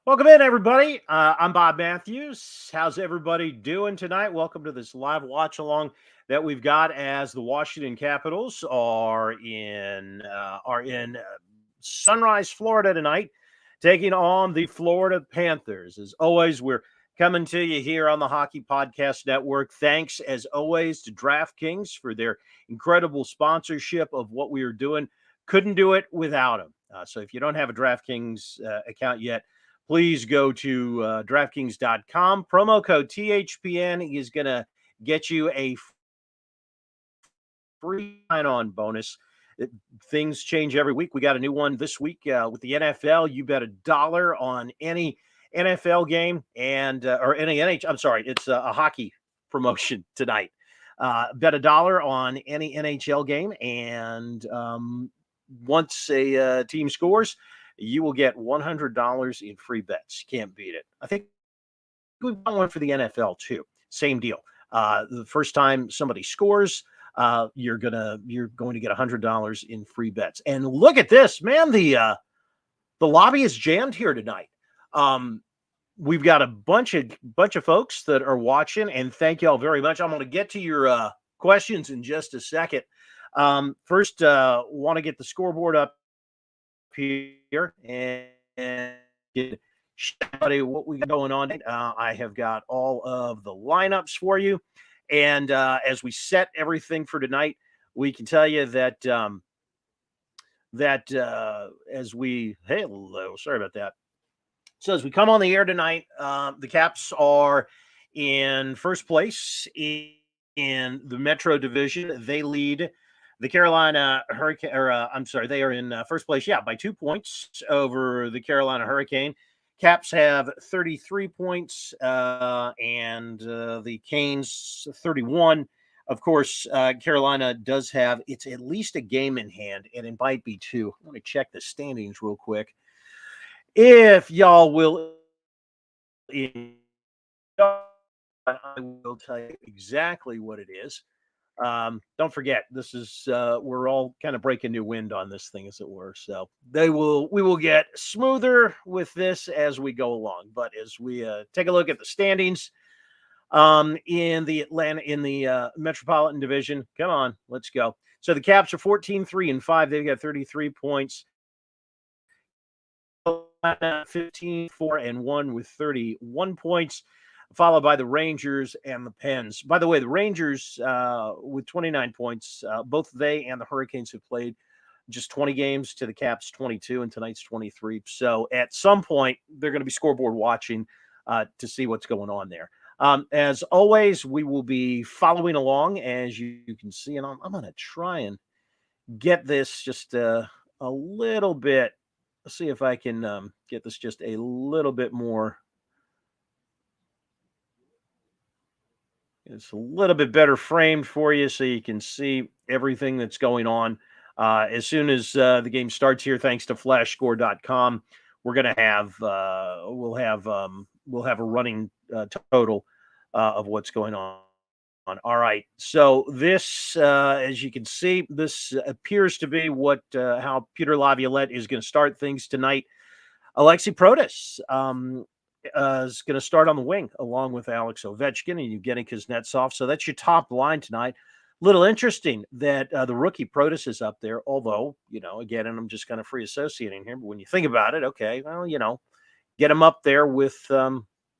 Welcome in, everybody. I'm Bob Matthews. How's everybody doing tonight? Welcome to this live watch along that we've got as the Washington Capitals are in Sunrise, Florida tonight, taking on the Florida Panthers. As always, we're coming to you here on the Hockey Podcast Network. Thanks, as always, to DraftKings for their incredible sponsorship of what we are doing. Couldn't do it without them. So if you don't have a DraftKings account yet, please go to DraftKings.com. Promo code THPN is going to get you a free sign-on bonus. Things change every week. We got a new one this week with the NFL. You bet $1 on any NFL game or any NHL. I'm sorry, it's a hockey promotion tonight. Bet $1 on any NHL game, and once a team scores, you will get $100 in free bets. Can't beat it. I think we've got one for the NFL too. Same deal. The first time somebody scores, you're going to get $100 in free bets. And look at this, man. The lobby is jammed here tonight. We've got a bunch of folks that are watching, and thank y'all very much. I'm going to get to your questions in just a second. First, want to get the scoreboard up here and get what we got going on. I have got all of the lineups for you, and as we set everything for tonight, we can tell you that sorry about that. So as we come on the air tonight, the Caps are in first place in the Metro Division. They lead the Carolina Hurricane, they are in first place, by 2 points over the Carolina Hurricane. Caps have 33 points, and the Canes 31. Of course, Carolina does have, it's at least a game in hand, and it might be two. Let me check the standings real quick. If y'all will, I will tell you exactly what it is. Don't forget, this is we're all kind of breaking new wind on this thing, as it were. So we will get smoother with this as we go along. But as we take a look at the standings in the Metropolitan Division, come on, let's go. So the Caps are 14-3-5. They've got 33 points. 15-4-1 with 31 points, followed by the Rangers and the Pens. By the way, the Rangers with 29 points, both they and the Hurricanes have played just 20 games to the Caps 22, and tonight's 23. So at some point, they're going to be scoreboard watching to see what's going on there. As always, we will be following along, as you can see, and I'm going to try and get this just a little bit. Let's see if I can get this just a little bit more. It's a little bit better framed for you so you can see everything that's going on. As soon as the game starts here, thanks to flashscore.com, we're going to have we'll have a running total of what's going on. All right. So this, as you can see, this appears to be how Peter Laviolette is going to start things tonight. Alexei Protas is going to start on the wing along with Alex Ovechkin and Evgeny Kuznetsov. So that's your top line tonight. Little interesting that the rookie Protas is up there, although, again, and I'm just kind of free associating here, but when you think about it, okay, well, get him up there with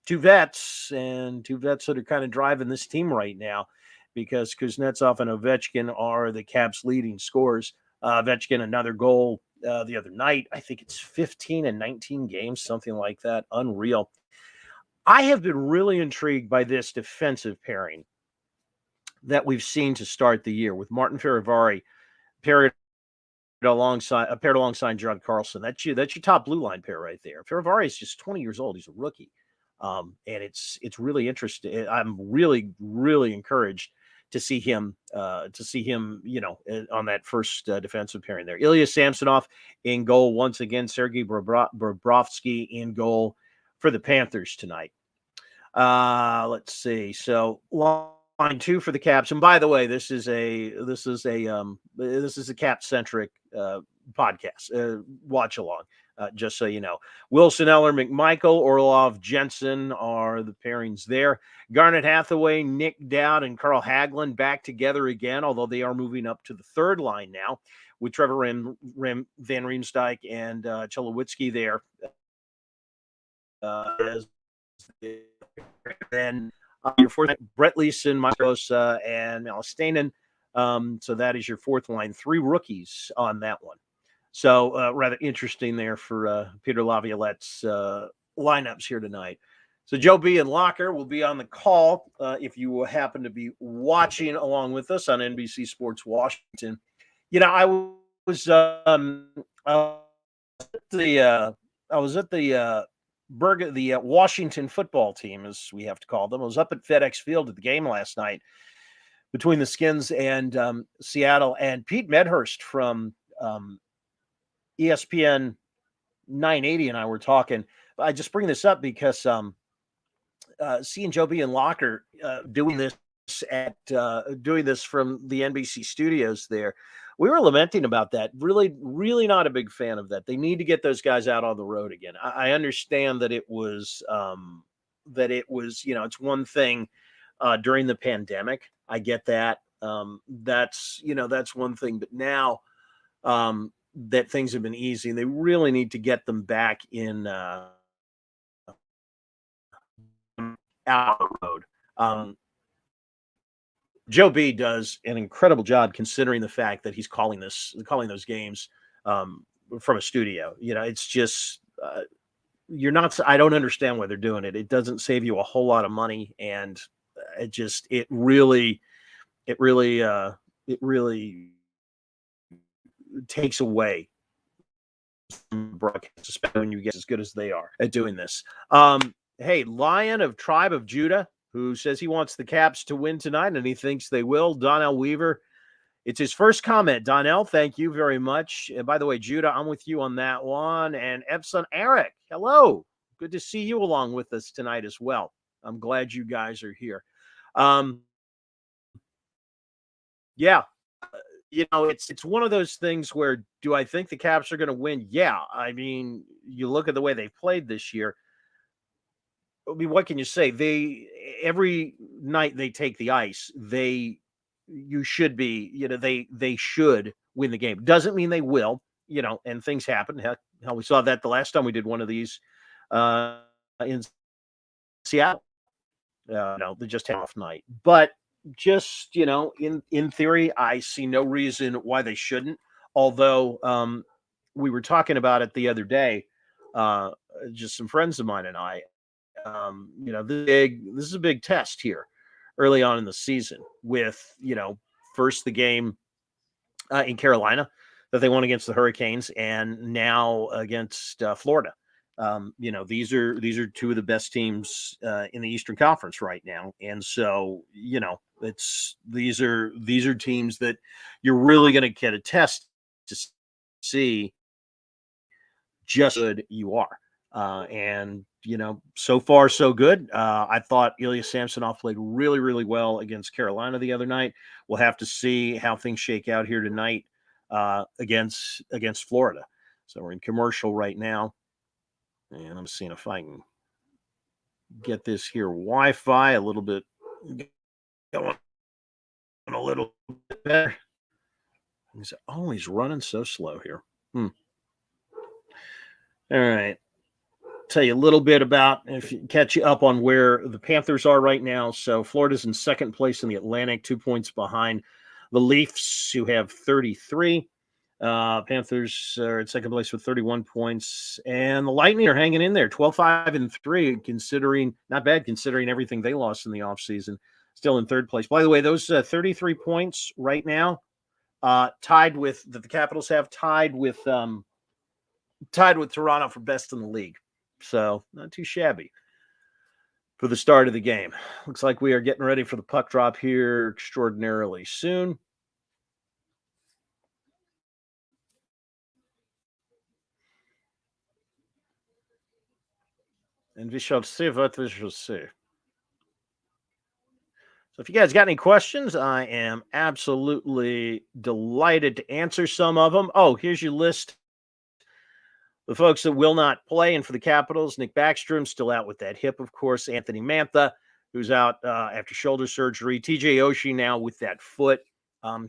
two vets that are kind of driving this team right now, because Kuznetsov and Ovechkin are the Caps' leading scorers. Ovechkin, another goal the other night. I think it's 15 and 19 games, something like that. Unreal. I have been really intrigued by this defensive pairing that we've seen to start the year with Martin Fehervary paired alongside John Carlson. That's your top blue line pair right there. Fehervary is just 20 years old. He's a rookie. And it's really interesting. I'm really, really encouraged to see him, on that first defensive pairing there. Ilya Samsonov in goal once again. Sergei Bobrovsky in goal for the Panthers tonight. Let's see. So line two for the Caps. And by the way, this is a Cap centric podcast, watch along. Just so you know, Wilson Eller, McMichael, Orlov, Jensen are the pairings there. Garnet Hathaway, Nick Dowd, and Carl Hagelin back together again, although they are moving up to the third line now with Trevor Van Riemsdyk and Cholowitsky there. Then your fourth, Brett Leeson, Maestros, and Malastainen. So that is your fourth line. 3 rookies on that one. So rather interesting there for Peter Laviolette's lineups here tonight. So Joe B and Locker will be on the call if you happen to be watching along with us on NBC Sports Washington. You know, I was at the Washington football team, as we have to call them. I was up at FedEx Field at the game last night between the Skins and Seattle, and Pete Medhurst from ESPN 980 and I were talking. I just bring this up because seeing Joe B and Locker doing this from the NBC studios there, we were lamenting about that. Really, really not a big fan of that. They need to get those guys out on the road again. I understand that it was it's one thing during the pandemic. I get that. That's one thing. But now that things have been easy, they really need to get them back in out on the road. Joe B does an incredible job considering the fact that he's calling those games from a studio. You know, it's just I don't understand why they're doing it. It doesn't save you a whole lot of money, and it really takes away from broadcast, especially when you get as good as they are at doing this. Hey, Lion of Tribe of Judah, who says he wants the Caps to win tonight, and he thinks they will. Donnell Weaver, it's his first comment. Donnell, thank you very much. And by the way, Judah, I'm with you on that one. And Epson Eric, hello. Good to see you along with us tonight as well. I'm glad you guys are here. Yeah, it's one of those things where, do I think the Caps are going to win? Yeah. I mean, you look at the way they've played this year. I mean, what can you say? Every night they take the ice, they should win the game. Doesn't mean they will, and things happen. Hell, we saw that the last time we did one of these in Seattle. They just had off night. But just, in theory, I see no reason why they shouldn't. Although we were talking about it the other day, just some friends of mine and I. This is a big test here early on in the season with, first the game in Carolina that they won against the Hurricanes, and now against Florida. These are two of the best teams in the Eastern Conference right now, and so these are teams that you're really going to get a test to see just how good you are. And so far so good. I thought Ilya Samsonov played really, really well against Carolina the other night. We'll have to see how things shake out here tonight against Florida. So we're in commercial right now, and I'm seeing if I can get this here Wi-Fi a little bit going a little bit better. He's always running so slow here. All right. Tell you a little bit about, if you catch you up on where the Panthers are right now. So Florida's in second place in the Atlantic, 2 points behind the Leafs, who have 33. Panthers are in second place with 31 points, and the Lightning are hanging in there, 12-5-3, not bad considering everything they lost in the offseason. Still in third place. By the way, those 33 points right now, tied with that the Capitals have, tied with Toronto for best in the league. So not too shabby for the start of the game. Looks like we are getting ready for the puck drop here extraordinarily soon. And we shall see what we shall see. So if you guys got any questions, I am absolutely delighted to answer some of them. Oh, here's your list. The folks that will not play, and for the Capitals, Nick Backstrom still out with that hip, of course. Anthony Mantha, who's out after shoulder surgery. TJ Oshie now with that foot.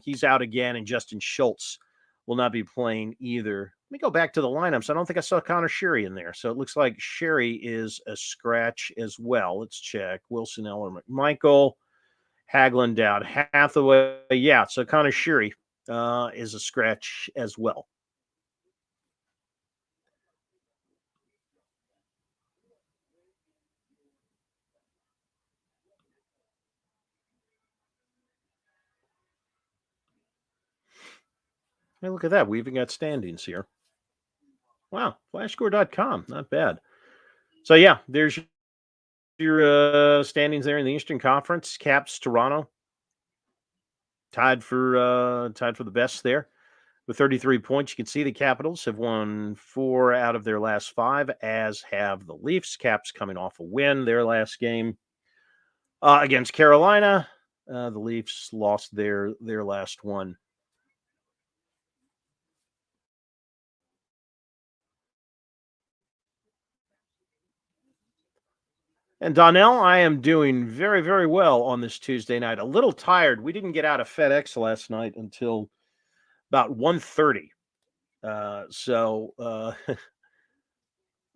He's out again, and Justin Schultz will not be playing either. Let me go back to the lineups. I don't think I saw Connor Sherry in there. So it looks like Sherry is a scratch as well. Let's check. Wilson, Eller, McMichael, Haglund out, Hathaway. Yeah, so Connor Sherry is a scratch as well. Hey, look at that. We even got standings here. Wow, flashscore.com. Not bad. So, yeah, there's your standings there in the Eastern Conference. Caps, Toronto, tied for the best there with 33 points. You can see the Capitals have won 4 out of their last 5, as have the Leafs. Caps coming off a win their last game against Carolina. The Leafs lost their last one. And Donnell, I am doing very, very well on this Tuesday night. A little tired. We didn't get out of FedEx last night until about 1:30. So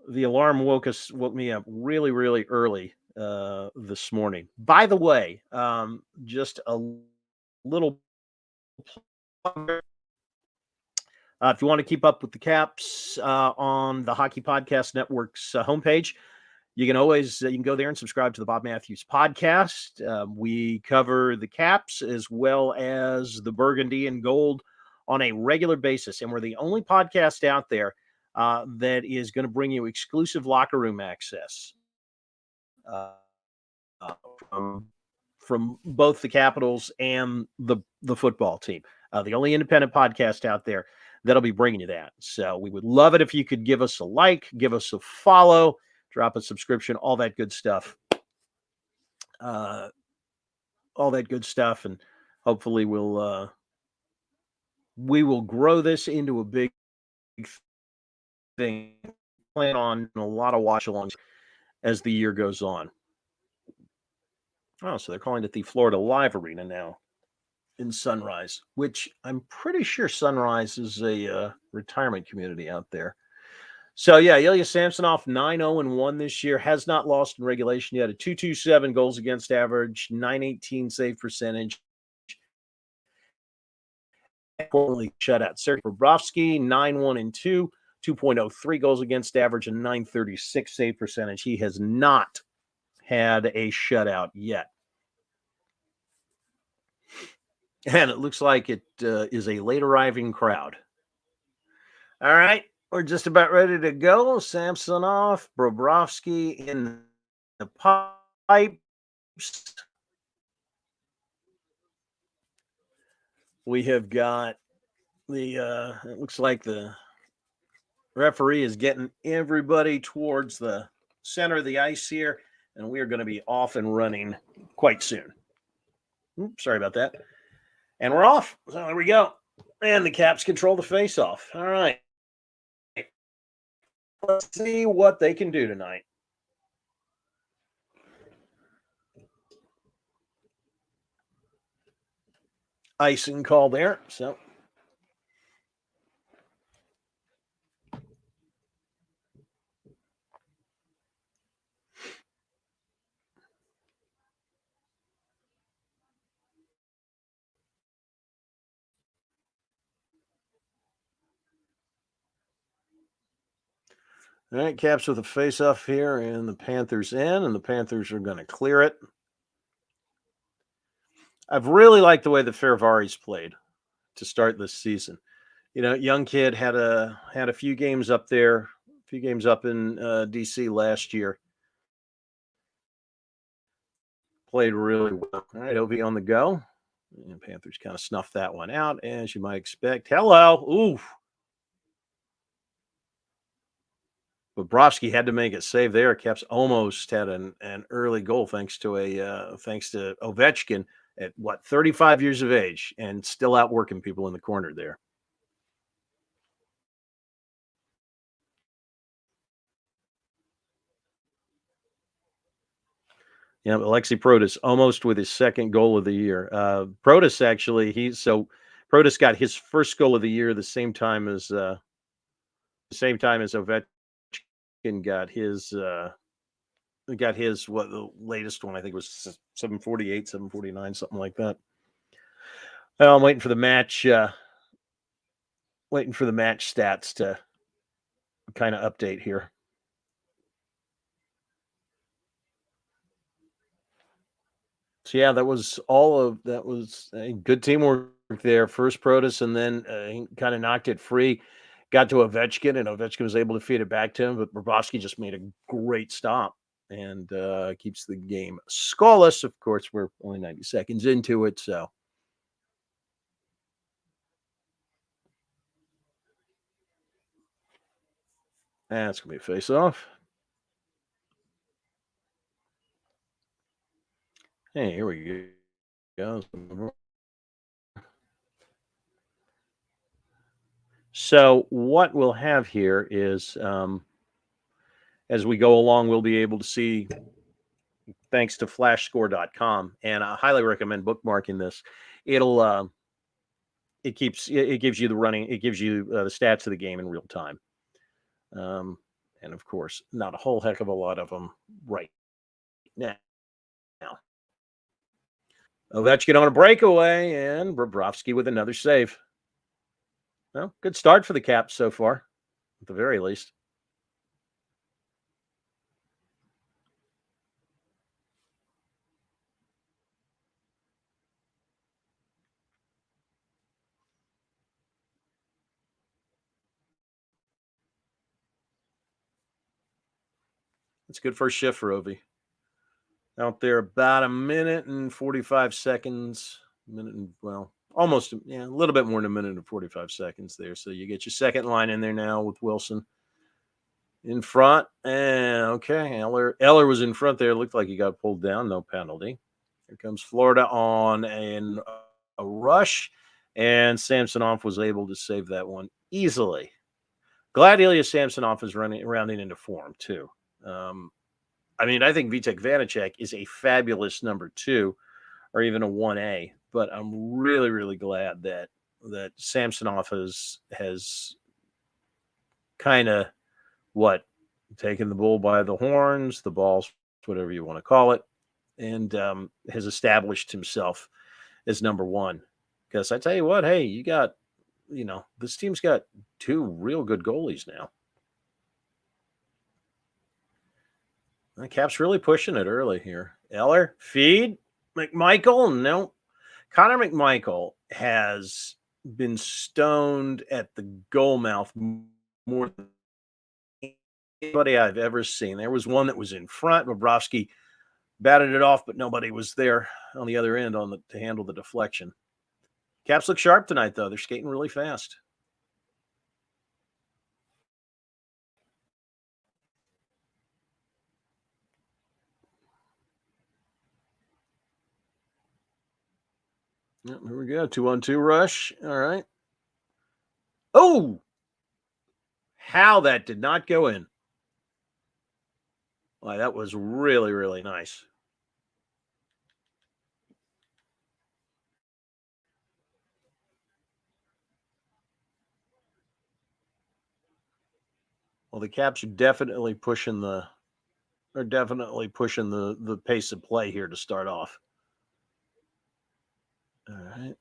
the alarm woke me up really, really early this morning. By the way, just a little. If you want to keep up with the Caps on the Hockey Podcast Network's homepage, you can always you can go there and subscribe to the Bob Matthews podcast. We cover the Caps as well as the Burgundy and Gold on a regular basis, and we're the only podcast out there that is going to bring you exclusive locker room access uh, from both the Capitals and the football team. The only independent podcast out there that'll be bringing you that. So we would love it if you could give us a like, give us a follow, drop a subscription, all that good stuff. And hopefully we will grow this into a big thing. Plan on a lot of watchalongs as the year goes on. Oh, so they're calling it the Florida Live Arena now in Sunrise, which I'm pretty sure Sunrise is a retirement community out there. So, yeah, Ilya Samsonov, 9-0-1 this year, has not lost in regulation yet. A 2.27 goals against average, 9.18 save percentage. Importantly, shutout. Sergei Bobrovsky, 9-1-2, 2.03 goals against average, and 9.36 save percentage. He has not had a shutout yet. And it looks like it is a late arriving crowd. All right. We're just about ready to go. Samsonov, Bobrovsky in the pipes. We have got it looks like the referee is getting everybody towards the center of the ice here, and we are going to be off and running quite soon. Oops, sorry about that. And we're off. So there we go. And the Caps control the face-off. All right. Let's see what they can do tonight. Icing call there. So all right, Caps with a face-off here, and the Panthers in, and the Panthers are going to clear it. I've really liked the way the Ferrari's played to start this season. You know, young kid had a few games up there, a few games up in DC last year. Played really well. All right, OV on the go. And Panthers kind of snuffed that one out, as you might expect. Hello. Ooh. Bobrovsky had to make a save there. Caps almost had an early goal thanks to Ovechkin at 35 years of age and still outworking people in the corner there. Yeah, Alexei Protas almost with his second goal of the year. Protas actually, Protas got his first goal of the year the same time as Ovechkin got his what the latest one I think was 748, 749, something like that. Well, I'm waiting for the match stats to kind of update here. So yeah, that was good teamwork there. First Protas, and then he kind of knocked it free. Got to Ovechkin, and Ovechkin was able to feed it back to him. But Bobrovsky just made a great stop and keeps the game scoreless. Of course, we're only 90 seconds into it, so that's gonna be a face-off. Hey, here we go. So what we'll have here is, as we go along, we'll be able to see, thanks to flashscore.com, and I highly recommend bookmarking this. It'll it gives you the stats of the game in real time, and of course, not a whole heck of a lot of them right now. Ovechkin on a breakaway, and Bobrovsky with another save. Well, good start for the Caps so far, at the very least. It's a good first shift for Ovi. Out there about a minute and 45 seconds. Almost, a little bit more than a minute and 45 seconds there. So you get your second line in there now with Wilson in front. And okay, Eller was in front there. Looked like he got pulled down. No penalty. Here comes Florida on a rush. And Samsonov was able to save that one easily. Glad Ilya Samsonov is rounding into form, too. I think Vitek Vanacek is a fabulous number 2 or even a 1A, but I'm really, really glad that Samsonov has kind of taken the bull by the horns, the balls, whatever you want to call it, and has established himself as number 1. Because I tell you what, hey, this team's got 2 real good goalies now. The Caps really pushing it early here. Eller, feed. McMichael, no. Connor McMichael has been stoned at the goal mouth more than anybody I've ever seen. There was one that was in front. Bobrovsky batted it off, but nobody was there on the other end to handle the deflection. Caps look sharp tonight, though. They're skating really fast. Yep, here we go. 2-on-2 rush. All right. Oh, how that did not go in. Why, that was really, really nice. Well, the Caps are definitely pushing the pace of play here to start off. All right.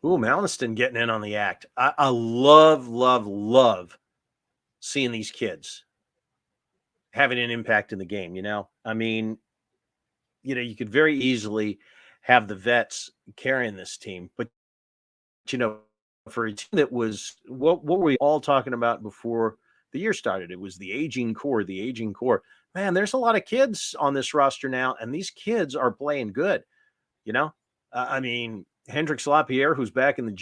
Ooh, Malniston getting in on the act. I love, love, love seeing these kids having an impact in the game. You could very easily have the vets carrying this team, but for a team that was what were we all talking about before the year started? It was the aging core, the aging core. Man, there's a lot of kids on this roster now, and these kids are playing good. You know, I mean, Hendrix Lapierre, who's back in the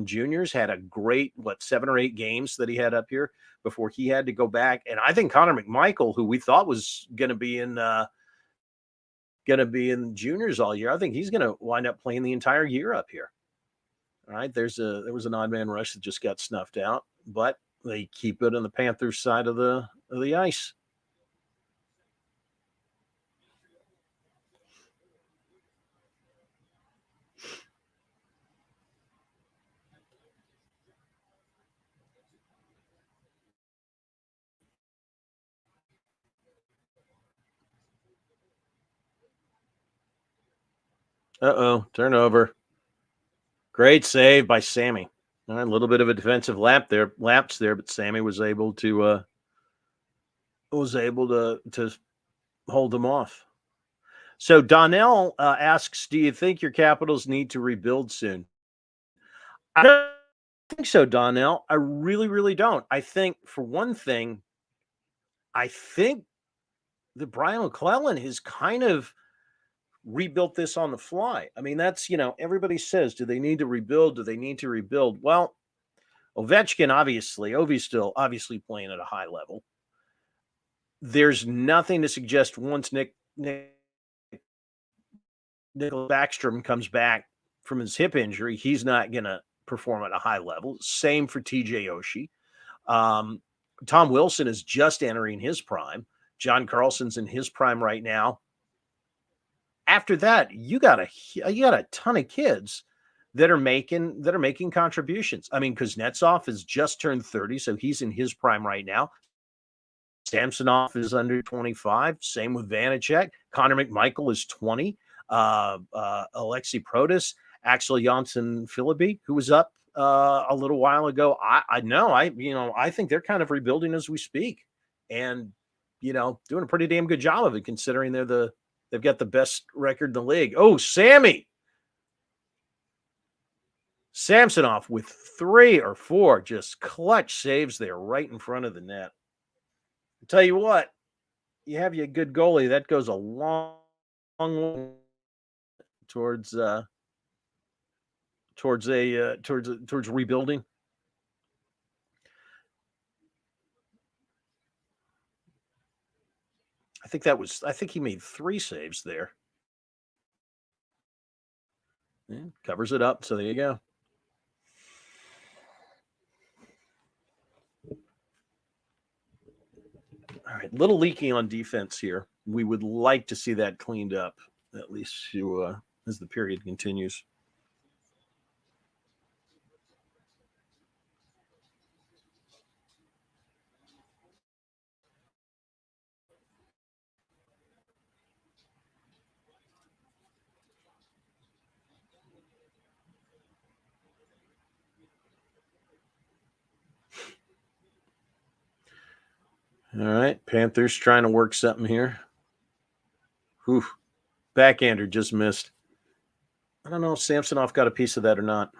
juniors, had a great 7 or 8 games that he had up here before he had to go back. And I think Connor McMichael, who we thought was going to be in juniors all year, I think he's going to wind up playing the entire year up here. All right, there was an odd man rush that just got snuffed out, but they keep it on the Panthers side of the ice. Uh-oh, turnover. Great save by Sammy. All right, a little bit of a defensive lapse there, but Sammy was able to hold them off. So Donnell asks, "Do you think your Capitals need to rebuild soon?" I don't think so, Donnell. I really, really don't. I think, for one thing, I think that Brian McClellan has kind of rebuilt this on the fly. I mean, that's, everybody says, do they need to rebuild? Do they need to rebuild? Well, Ovechkin, Ovi's still obviously playing at a high level. There's nothing to suggest once Nicholas Backstrom comes back from his hip injury, he's not going to perform at a high level. Same for TJ Oshie. Tom Wilson is just entering his prime. John Carlson's in his prime right now. After that, you got a ton of kids that are making contributions. I mean, Kuznetsov has just turned 30, so he's in his prime right now. Samsonov is under 25. Same with Vanacek. Connor McMichael is 20. Alexei Protas, Axel Janssen-Philibee, who was up a little while ago. I think they're kind of rebuilding as we speak, and doing a pretty damn good job of it, considering they've got the best record in the league. Oh, Samsonov with 3 or 4 just clutch saves there right in front of the net. I'll tell you what, you have a good goalie, that goes a long way towards rebuilding. I think he made 3 saves there. Yeah, covers it up, so there you go. All right, little leaky on defense here. We would like to see that cleaned up, at least as the period continues. All right, Panthers trying to work something here. Whew. Backhander just missed. I don't know if Samsonov got a piece of that or not.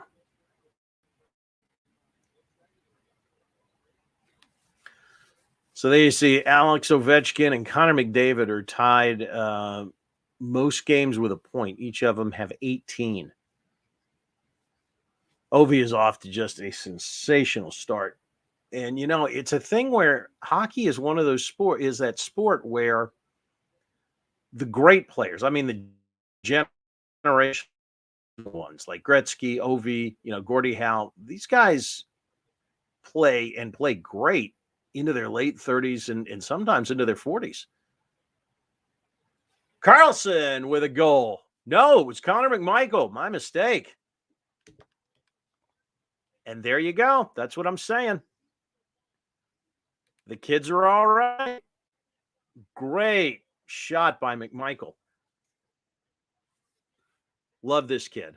So there you see Alex Ovechkin and Connor McDavid are tied most games with a point. Each of them have 18. Ovi is off to just a sensational start. And, it's a thing where hockey is one of those sport where the great players, I mean, the generation ones like Gretzky, Ovi, Gordie Howe, these guys play great into their late 30s and sometimes into their 40s. Carlson with a goal. No, it was Connor McMichael. My mistake. And there you go. That's what I'm saying. The kids are all right. Great shot by McMichael. Love this kid.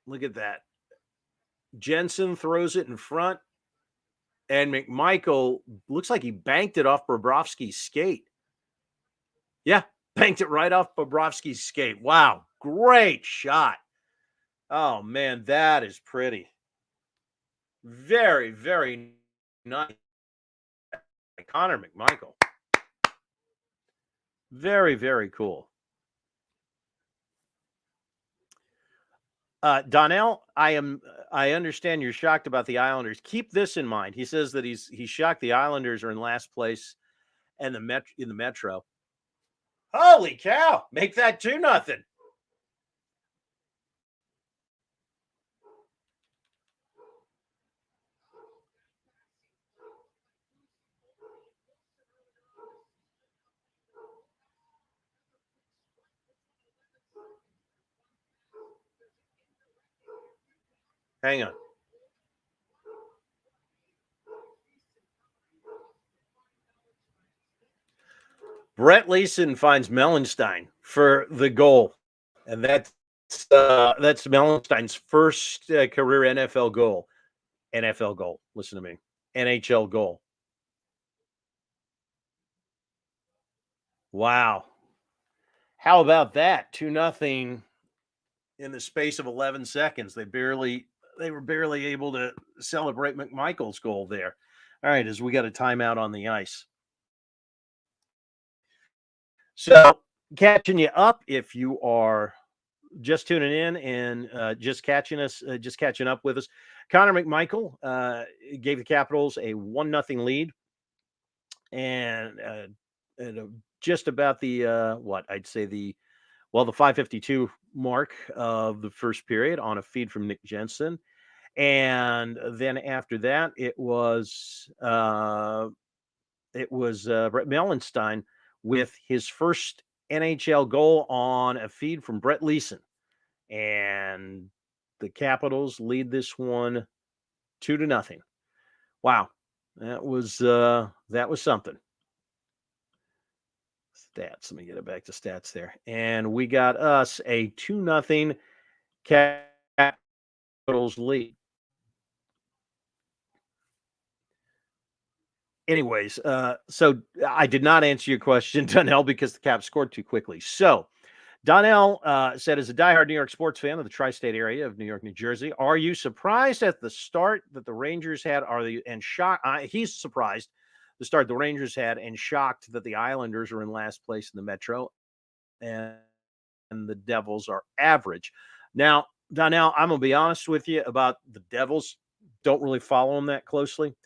Look at that. Jensen throws it in front, and McMichael looks like he banked it off Bobrovsky's skate. Yeah, banked it right off Bobrovsky's skate. Wow, great shot. Oh, man, that is pretty. Very, very nice. Connor McMichael. Very, very cool. Donnell, I understand you're shocked about the Islanders. Keep this in mind. He says that he's shocked the Islanders are in last place and in the Metro. Holy cow! Make that 2-0. Hang on. Brett Leeson finds Mellenstein for the goal, and that's Mellenstein's first career NFL goal. NFL goal. Listen to me. NHL goal. Wow. How about that? 2-0 in the space of 11 seconds. They were barely able to celebrate McMichael's goal there. All right, as we got a timeout on the ice. So, catching you up if you are just tuning in and just catching up with us. Connor McMichael gave the Capitals a 1-0 lead, and just about the what I'd say the 5:52 mark of the first period on a feed from Nick Jensen, and then after that it was Brett Mellenstein with his first NHL goal on a feed from Brett Leeson. And the Capitals lead this one 2-0. Wow. That was something. Stats. Let me get it back to stats there. And we got us a 2-0 Capitals lead. Anyways, so I did not answer your question, Donnell, because the Caps scored too quickly. So Donnell said, as a diehard New York sports fan of the tri-state area of New York, New Jersey, are you surprised at the start that the Rangers had? He's surprised the start the Rangers had and shocked that the Islanders are in last place in the Metro and the Devils are average. Now, Donnell, I'm going to be honest with you about the Devils. Don't really follow them that closely.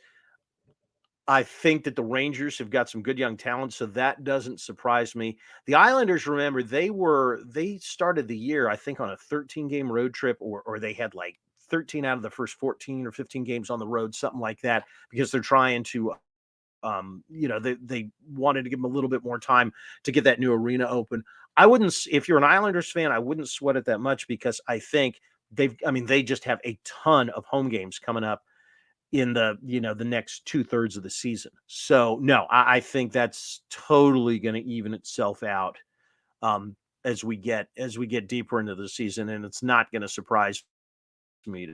I think that the Rangers have got some good young talent, so that doesn't surprise me. The Islanders, remember, they started the year, I think, on a 13-game road trip, or they had like 13 out of the first 14 or 15 games on the road, something like that, because they're trying to they wanted to give them a little bit more time to get that new arena open. If you're an Islanders fan, I wouldn't sweat it that much because I think they just have a ton of home games coming up in the next 2/3 of the season. So no, I think that's totally going to even itself out as we get deeper into the season, and it's not going to surprise me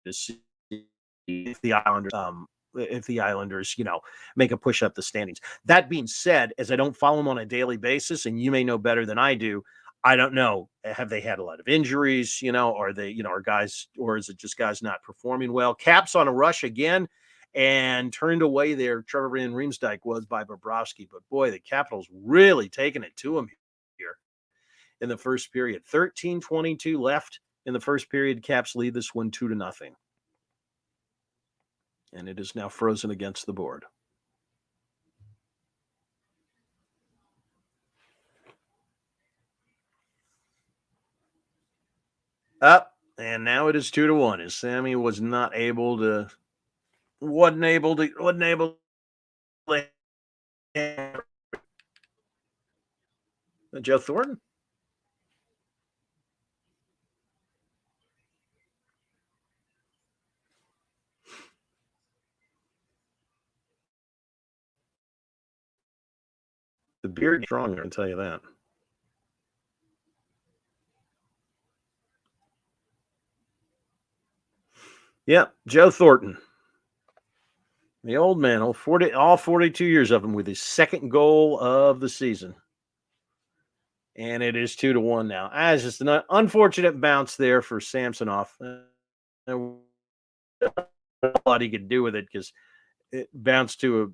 to see if the Islanders make a push up the standings. That being said, as I don't follow them on a daily basis, and you may know better than I do, I don't know. Have they had a lot of injuries? Are they, are guys, or is it just guys not performing well? Caps on a rush again and turned away there. Trevor Van Riemsdyk was by Bobrovsky, but boy, the Capitals really taking it to him here in the first period. 13:22 left in the first period. Caps lead this one 2-0. And it is now frozen against the board. Up, and now it is 2-1. As Sammy wasn't able to. Joe Thornton. The beard stronger, I can tell you that. Yeah, Joe Thornton. The old man, all 42 years of him, with his second goal of the season. And it is 2-1 now. As just an unfortunate bounce there for Samsonov. a lot he could do with it because it bounced to a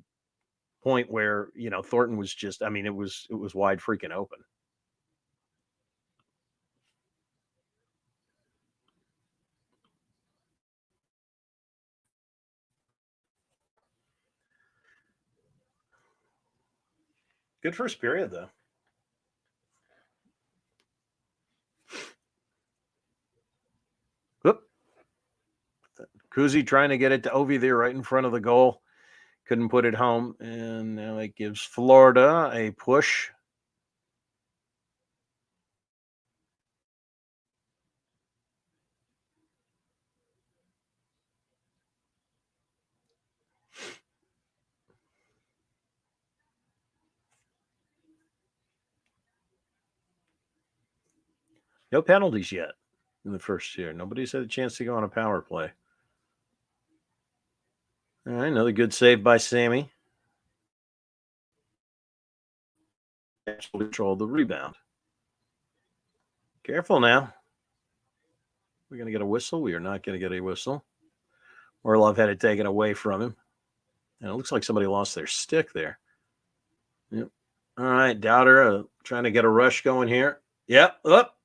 point where Thornton was just. I mean, it was wide freaking open. Good first period though. Whoop. Kuzi trying to get it to Ovi there right in front of the goal. Couldn't put it home. And now it gives Florida a push. No penalties yet in the first year. Nobody's had a chance to go on a power play. All right, another good save by Sammy. Control the rebound. Careful now. We're going to get a whistle. We are not going to get a whistle. Orlov had it taken away from him. And it looks like somebody lost their stick there. Yep. All right, Dowder trying to get a rush going here. Yep. Up.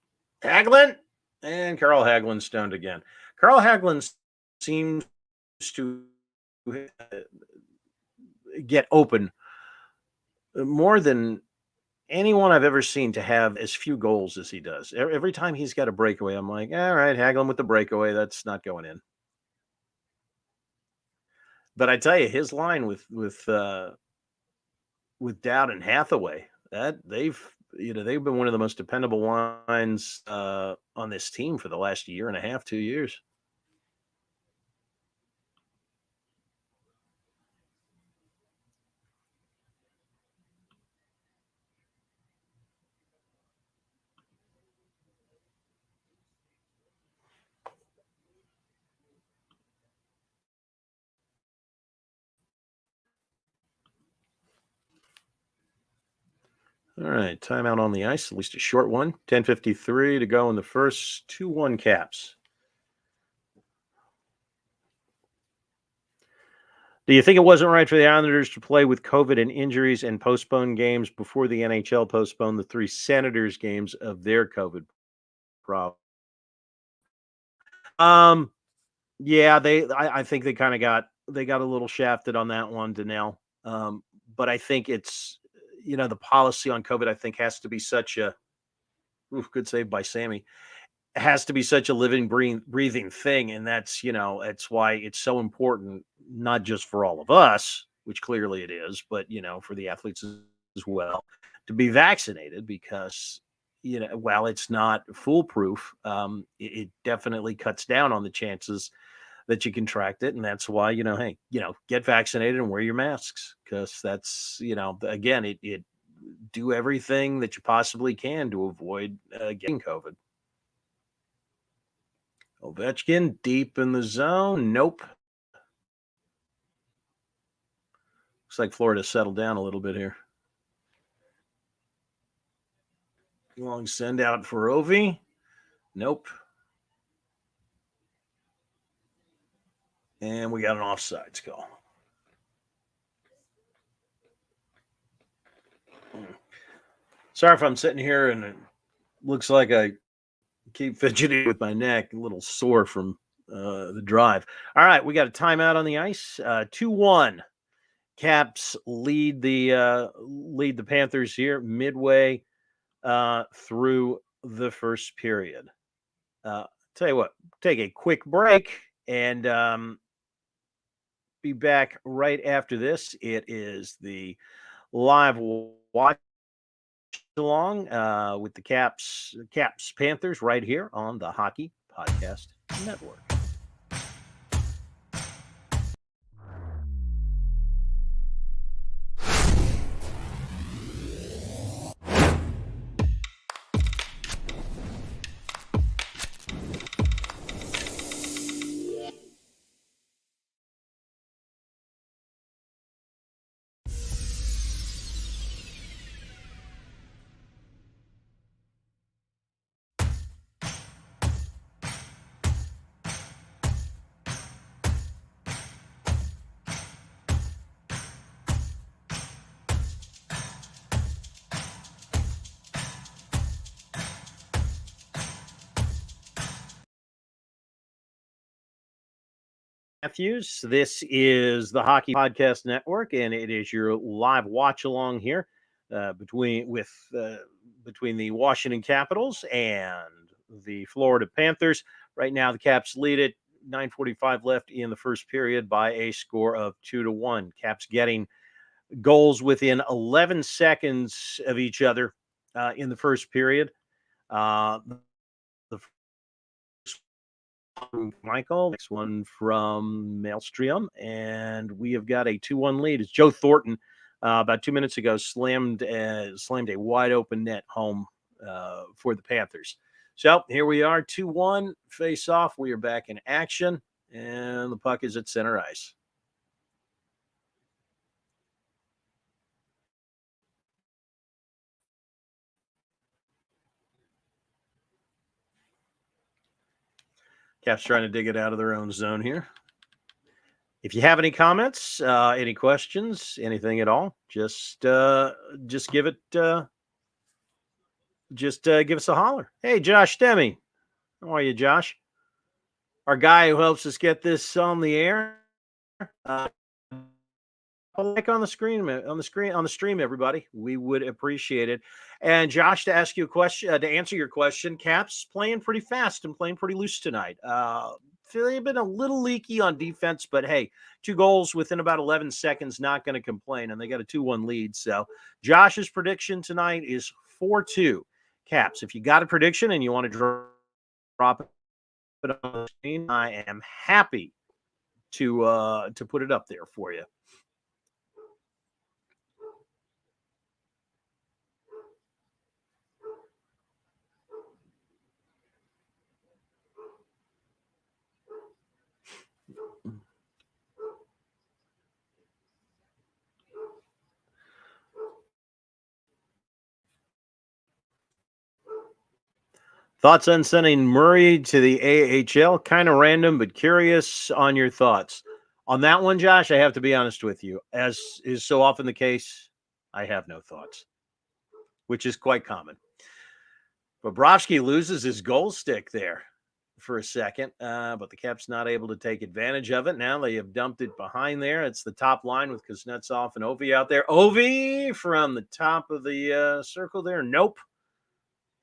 Hagelin. And Carl Hagelin stoned again. Carl Hagelin seems to get open more than anyone I've ever seen to have as few goals as he does. Every time he's got a breakaway, I'm like, all right, Hagelin with the breakaway. That's not going in. But I tell you, his line with Dowd and Hathaway, that they've been one of the most dependable lines on this team for the last year and a half, 2 years. All right, timeout on the ice, at least a short one. 10:53 to go in the first. 2-1 Caps. Do you think it wasn't right for the Islanders to play with COVID and injuries and postpone games before the NHL postponed the 3 Senators games of their COVID problem? Yeah, I think they kind of got a little shafted on that one, Danelle. But I think it's the policy on COVID. I think has to be such a good save by Sammy. Has to be such a living, breathing thing, and that's it's why it's so important, not just for all of us, which clearly it is, but for the athletes as well, to be vaccinated because while it's not foolproof, it definitely cuts down on the chances that you contract it, and that's why hey, get vaccinated and wear your masks because that's again, it do everything that you possibly can to avoid getting COVID. Ovechkin deep in the zone. Nope. Looks like Florida settled down a little bit here. Long send out for Ovi. Nope. And we got an offsides call. Sorry if I'm sitting here and it looks like I keep fidgeting with my neck, a little sore from the drive. All right, we got a timeout on the ice. 2-1. Caps lead the Panthers here midway through the first period. Tell you what, take a quick break and be back right after this. It is the live watch along with the Caps Panthers right here on the Hockey Podcast Network. Matthews. This is the Hockey Podcast Network, and it is your live watch along here between the Washington Capitals and the Florida Panthers. Right now, the Caps lead it. 9:45 left in the first period by a score of 2-1. Caps getting goals within 11 seconds of each other in the first period. The Michael, next one from Maelstrom, and we have got a 2-1 lead. It's Joe Thornton about 2 minutes ago slammed a wide open net home for the Panthers. So here we are, 2-1 face off. We are back in action, and the puck is at center ice. Caps trying to dig it out of their own zone here. If you have any comments, any questions, anything at all, just give it. Give us a holler. Hey, Josh Demi, how are you, Josh? Our guy who helps us get this on the air. Like on the stream, everybody. We would appreciate it. And Josh, to ask you a question, to answer your question, Caps playing pretty fast and playing pretty loose tonight. They've been a little leaky on defense, but hey, 2 goals within about 11 seconds, not going to complain. And they got a 2-1 lead. So Josh's prediction tonight is 4-2 Caps. If you got a prediction and you want to drop it on the screen, I am happy to put it up there for you. Thoughts on sending Murray to the AHL? Kind of random, but curious on your thoughts. On that one, Josh, I have to be honest with you. As is so often the case, I have no thoughts, which is quite common. Bobrovsky loses his goal stick there for a second, but the Caps not able to take advantage of it. Now they have dumped it behind there. It's the top line with Kuznetsov and Ovi out there. Ovi from the top of the circle there. Nope.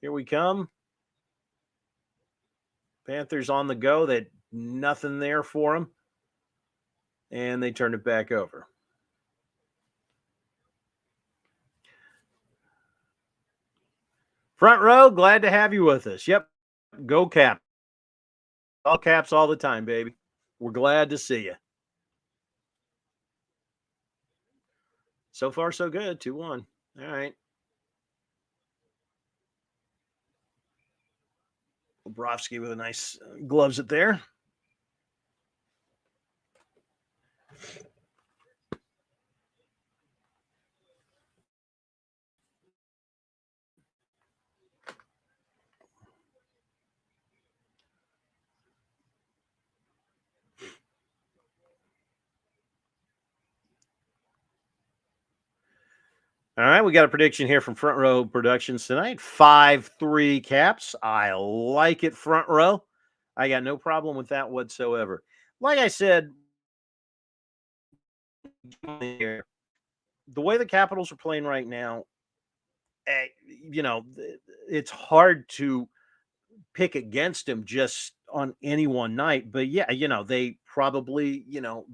Here we come. Panthers on the go. That nothing there for them. And they turn it back over. Front row, glad to have you with us. Yep. Go Cap. All Caps all the time, baby. We're glad to see you. So far, so good. 2-1. All right. Bobrovsky with a nice gloves it there. All right, we got a prediction here from Front Row Productions tonight. 5-3 Caps. I like it, Front Row. I got no problem with that whatsoever. Like I said, the way the Capitals are playing right now, it's hard to pick against him just on any one night. But yeah, they probably,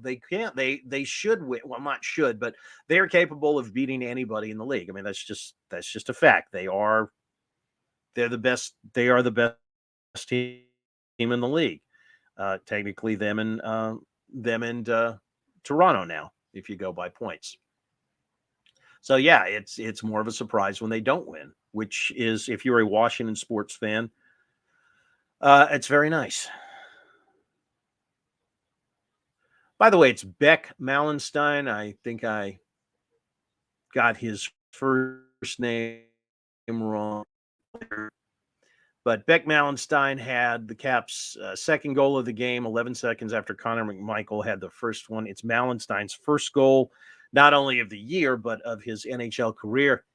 they can't, they should win. Well, not should, but they are capable of beating anybody in the league. I mean, that's just a fact. They're the best. They are the best team in the league. Technically, them and Toronto now, if you go by points. So yeah, it's more of a surprise when they don't win, which is, if you're a Washington sports fan, it's very nice. By the way, it's Beck Malenstein. I think I got his first name wrong. But Beck Malenstein had the Caps' second goal of the game 11 seconds after Connor McMichael had the first one. It's Malenstein's first goal, not only of the year, but of his NHL career.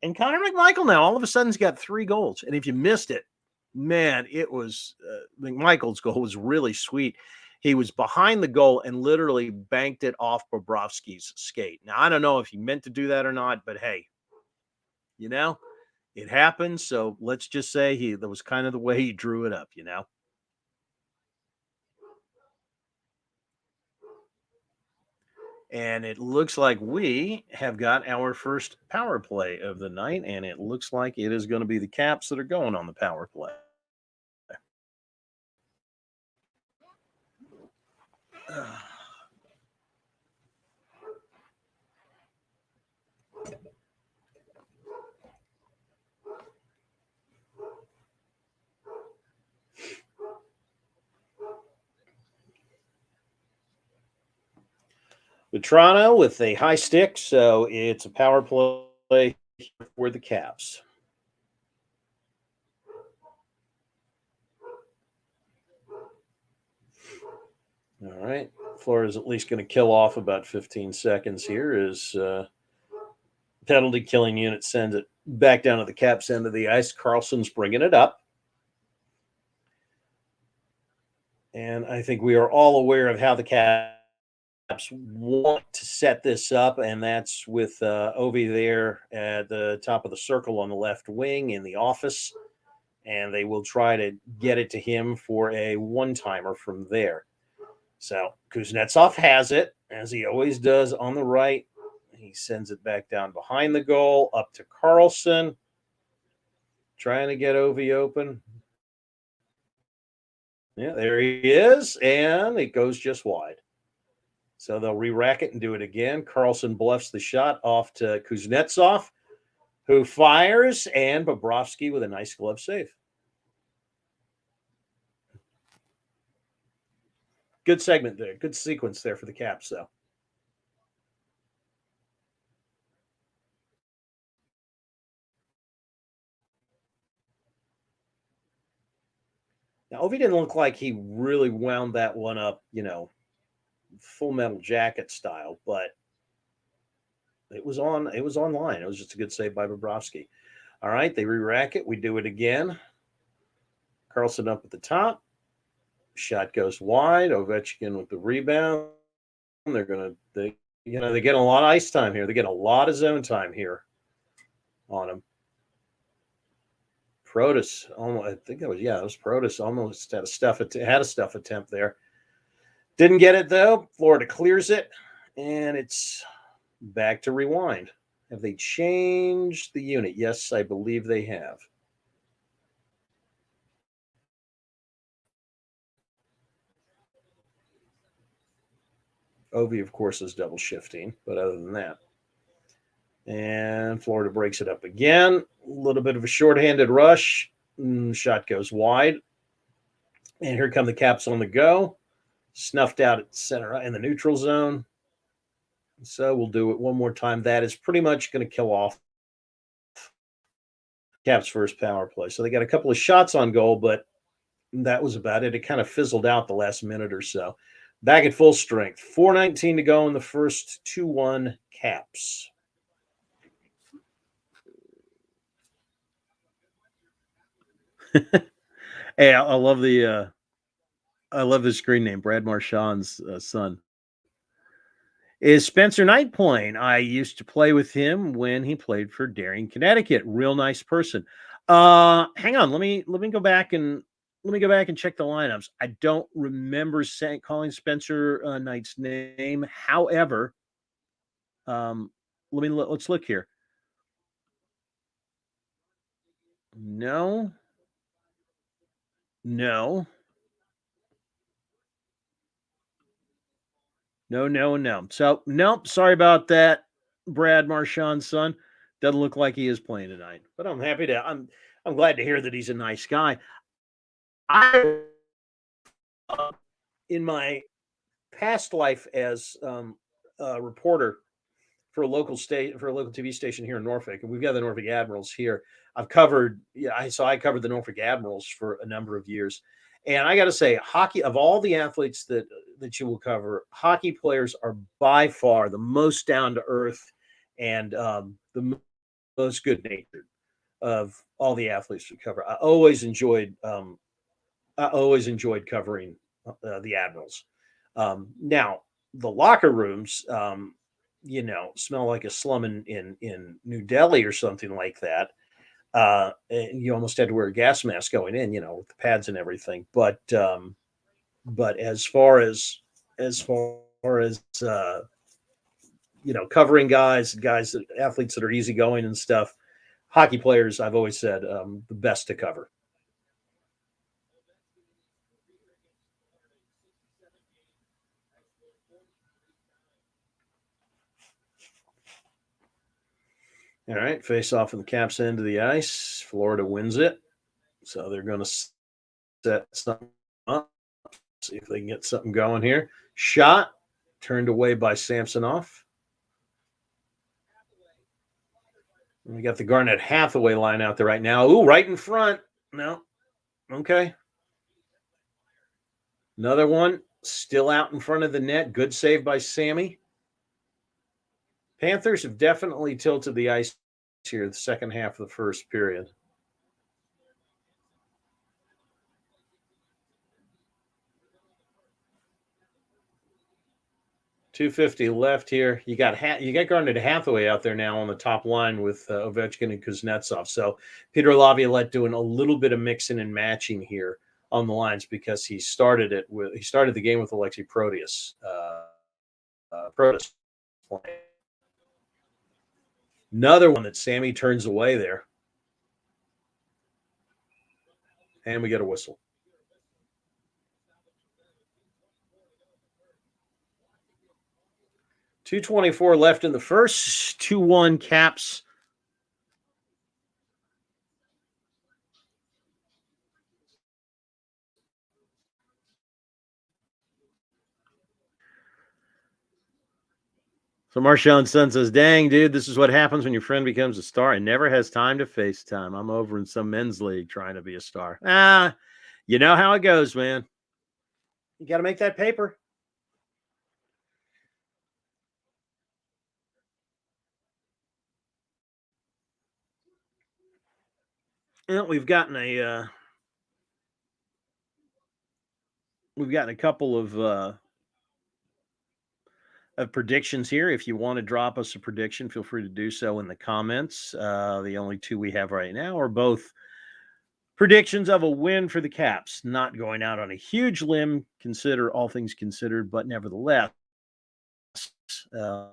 And Connor McMichael now all of a sudden has got 3 goals. And if you missed it, Man, it was McMichael's goal was really sweet. He was behind the goal and literally banked it off Bobrovsky's skate. Now, I don't know if he meant to do that or not, but hey, you know, it happened. So let's just say that was kind of the way he drew it up. And it looks like we have got our first power play of the night, and it looks like it is going to be the Caps that are going on the power play. With Toronto with a high stick, so it's a power play for the Caps. All right. Florida's at least going to kill off about 15 seconds here as penalty killing unit sends it back down to the Caps end of the ice. Carlson's bringing it up. And I think we are all aware of how the Caps want to set this up, and that's with Ovi there at the top of the circle on the left wing in the office, and they will try to get it to him for a one-timer from there. So Kuznetsov has it, as he always does on the right. He sends it back down behind the goal, up to Carlson, trying to get Ovi open. Yeah, there he is, and it goes just wide. So they'll re-rack it and do it again. Carlson bluffs the shot off to Kuznetsov, who fires, and Bobrovsky with a nice glove save. Good segment there. Good sequence there for the Caps, though. Now, Ovi didn't look like he really wound that one up, Full Metal Jacket style, but it was online. It was just a good save by Bobrovsky. All right, they re-rack it. We do it again. Carlson up at the top. Shot goes wide. Ovechkin with the rebound. They're get a lot of ice time here. They get a lot of zone time here on him. Protas, almost, I think it was Protas almost had a stuff attempt there. Didn't get it though. Florida clears it, and it's back to rewind. Have they changed the unit? Yes, I believe they have. Ovi, of course, is double shifting, but other than that. And Florida breaks it up again. A little bit of a shorthanded rush. Shot goes wide. And here come the Caps on the go. Snuffed out at center in the neutral zone. So we'll do it one more time. That is pretty much going to kill off Caps' first power play. So they got a couple of shots on goal, but that was about it. It kind of fizzled out the last minute or so. Back at full strength. 4:19 to go in the first 2-1 Caps. Hey, I love the screen name, Brad Marchand's son. Is Spencer Knight playing? I used to play with him when he played for Darien, Connecticut. Real nice person. Hang on, let me go back and check the lineups. I don't remember calling Spencer Knight's name. However, let's look here. No. No. So, nope. Sorry about that, Brad Marchand's son. Doesn't look like he is playing tonight, but I'm glad to hear that he's a nice guy. I, in my past life as a reporter for a local TV station here in Norfolk, and we've got the Norfolk Admirals here. I covered the Norfolk Admirals for a number of years. And I got to say, hockey, of all the athletes that you will cover, hockey players are by far the most down to earth and the most good natured. of all the athletes to cover. I always enjoyed covering the Admirals. Now the locker rooms, smell like a slum in New Delhi or something like that. And you almost had to wear a gas mask going in, with the pads and everything. But as far as covering guys, athletes that are easygoing and stuff, hockey players, I've always said, the best to cover. All right, face off in the Caps end of the ice. Florida wins it, so they're going to set something up. See if they can get something going here. Shot turned away by Samsonov. We got the Garnett Hathaway line out there right now. Ooh, right in front. No. Okay. Another one still out in front of the net. Good save by Sammy. Panthers have definitely tilted the ice here the second half of the first period. .250 left here. You got Garnett Hathaway out there now on the top line with Ovechkin and Kuznetsov. So Peter Laviolette doing a little bit of mixing and matching here on the lines because he started the game with Alexei Proteus. Proteus playing. Another one that Sammy turns away there. And we get a whistle. 2:24 left in the first. 2-1 Caps. So Marshawn Sun says, dang, dude, this is what happens when your friend becomes a star and never has time to FaceTime. I'm over in some men's league trying to be a star. You know how it goes, man. You got to make that paper. Well, we've gotten a couple of predictions here. If you want to drop us a prediction, feel free to do so in the comments. The only two we have right now are both predictions of a win for the Caps. Not going out on a huge limb, consider all things considered, but nevertheless, I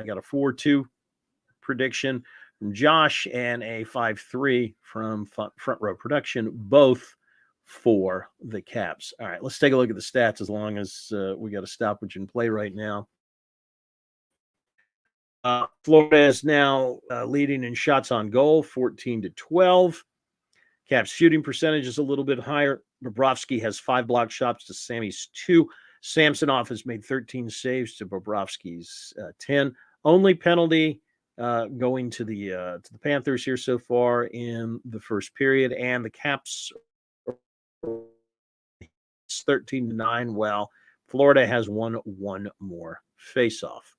got a 4-2 prediction from Josh and a 5-3 from Front Row Production, both for the Caps. All right, let's take a look at the stats as long as we got a stoppage in play right now. Florida is now leading in shots on goal, 14-12. Caps shooting percentage is a little bit higher. Bobrovsky has 5 block shots to Sammy's 2. Samsonov has made 13 saves to Bobrovsky's 10. Only penalty going to the Panthers here so far in the first period, and the Caps 13-9. Well, Florida has won one more face-off.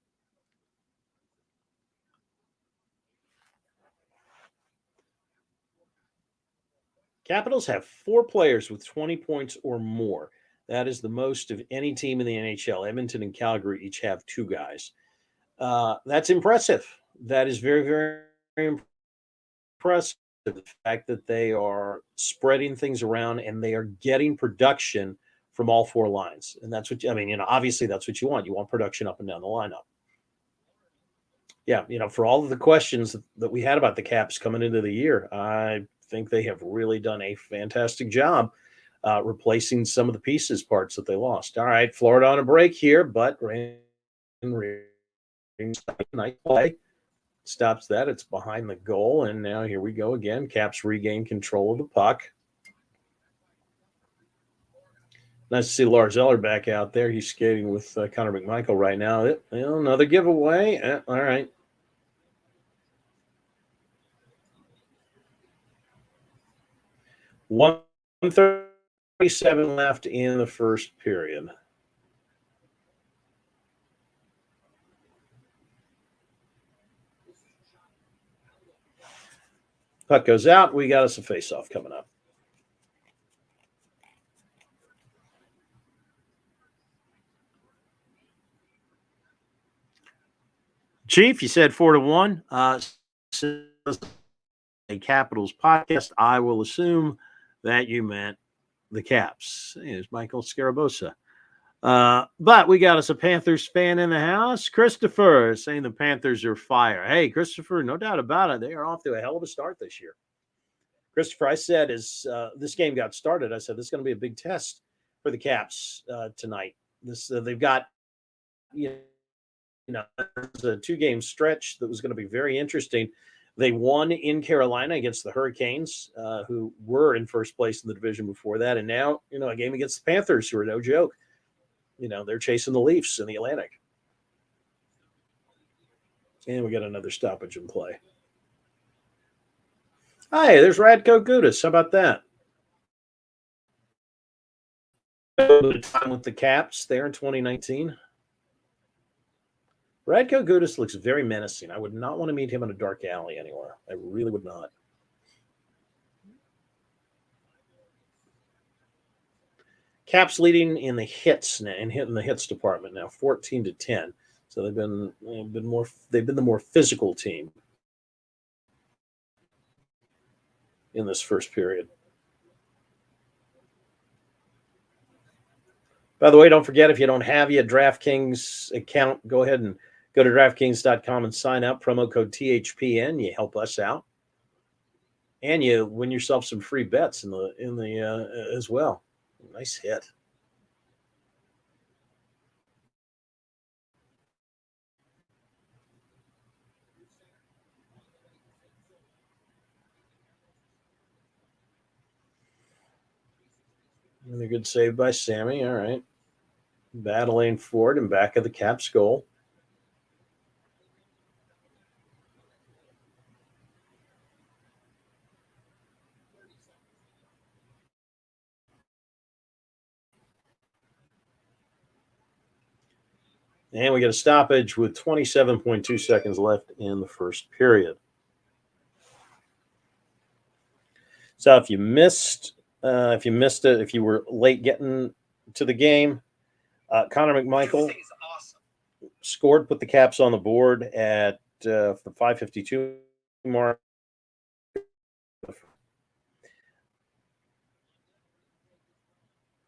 Capitals have 4 players with 20 points or more. That is the most of any team in the NHL. Edmonton and Calgary each have 2 guys. That's impressive. That is very, very, very impressive. The fact that they are spreading things around and they are getting production from all 4 lines. And that's what, obviously that's what you want. You want production up and down the lineup. Yeah, for all of the questions that we had about the Caps coming into the year, I think they have really done a fantastic job replacing some of the parts that they lost. All right, Florida on a break here, but nice play stops that. It's behind the goal, and now here we go again. Caps regain control of the puck. Nice to see Lars Eller back out there. He's skating with Connor McMichael right now. Another giveaway. All right. 1:37 left in the first period. Puck goes out. We got us a face-off coming up. Chief, you said 4-1. A Capitals podcast. I will assume that you meant the Caps. Here's Michael Scarabosa. But we got us a Panthers fan in the house. Christopher saying the Panthers are fire. Hey, Christopher, no doubt about it. They are off to a hell of a start this year. Christopher, I said as this game got started, I said this is going to be a big test for the Caps tonight. They've got, it's a 2-game stretch that was going to be very interesting. They won in Carolina against the Hurricanes, who were in first place in the division before that. And now, a game against the Panthers, who are no joke. They're chasing the Leafs in the Atlantic. And we got another stoppage in play. Hi, there's Radko Gudas. How about that? Time with the Caps there in 2019. Radko Gudas looks very menacing. I would not want to meet him in a dark alley anywhere. I really would not. Caps leading in the hits now, in the hits department now, 14-10. So they've been the more physical team in this first period. By the way, don't forget, if you don't have your DraftKings account, go ahead and go to DraftKings.com and sign up. Promo code THPN. You help us out, and you win yourself some free bets in the as well. Nice hit. And a good save by Sammy. All right. Battling forward and back of the Caps goal. And we get a stoppage with 27.2 seconds left in the first period. So if you missed it, if you were late getting to the game, Connor McMichael scored, put the Caps on the board at the 5:52 mark.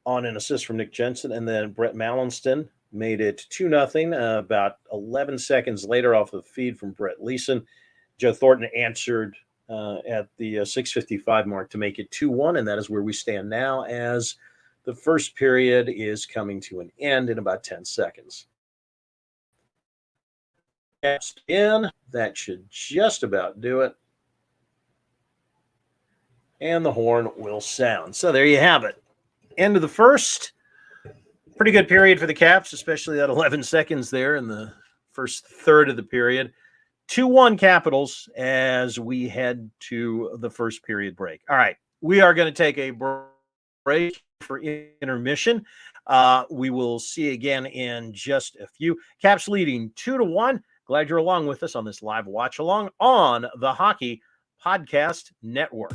On an assist from Nick Jensen, and then Brett Mallinston made it 2-0. About 11 seconds later, off the feed from Brett Leeson, Joe Thornton answered at the 6:55 mark to make it 2-1, and that is where we stand now as the first period is coming to an end in about 10 seconds. Caps in. That should just about do it. And the horn will sound. So there you have it. End of the first. Pretty good period for the Caps, especially that 11 seconds there in the first third of the period. 2-1 Capitals as we head to the first period break. All right, we are going to take a break for intermission. We will see you again in just a few. Caps leading 2-1. Glad you're along with us on this live watch along on the Hockey Podcast Network.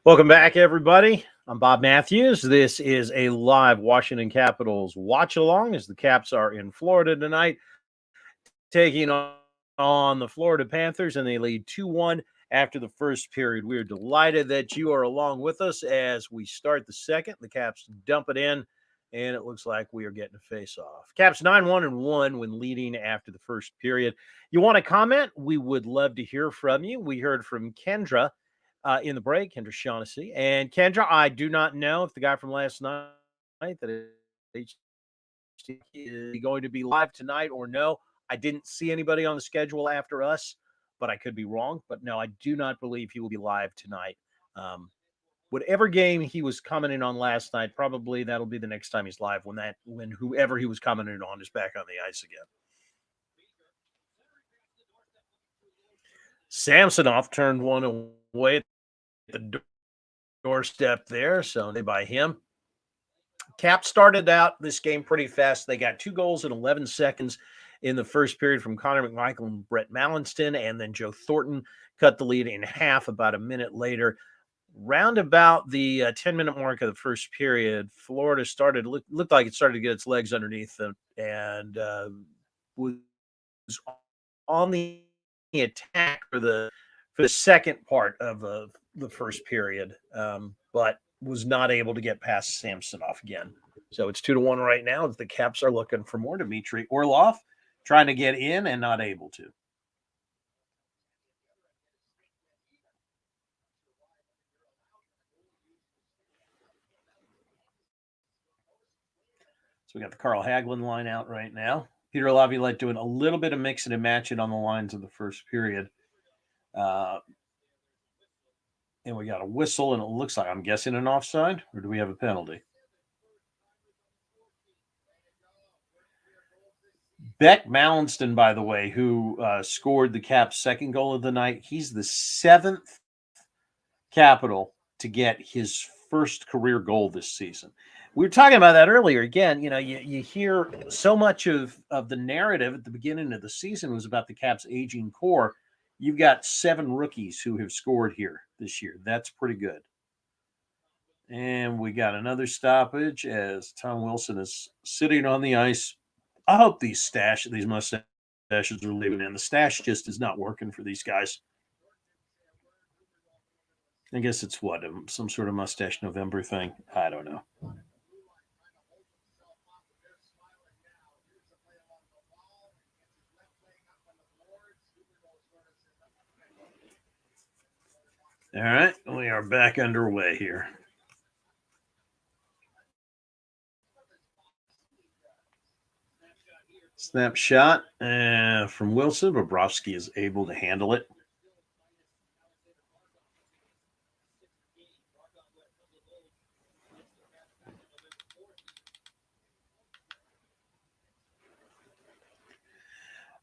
Welcome back, everybody. I'm Bob Matthews. This is a live Washington Capitals watch-along as the Caps are in Florida tonight, taking on the Florida Panthers, and they lead 2-1 after the first period. We're delighted that you are along with us as we start the second. The Caps dump it in, and it looks like we are getting a face-off. Caps 9-1-1 when leading after the first period. You want to comment? We would love to hear from you. We heard from Kendra in the break, Kendra Shaughnessy. And Kendra, I do not know if the guy from last night that is going to be live tonight or no. I didn't see anybody on the schedule after us, but I could be wrong. But no, I do not believe he will be live tonight. Whatever game he was commenting on last night, probably that'll be the next time he's live when whoever he was commenting on is back on the ice again. Samsonov turned one away at the doorstep there, so they buy him. Cap started out this game pretty fast. They got 2 goals in 11 seconds in the first period from Connor McMichael and Brett Mallinston, and then Joe Thornton cut the lead in half about a minute later. Round about the 10-minute mark of the first period, Florida looked like it started to get its legs underneath them and was on the attack for the second part of the first period, but was not able to get past Samsonov again. So it's 2-1 right now as the Caps are looking for more. Dmitry Orlov trying to get in and not able to. So we got the Carl Hagelin line out right now. Peter Laviolette doing a little bit of mixing and matching on the lines of the first period. And we got a whistle, and it looks like, I'm guessing, an offside, or do we have a penalty? Beck Mallinston, by the way, who scored the Caps' second goal of the night, he's the 7th Capital to get his first career goal this season. We were talking about that earlier. Again, you hear so much of the narrative at the beginning of the season was about the Caps' aging core. You've got 7 rookies who have scored here this year. That's pretty good. And we got another stoppage as Tom Wilson is sitting on the ice. I hope these mustaches are leaving in. The stash just is not working for these guys. I guess it's some sort of mustache November thing. I don't know. All right, we are back underway here. Snapshot from Wilson. Bobrovsky is able to handle it.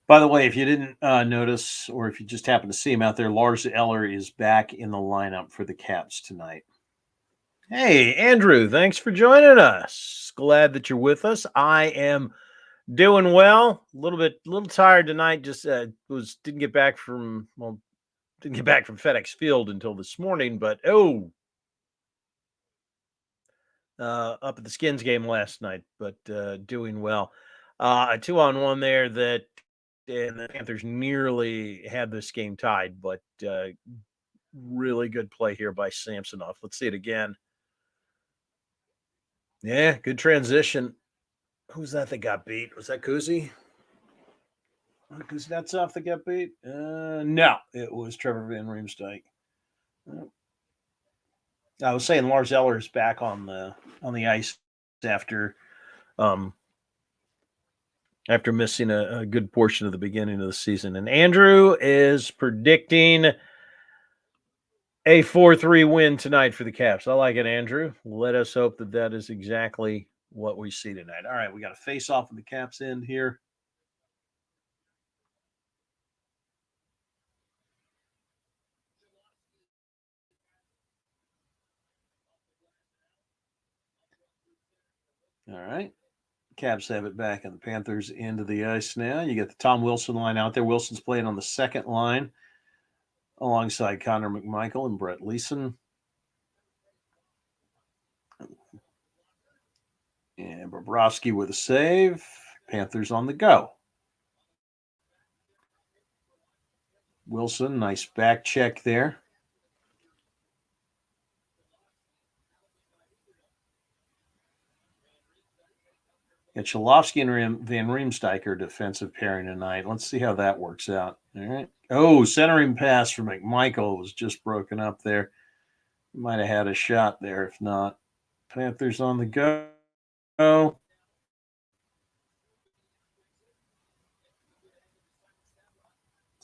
By the way, if you didn't notice, or if you just happened to see him out there, Lars Eller is back in the lineup for the Caps tonight. Hey, Andrew, thanks for joining us. Glad that you're with us. I am doing well. A little tired tonight. Just didn't get back from FedEx Field until this morning. But up at the Skins game last night. But doing well. A 2-on-1 there and the Panthers nearly had this game tied, but really good play here by Samsonov. Let's see it again. Yeah, good transition. Who's that got beat? Was that Kuzi? Kuznetsov that got beat? No, it was Trevor Van Riemsdyk. I was saying Lars Eller is back on the ice after missing a good portion of the beginning of the season. And Andrew is predicting a 4-3 win tonight for the Caps. I like it, Andrew. Let us hope that is exactly what we see tonight. All right, we got a face-off in the Caps end here. All right. Caps have it back, and the Panthers into the ice now. You get the Tom Wilson line out there. Wilson's playing on the second line alongside Connor McMichael and Brett Leeson. And Bobrovsky with a save. Panthers on the go. Wilson, nice back check there. And Cholofsky and Van Riemsdyk defensive pairing tonight. Let's see how that works out. All right. Oh, centering pass for McMichael was just broken up there. Might have had a shot there if not. Panthers on the go. Looks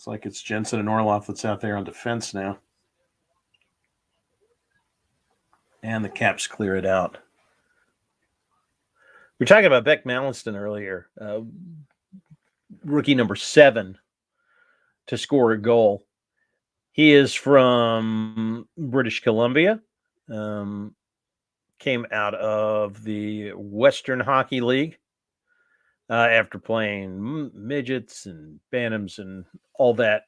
like it's Jensen and Orloff that's out there on defense now. And the Caps clear it out. We were talking about Beck Malliston earlier. Rookie number 7 to score a goal. He is from British Columbia. Came out of the Western Hockey League after playing midgets and bantams and all that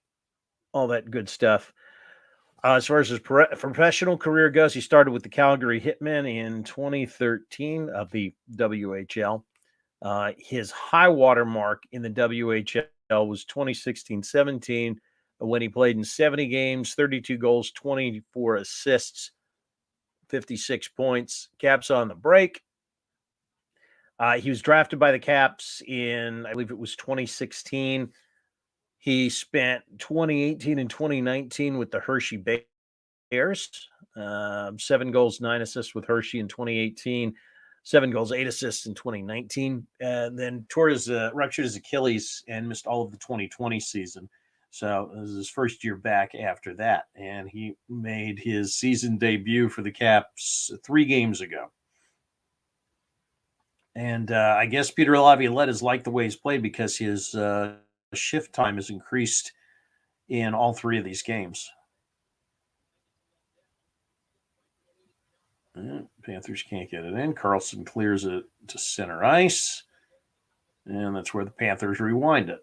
good stuff. As far as his professional career goes, he started with the Calgary Hitmen in 2013 of the WHL. His high water mark in the WHL was 2016-17 when he played in 70 games, 32 goals, 24 assists, 56 points. Caps on the break. He was drafted by the Caps in, I believe it was 2016. He spent 2018 and 2019 with the Hershey Bears. 7 goals, 9 assists with Hershey in 2018. 7 goals, 8 assists in 2019. And then tore his ruptured his Achilles and missed all of the 2020 season. So this is his first year back after that. And he made his season debut for the Caps 3 games ago. And I guess Peter Laviolette has liked the way he's played because his shift time has increased in all 3 of these games. Panthers can't get it in. Carlson clears it to center ice. And that's where the Panthers rewind it.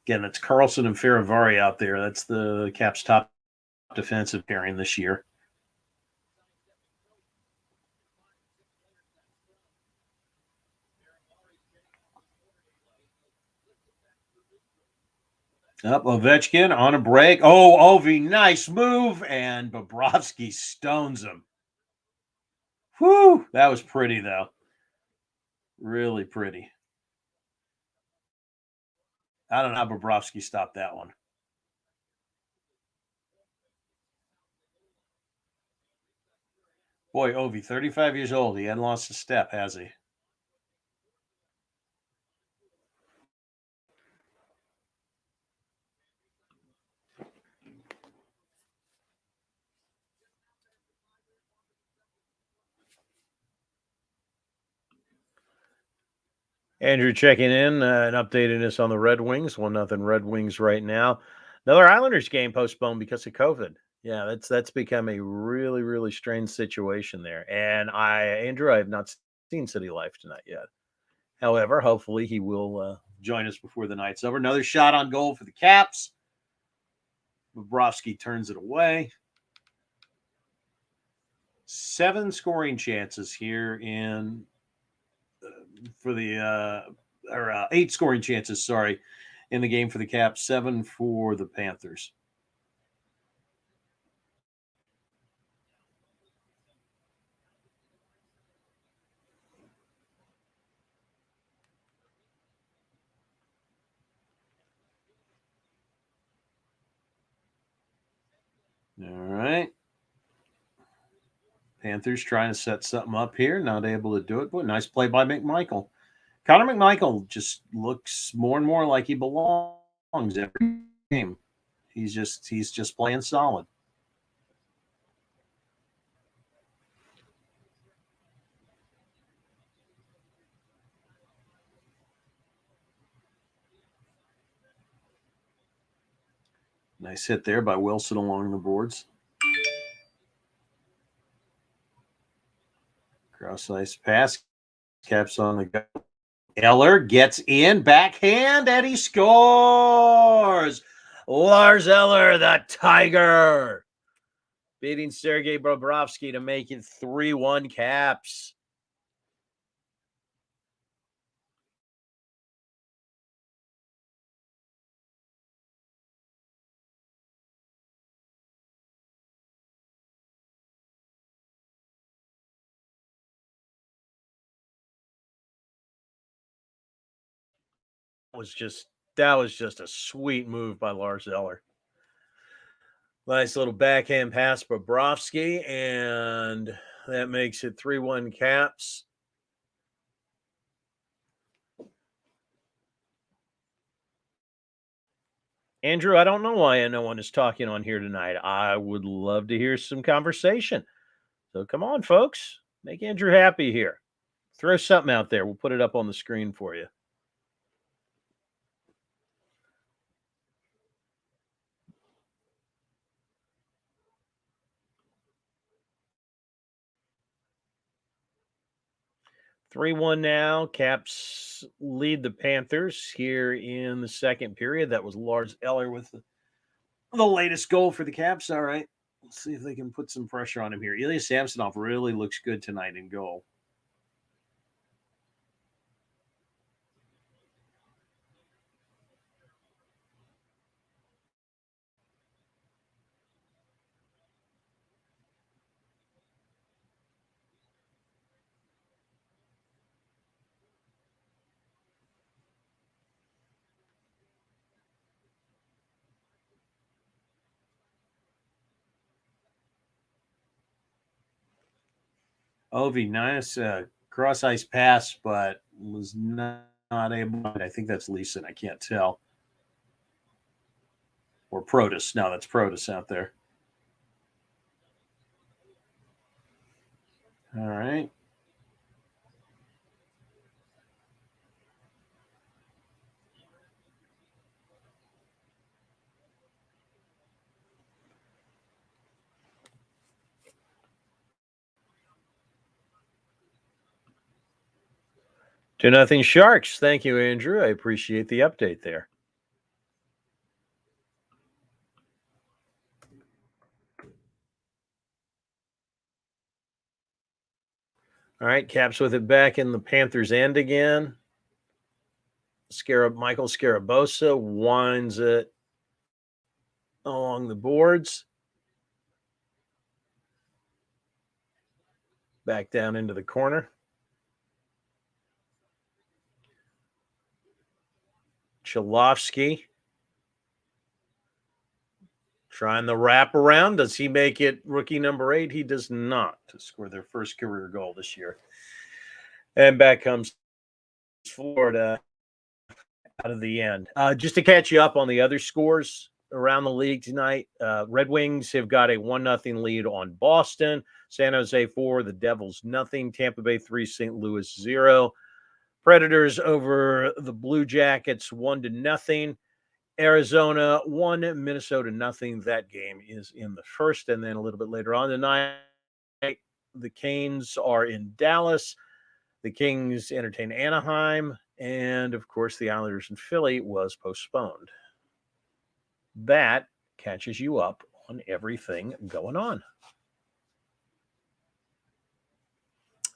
Again, it's Carlson and Faravari out there. That's the Caps' top defensive pairing this year. Up Ovechkin on a break. Oh, Ovi, nice move. And Bobrovsky stones him. Whew, that was pretty, though. Really pretty. I don't know how Bobrovsky stopped that one. Boy, Ovi, 35 years old. He hadn't lost a step, has he? Andrew checking in and updating us on the Red Wings. 1-0 Red Wings right now. Another Islanders game postponed because of COVID. Yeah, that's become a really, really strange situation there. And Andrew, I have not seen City Life tonight yet. However, hopefully he will join us before the night's over. Another shot on goal for the Caps. Bobrovsky turns it away. 7 scoring chances here in for the 8 scoring chances, sorry, in the game for the Caps, 7 for the Panthers. All right. Panthers trying to set something up here, not able to do it. But nice play by McMichael. Connor McMichael just looks more and more like he belongs every game. He's just playing solid. Nice hit there by Wilson along the boards. Cross ice pass. Caps on the go. Eller gets in, backhand, and he scores. Lars Eller, the Tiger. beating Sergei Bobrovsky to make it 3-1 Caps. That was just a sweet move by Lars Eller. Nice little backhand pass, Bobrovsky, and that makes it 3-1 Caps. Andrew, I don't know why no one is talking on here tonight. I would love to hear some conversation. So come on, folks. Make Andrew happy here. Throw something out there. We'll put it up on the screen for you. (3-1) now. Caps lead the Panthers here in the second period. That was Lars Eller with the latest goal for the Caps. All right. Let's see if they can put some pressure on him here. Ilya Samsonov really looks good tonight in goal. Ovi, nice cross ice pass, but was not able. I think that's Leeson. I can't tell. Or Protus. No, that's Protus out there. All right. Two nothing Sharks. Thank you, Andrew. I appreciate the update there. All right, Caps with it back in the Panthers' end again. Michael Scarabosa winds it along the boards. Back down into the corner. Cholofsky trying the wrap around. Does he make it rookie number 8? He does not, to score their first career goal this year. And back comes Florida out of the end. Just to catch you up on the other scores around the league tonight, Red Wings have got a 1-0 lead on Boston. San Jose 4, the Devils nothing. Tampa Bay 3, St. Louis 0. Predators over the Blue Jackets 1-0. Arizona 1, Minnesota nothing. That game is in the first. And then a little bit later on tonight, the Canes are in Dallas. The Kings entertain Anaheim. And, of course, the Islanders in Philly was postponed. That catches you up on everything going on.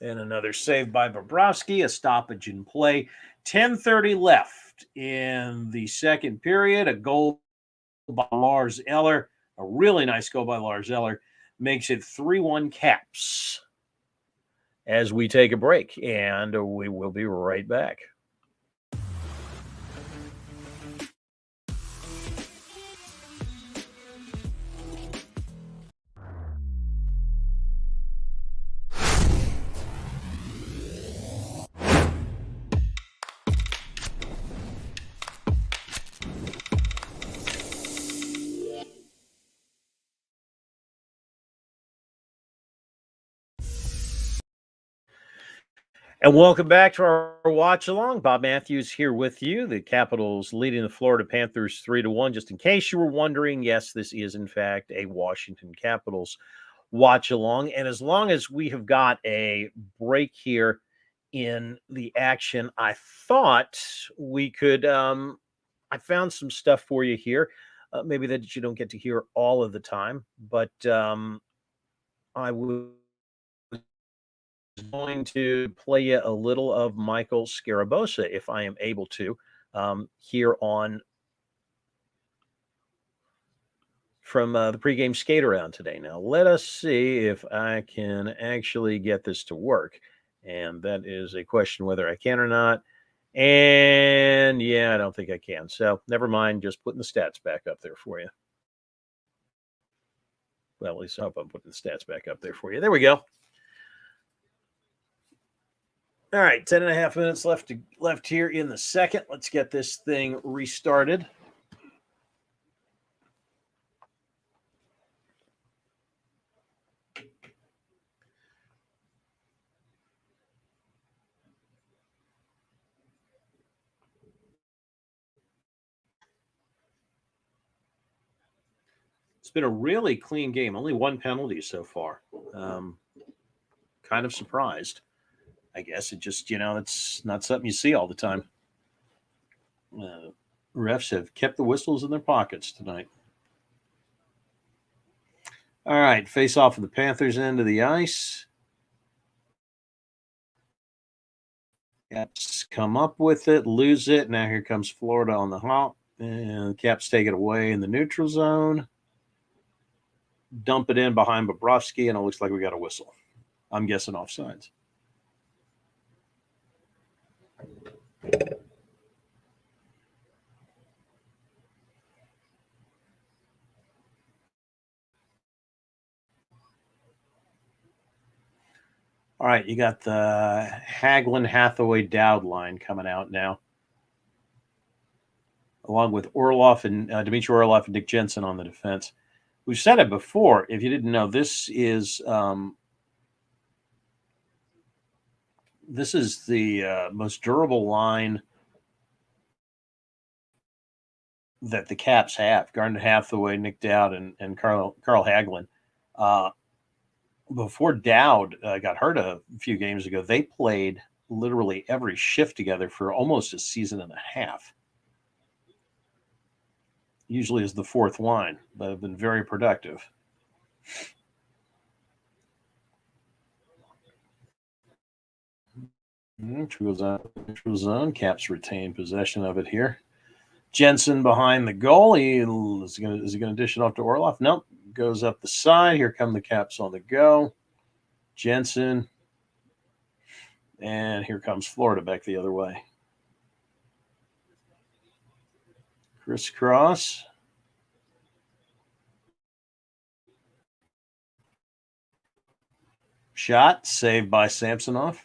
And another save by Bobrovsky, a stoppage in play. 10:30 left in the second period. A goal by Lars Eller. A really nice goal by Lars Eller. Makes it 3-1 Caps. As we take a break, and we will be right back. And welcome back to our watch along. Bob Matthews here with you. The Capitals leading the Florida Panthers 3-1. Just in case you were wondering, yes, this is in fact a Washington Capitals watch along. And as long as we have got a break here in the action, I thought we could. I found some stuff for you here. Maybe that you don't get to hear all of the time, but I was going to play you a little of Michael Scarabosa if I am able to here on from the pregame skate around today. Now, let us see if I can actually get this to work. And that is a question whether I can or not. And yeah, I don't think I can. So never mind, just putting the stats back up there for you. Well, at least I hope I'm putting the stats back up there for you. There we go. All right, 10 and a half minutes left here in the second. Let's get this thing restarted. It's been a really clean game. Only one penalty so far. Kind of surprised. I guess it just, it's not something you see all the time. Refs have kept the whistles in their pockets tonight. All right, face off of the Panthers end of the ice. Caps come up with it, lose it. Now here comes Florida on the hop. And Caps take it away in the neutral zone. Dump it in behind Bobrovsky, and it looks like we got a whistle. I'm guessing offsides. All right, you got the Hagelin, Hathaway, Dowd line coming out now, along with Orlov and Dmitry Orlov and Dick Jensen on the defense. We've said it before. If you didn't know, this is the most durable line that the Caps have. Garnet Hathaway, Nick Dowd, and Carl Hagelin. Before Dowd got hurt a few games ago, they played literally every shift together for almost a season and a half. Usually as the fourth line, but have been very productive. Neutral zone. Caps retain possession of it here. Jensen behind the goal. Is he going to dish it off to Orlov? Nope. Goes up the side. Here come the Caps on the go. Jensen. And here comes Florida back the other way. Crisscross. Shot saved by Samsonov.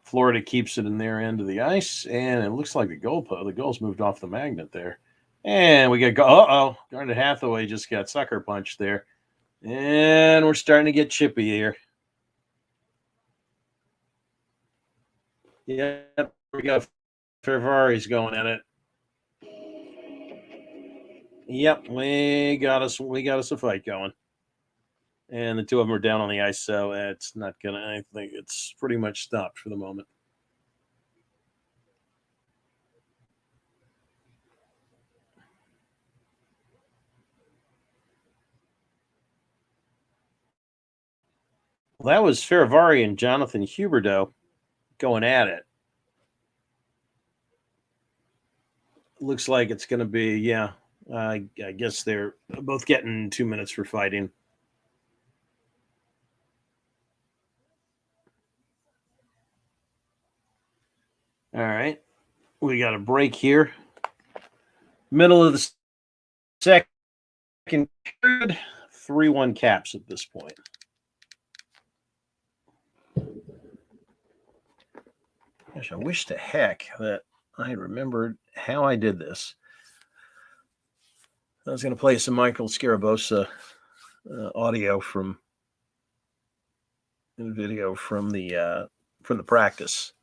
Florida keeps it in their end of the ice, and it looks like the goal's moved off the magnet there. And we got Garnet Hathaway just got sucker punched there. And we're starting to get chippy here. Yep, we got Ferrari's going at it. Yep, we got us a fight going. And the two of them are down on the ice, so it's not gonna. I think it's pretty much stopped for the moment. Well, that was Ferravari and Jonathan Huberdeau going at it. Looks like it's going to be, I guess they're both getting 2 minutes for fighting. All right. We got a break here. Middle of the second period. 3-1 Caps at this point. Gosh, I wish to heck that I remembered how I did this. I was going to play some Michael Scarabosa audio from video from the practice.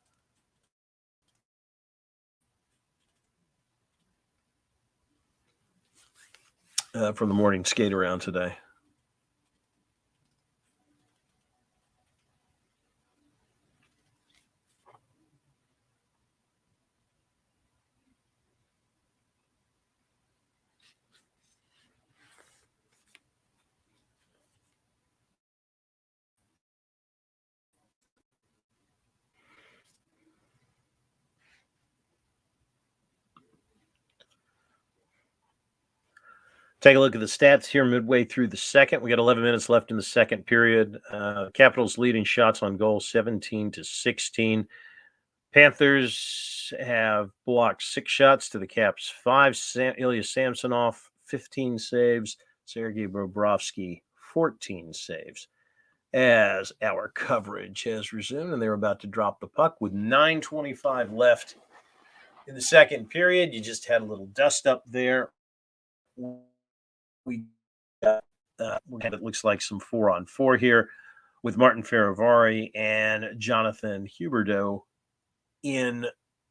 From the morning skate around today. Take a look at the stats here midway through the second. We got 11 minutes left in the second period. Capitals leading shots on goal 17-16. Panthers have blocked 6 shots to the Caps 5. Ilya Samsonov, 15 saves. Sergei Bobrovsky, 14 saves. As our coverage has resumed, and they're about to drop the puck with 9:25 left in the second period. You just had a little dust up there. We got it looks like some 4-on-4 here with Martin Farivari and Jonathan Huberdeau in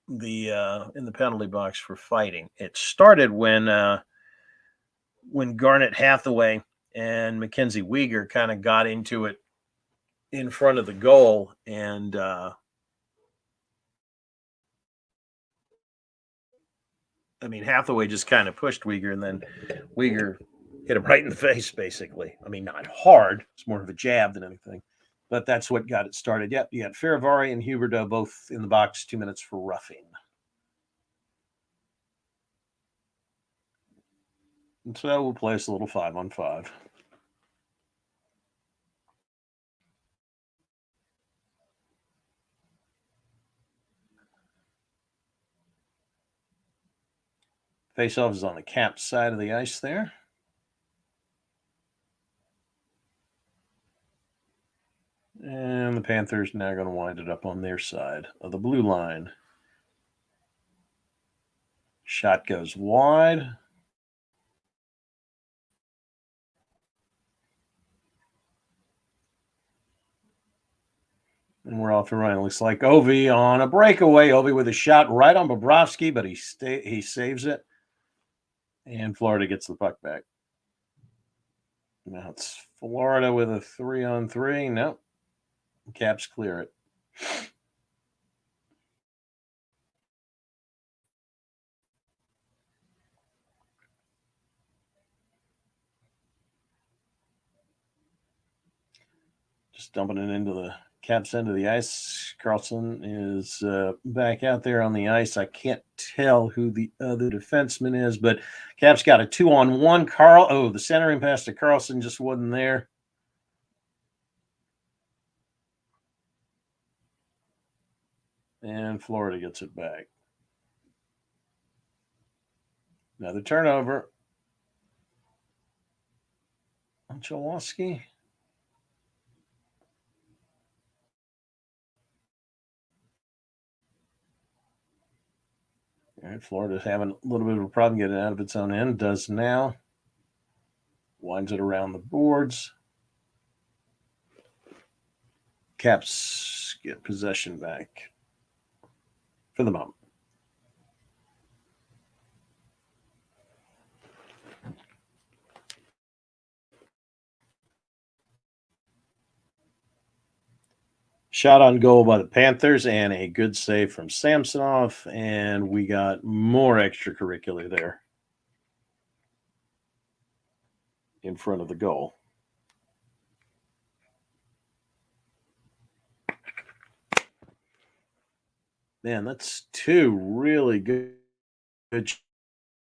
the penalty box for fighting. It started when Garnet Hathaway and Mackenzie Weegar kind of got into it in front of the goal, and Hathaway just kind of pushed Weegar, and then Weegar hit him right in the face, basically. Not hard. It's more of a jab than anything. But that's what got it started. Yep, you got Farivari and Huberdeau both in the box, 2 minutes for roughing. And so we'll play us a little 5-on-5. Faceoff is on the Caps side of the ice there. And the Panthers now going to wind it up on their side of the blue line. Shot goes wide. And we're off and running. Looks like Ovi on a breakaway. Ovi with a shot right on Bobrovsky, but he saves it. And Florida gets the puck back. Now it's Florida with a 3-on-3. Nope. Caps clear it. Just dumping it into the Caps end of the ice. Carlson is back out there on the ice. I can't tell who the other defenseman is, but Caps got a 2-on-1. The centering pass to Carlson just wasn't there. And Florida gets it back. Another turnover. Watchalong. All right, Florida's having a little bit of a problem getting out of its own end. Does now. Winds it around the boards. Caps get possession back for the moment. Shot on goal by the Panthers and a good save from Samsonov, and we got more extracurricular there in front of the goal. Man, that's 2 really good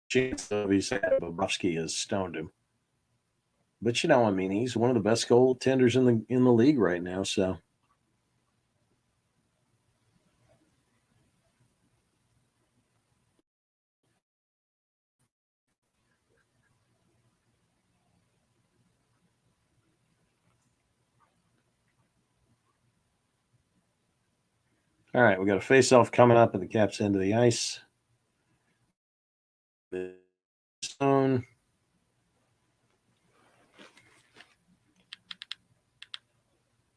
chances. Bobrovsky has stoned him. But he's one of the best goaltenders in the league right now, so. All right, we got a face-off coming up at the Caps end of the ice. Zone.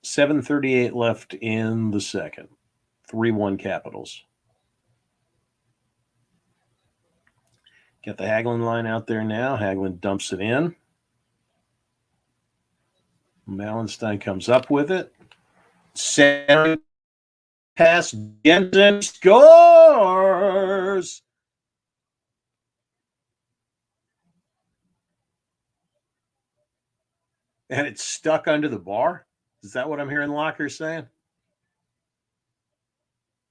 .738 left in the second. 3-1 Capitals. Got the Hagelin line out there now. Hagelin dumps it in. Malenstein comes up with it. Center pass. Jensen scores. And it's stuck under the bar? Is that what I'm hearing Locker saying?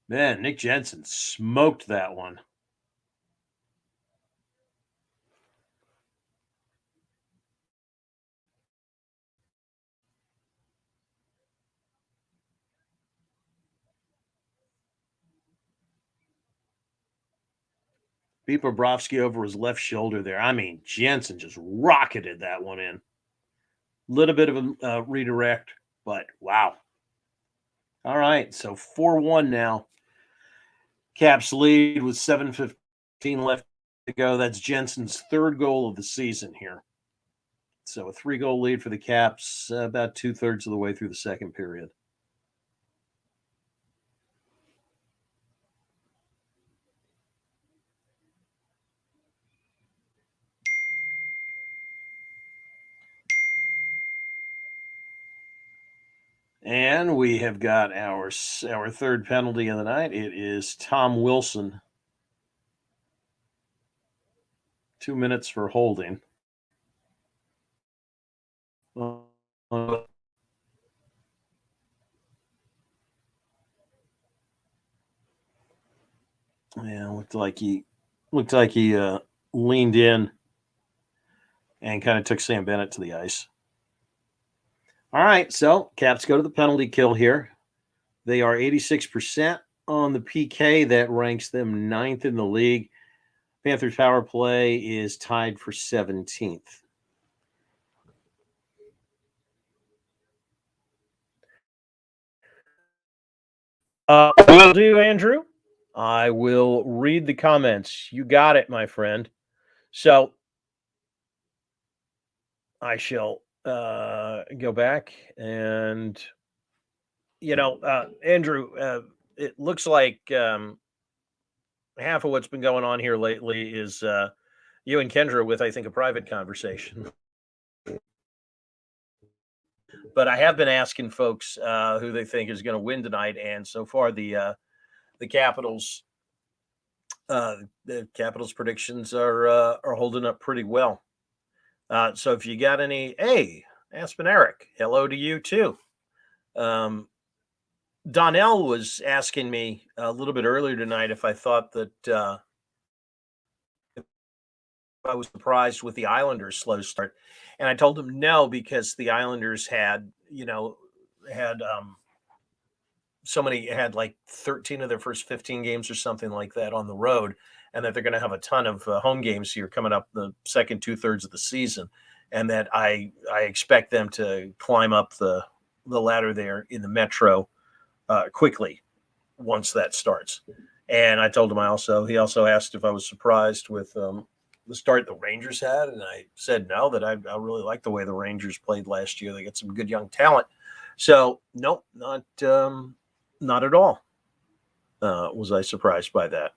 Man, Nick Jensen smoked that one. Beat Bobrovsky over his left shoulder there. I mean, Jensen just rocketed that one in. Little bit of a redirect, but wow. All right, so 4-1 now. Caps lead with 7:15 left to go. That's Jensen's third goal of the season here. So a 3-goal lead for the Caps, about 2/3 of the way through the second period. And we have got our third penalty of the night. It is Tom Wilson. 2 minutes for holding. Yeah, looked like he leaned in and kind of took Sam Bennett to the ice. All right, so Caps go to the penalty kill here. They are 86% on the PK. That ranks them 9th in the league. Panthers power play is tied for 17th. Will do, Andrew. I will read the comments. You got it, my friend. So I shall go back and, Andrew, it looks like half of what's been going on here lately is you and Kendra with, I think, a private conversation. But I have been asking folks who they think is going to win tonight, and so far the Capitals predictions are holding up pretty well. So if you got any, hey, Aspen Eric, hello to you too. Donnell was asking me a little bit earlier tonight if I thought that if I was surprised with the Islanders' slow start, and I told him no, because the Islanders had had like 13 of their first 15 games or something like that on the road, and that they're going to have a ton of home games here coming up the second 2/3 of the season, and that I expect them to climb up the ladder there in the Metro quickly once that starts. And I told him he also asked if I was surprised with the start the Rangers had, and I said no, that I really like the way the Rangers played last year. They got some good young talent. So nope, not at all. Was I surprised by that?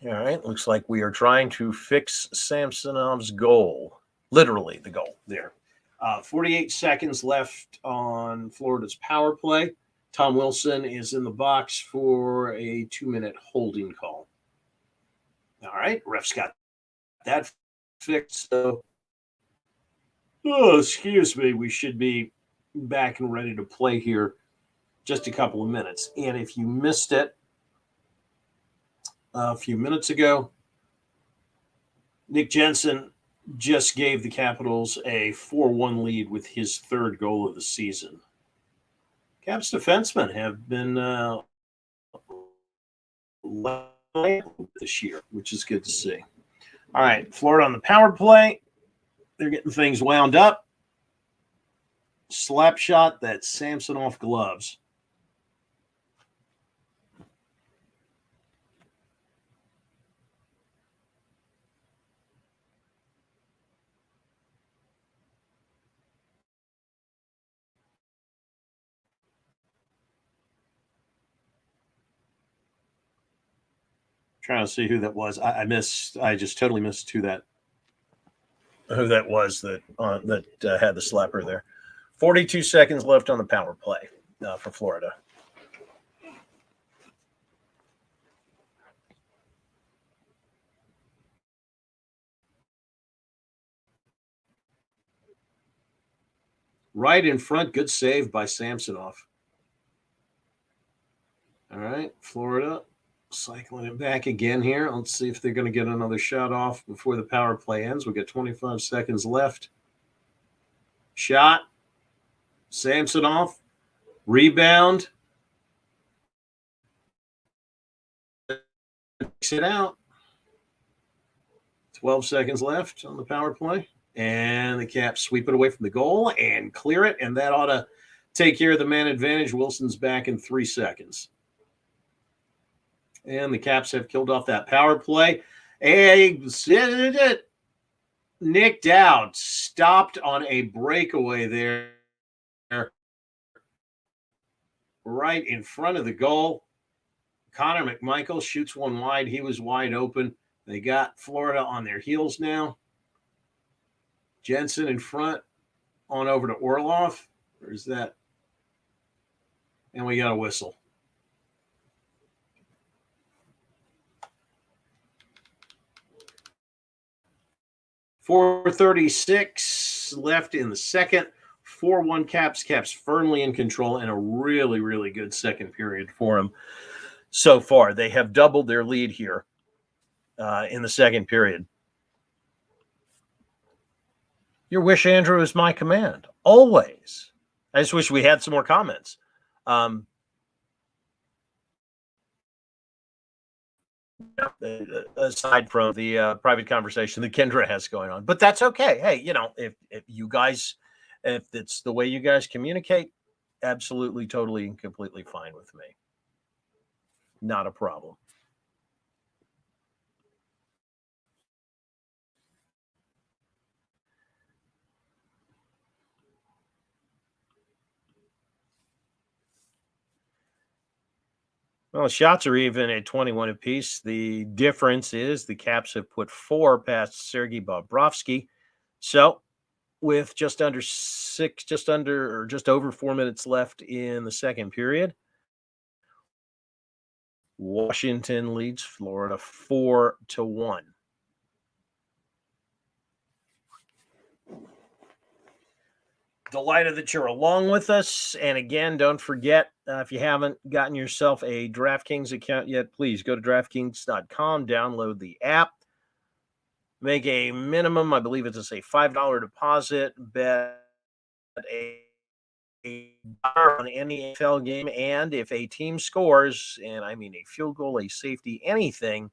All right, looks like we are trying to fix Samsonov's goal. Literally the goal there. 48 seconds left on Florida's power play. Tom Wilson is in the box for a 2-minute holding call. All right, ref's got that fixed. So, excuse me, we should be back and ready to play here just a couple of minutes. And if you missed it a few minutes ago, Nick Jensen just gave the Capitals a 4-1 lead with his third goal of the season. Caps defensemen have been this year, which is good to see. All right, Florida on the power play. They're getting things wound up. Slap shot, that Samsonov gloves. Trying to see who that was. I just totally missed who that was that had the slapper there. 42 seconds left on the power play for Florida. Right in front, good save by Samsonov. All right, Florida Cycling it back again here. Let's see if they're going to get another shot off before the power play ends. We've got 25 seconds left. Shot. Samsonov. Rebound. It out. 12 seconds left on the power play. And the Caps sweep it away from the goal and clear it. And that ought to take care of the man advantage. Wilson's back in 3 seconds. And the Caps have killed off that power play. Nicked out. Stopped on a breakaway there. Right in front of the goal. Connor McMichael shoots one wide. He was wide open. They got Florida on their heels now. Jensen in front on over to Orlov. There's that. And we got a whistle. .436 left in the second. 4-1 Caps. Caps firmly in control and a really, really good second period for them so far. They have doubled their lead here in the second period. Your wish, Andrew, is my command. Always. I just wish we had some more comments. Aside from the private conversation that Kendra has going on. But that's okay. Hey, if you guys, if it's the way you guys communicate, absolutely, totally, and completely fine with me. Not a problem. Well, shots are even at 21 apiece. The difference is the Caps have put 4 past Sergei Bobrovsky. So with just over 4 minutes left in the second period, Washington leads Florida 4-1. Delighted that you're along with us. And again, don't forget, if you haven't gotten yourself a DraftKings account yet, please go to DraftKings.com, download the app, make a minimum, I believe it's a $5 deposit, bet a on any NFL game, and if a team scores, and I mean a field goal, a safety, anything,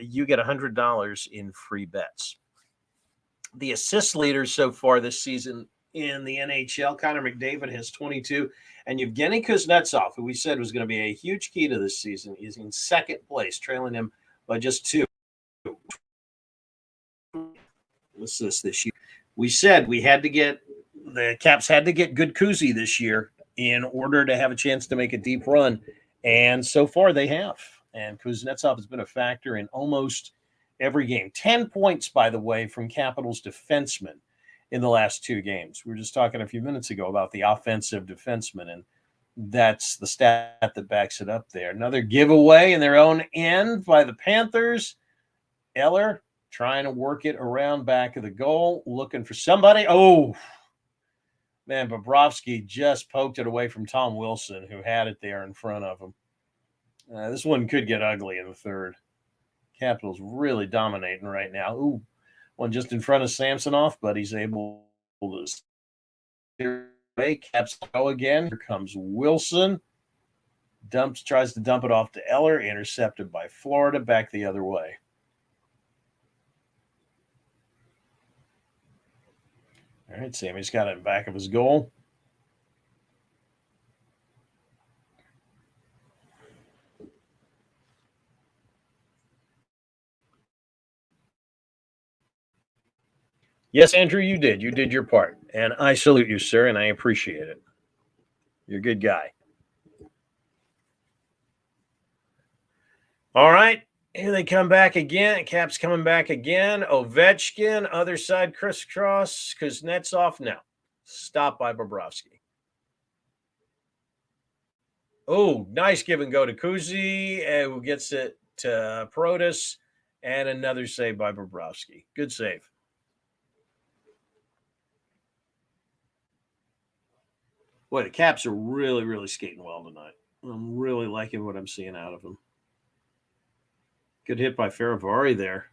you get $100 in free bets. The assist leaders so far this season in the NHL, Connor McDavid has 22, and Yevgeny Kuznetsov, who we said was going to be a huge key to this season, is in second place, trailing him by just 2 assists this year. We said the Caps had to get good Kuzi this year in order to have a chance to make a deep run, and so far they have. And Kuznetsov has been a factor in almost every game. 10 points, by the way, from Capitals defensemen in the last 2 games. We were just talking a few minutes ago about the offensive defensemen, and that's the stat that backs it up there. Another giveaway in their own end by the Panthers. Eller trying to work it around back of the goal, looking for somebody. Oh, man, Bobrovsky just poked it away from Tom Wilson, who had it there in front of him. This one could get ugly in the third. Capitals really dominating right now. Ooh, one just in front of Samsonov, but he's able to steer away. Caps go again. Here comes Wilson. Tries to dump it off to Eller. Intercepted by Florida. Back the other way. All right, Sammy's got it in back of his goal. Yes, Andrew, you did. You did your part. And I salute you, sir, and I appreciate it. You're a good guy. All right. Here they come back again. Caps coming back again. Ovechkin, other side crisscross. Kuznetsov now. Stopped by Bobrovsky. Oh, nice give and go to Kuzi, who gets it to Protas, and another save by Bobrovsky. Good save. Boy, the Caps are really, really skating well tonight. I'm really liking what I'm seeing out of him. Good hit by Faravari there.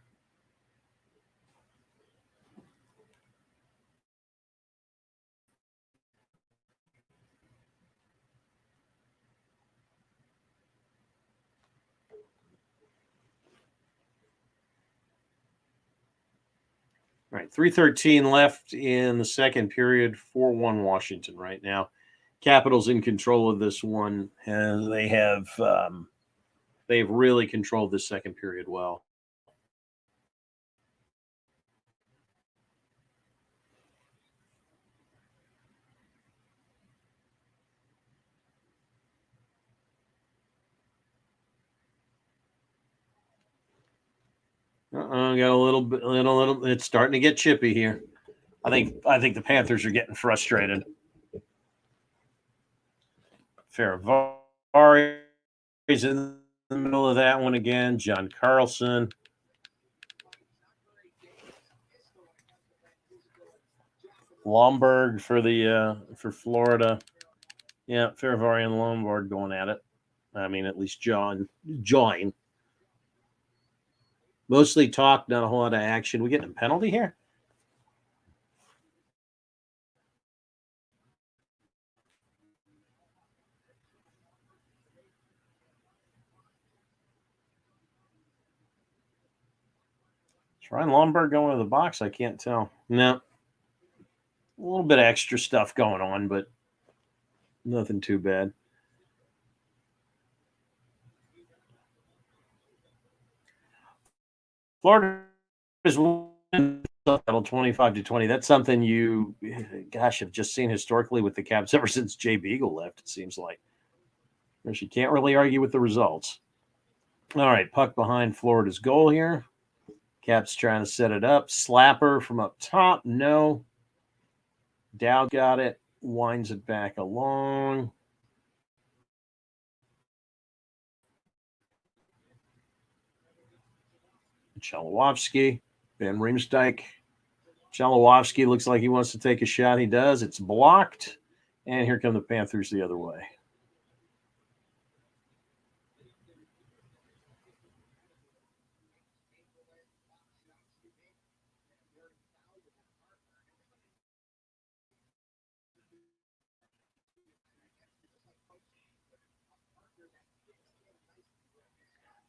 All right, 3:13 left in the second period. 4-1 Washington right now. Capitals in control of this one, and they've really controlled the second period well. Got a little bit, little. It's starting to get chippy here. I think the Panthers are getting frustrated. Faravari is in the middle of that one again. John Carlson. Lomberg for Florida. Yeah, Faravari and Lomberg going at it. I mean, at least John. Mostly talk, not a whole lot of action. We getting a penalty here? Is Ryan Lomberg going to the box? I can't tell. No. A little bit of extra stuff going on, but nothing too bad. Florida is 25-20. That's something you, gosh, have just seen historically with the Caps ever since Jay Beagle left, it seems like. You can't really argue with the results. All right, puck behind Florida's goal here. Caps trying to set it up. Slapper from up top. No. Dowd got it. Winds it back along. Chalowowski. Van Riemsdyk. Chalowowski looks like he wants to take a shot. He does. It's blocked. And here come the Panthers the other way.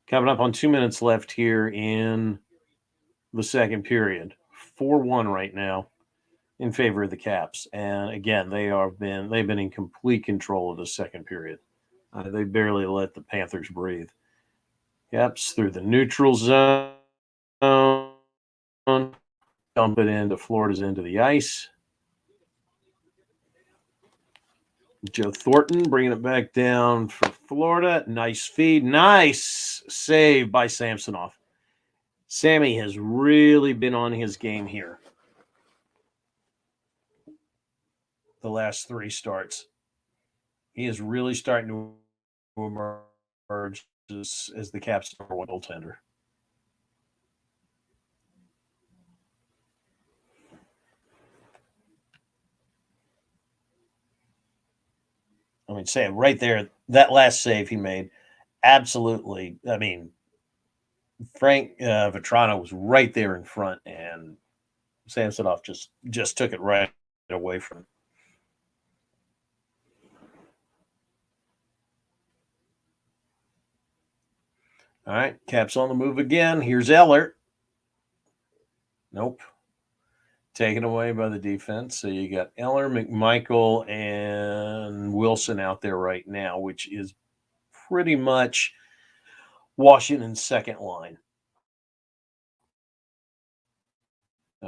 Coming up on 2 minutes left here in the second period. 4-1 right now in favor of the Caps. And again, they've been in complete control of the second period. They barely let the Panthers breathe. Caps through the neutral zone. Dump it into Florida's into the ice. Joe Thornton bringing it back down for Florida. Nice feed. Nice save by Samsonov. Sammy has really been on his game here the last three starts. He is really starting to emerge as the Caps' number one goaltender. I mean, say right there, that last save he made, absolutely. I mean, Frank Vetrano was right there in front, and Samsonov just took it right away from him. All right, Caps on the move again. Here's Eller. Nope. Taken away by the defense. So you got Eller, McMichael, and Wilson out there right now, which is pretty much Washington's second line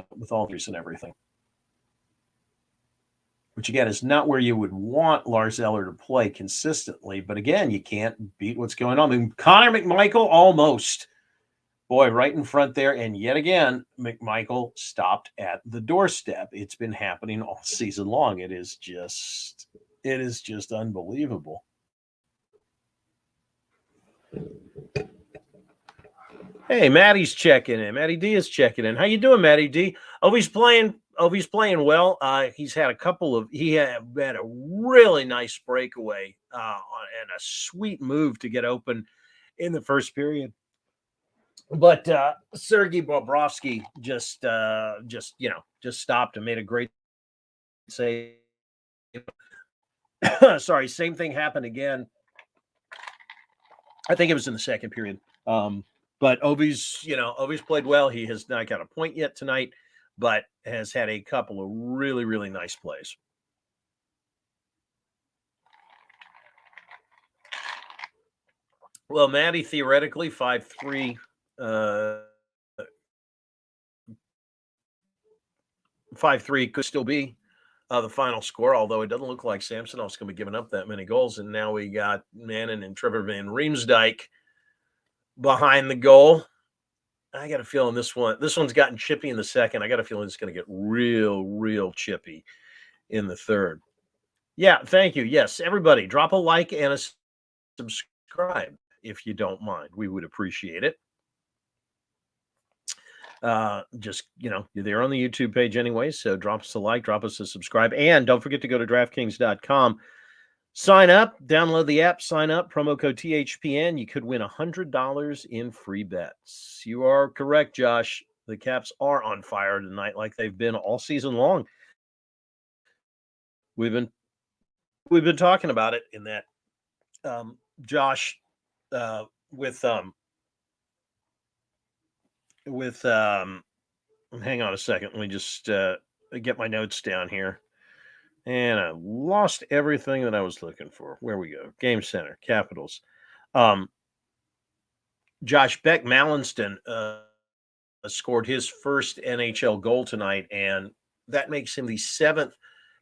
with all threes and everything. Which, again, is not where you would want Lars Eller to play consistently. But, again, you can't beat what's going on. I mean, Connor McMichael almost. Boy, right in front there. And yet again, McMichael stopped at the doorstep. It's been happening all season long. It is just unbelievable. Hey, Matty's checking in. Matty D is checking in. How you doing, Matty D? He's playing well. He had a really nice breakaway and a sweet move to get open in the first period. But Sergei Bobrovsky just stopped and made a great save. Sorry, same thing happened again. I think it was in the second period. But Ovi's played well. He has not got a point yet tonight, but has had a couple of really, really nice plays. Well, Maddie, theoretically, 5-3. 5-3 could still be the final score, although it doesn't look like Samsonov's going to be giving up that many goals. And now we got Manning and Trevor Van Riemsdyk behind the goal. I got a feeling this one's gotten chippy in the second. I got a feeling it's going to get real chippy in the third. Yeah, thank you. Yes, everybody, drop a like and a subscribe if you don't mind. We would appreciate it. You're there on the YouTube page anyway, so drop us a like, drop us a subscribe, and don't forget to go to DraftKings.com. Sign up, download the app, sign up, promo code THPN. You could win $100 in free bets. You are correct, Josh. The Caps are on fire tonight like they've been all season long. We've been talking about it in that, Josh, with hang on a second. Let me just get my notes down here. And I lost everything that I was looking for. Where we go. Game Center, Capitals. Josh Beck Mallinston scored his first NHL goal tonight, and that makes him the 7th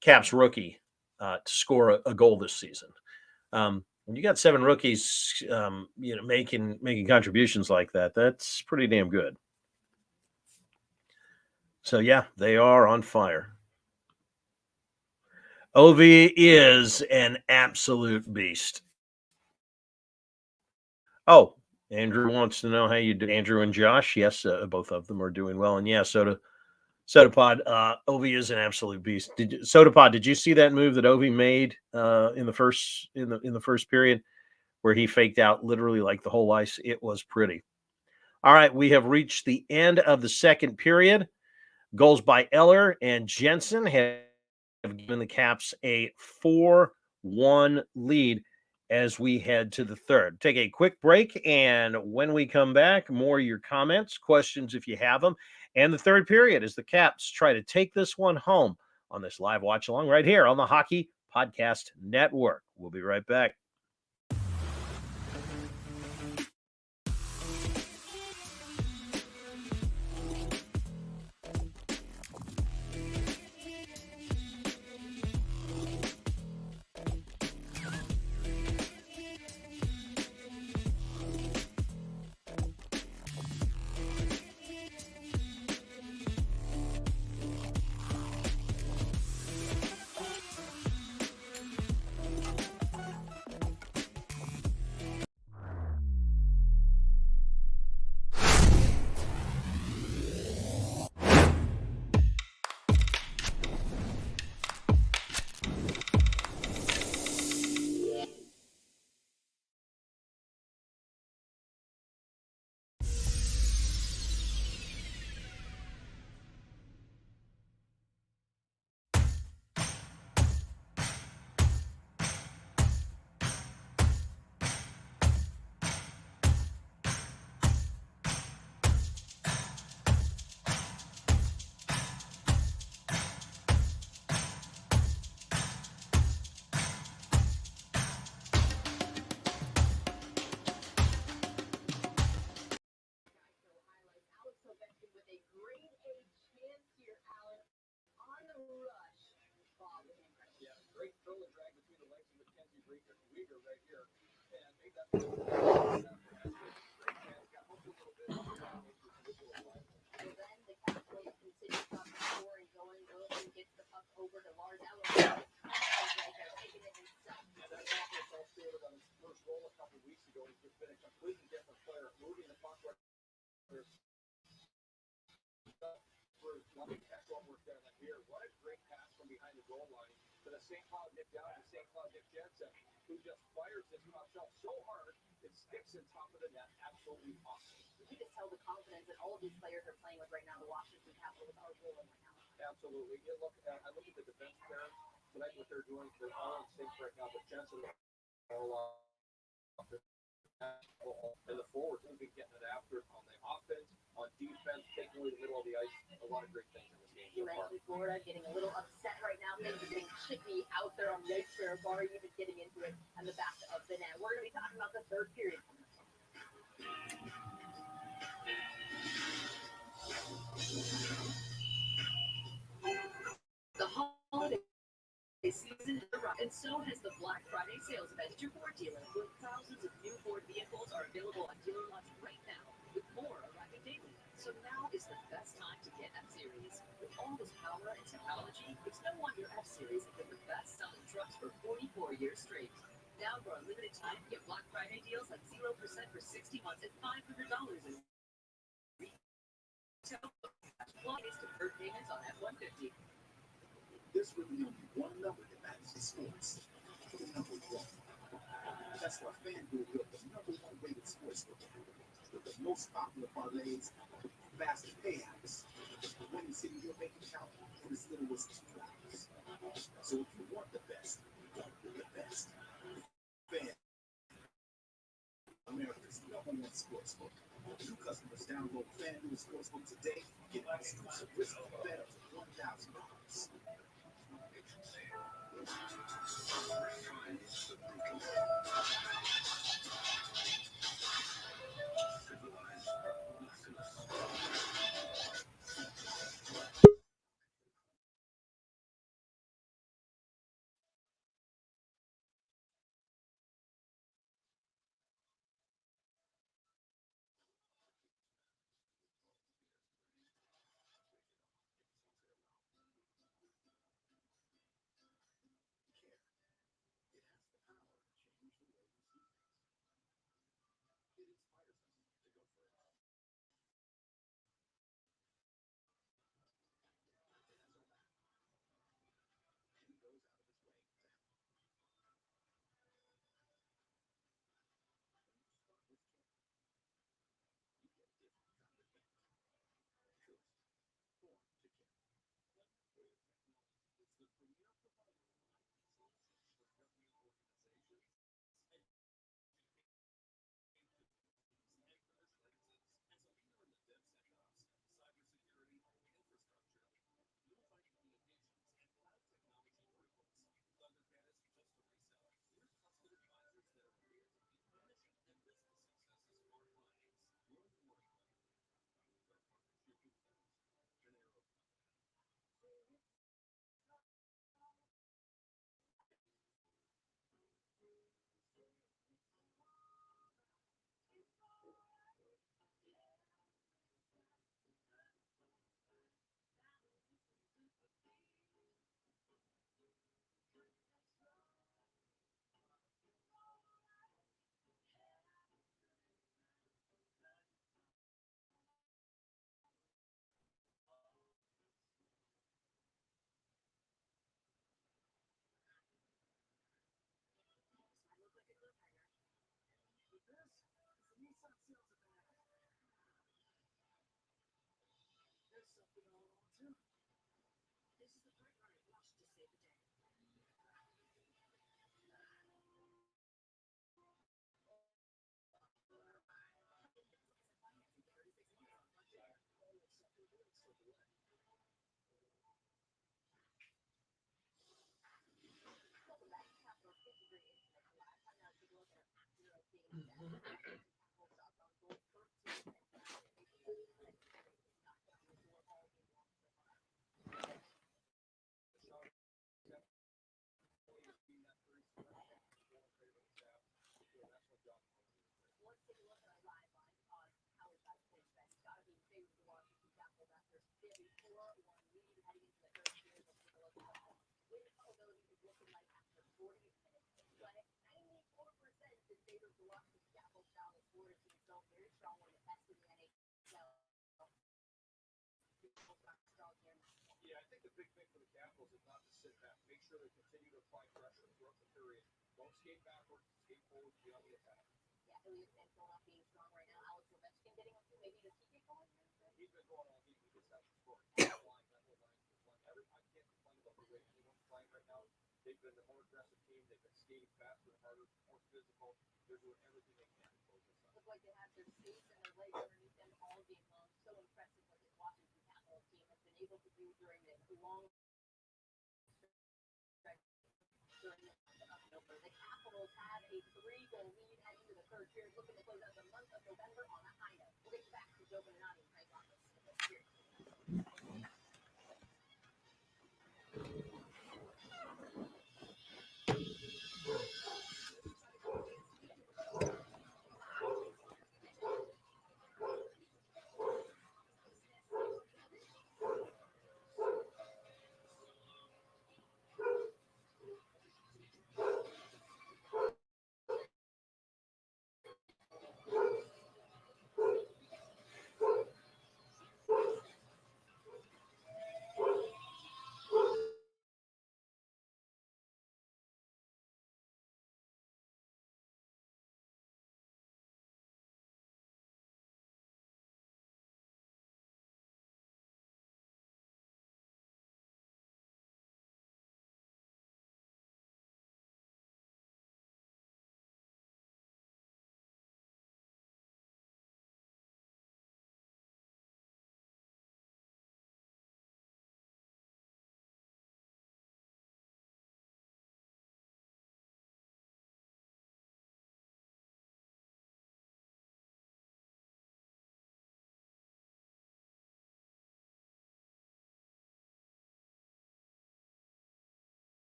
Caps rookie to score a goal this season. When you got 7 rookies, making contributions like that, that's pretty damn good. So yeah, they are on fire. Ovi is an absolute beast. Oh, Andrew wants to know how you do. Andrew and Josh, yes, both of them are doing well. And yeah, Sodapod, Ovi is an absolute beast. Sodapod, did you see that move that Ovi made in the first period, where he faked out literally like the whole ice? It was pretty. All right, we have reached the end of the second period. Goals by Eller and Jensen have given the Caps a 4-1 lead as we head to the third. Take a quick break, and when we come back, more of your comments, questions if you have them, and the third period as the Caps try to take this one home on this live watch along right here on the Hockey Podcast Network. We'll be right back. who just fires this puck shot so hard it sticks in top of the net. Absolutely awesome. You can just tell the confidence that all of these players are playing with right now. The Washington Capitals are rolling right now. Absolutely. You look, I look at the defense pair tonight. What they're doing, they're all in sync right now. But Jensen all off and the forwards will be getting it after on the offense, on defense, taking away the middle of the ice. A lot of great things in this game. You mentioned Florida getting a little upset right now. Things are getting chippy out there on the ice. They're already even getting into it on the back of the net. We're going to be talking about the third period. The holiday season is arrived, and so has the Black Friday sales event at your Ford dealer. With thousands of new Ford vehicles are available on dealer lots right now, with more arriving daily. So now is the best time to get F-Series. With all this power and technology, it's no wonder F-Series has been the best-selling trucks for 44 years straight. Now for a limited time, get Black Friday deals like 0% for 60 months and $500 in retail. Plus, deferred payments on F-150. There's really only one number that matters in sports. The number one. That's why FanDuel built the number one rated sports book with the most popular parlays, fastest payouts, the winning city your bank account in as little as $2. So if you want the best, the best. FanDuel, America's number one sports book. New customers download FanDuel Sportsbook today, get an exclusive risk bet up to $1,000. Yeah, I think the big thing for the Capitals is not to sit back. Make sure they continue to apply pressure throughout the period. Don't skate backwards, skate forward, be on the attack. Yeah, Elliot Sancho not being strong right now. Alex Ovechkin getting up to maybe does he get going? He's been going all game. He just has to score. That line, that whole line is one. I can't complain about the way anyone's playing right now. They've been the more aggressive team. They've been skating faster and harder, more physical. They're doing everything they can to close this up. Look like they have their skates and their legs underneath them all game long. So impressive what this Washington Capitals team has been able to do during this long stretch during the month of October. The Capitals had a 3-goal lead heading into the third period, looking to close out the month of November on a high note. We'll get back to Joe Beninati and Craig Roberts in this period.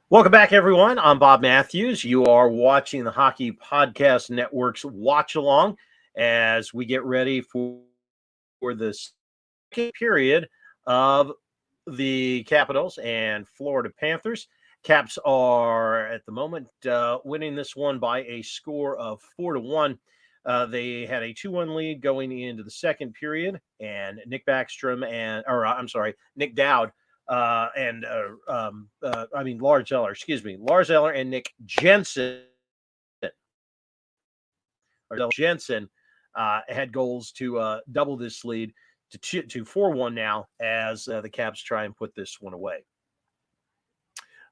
Welcome back, everyone. I'm Bob Matthews. You are watching the Hockey Podcast Network's Watchalong as we get ready for the second period of the Capitals and Florida Panthers. Caps are at the moment winning this one by a score of 4-1. They had a 2-1 lead going into the second period, and Nick Dowd Lars Eller and Nick Jensen. Had goals to double this lead to 4-1 now as the Caps try and put this one away.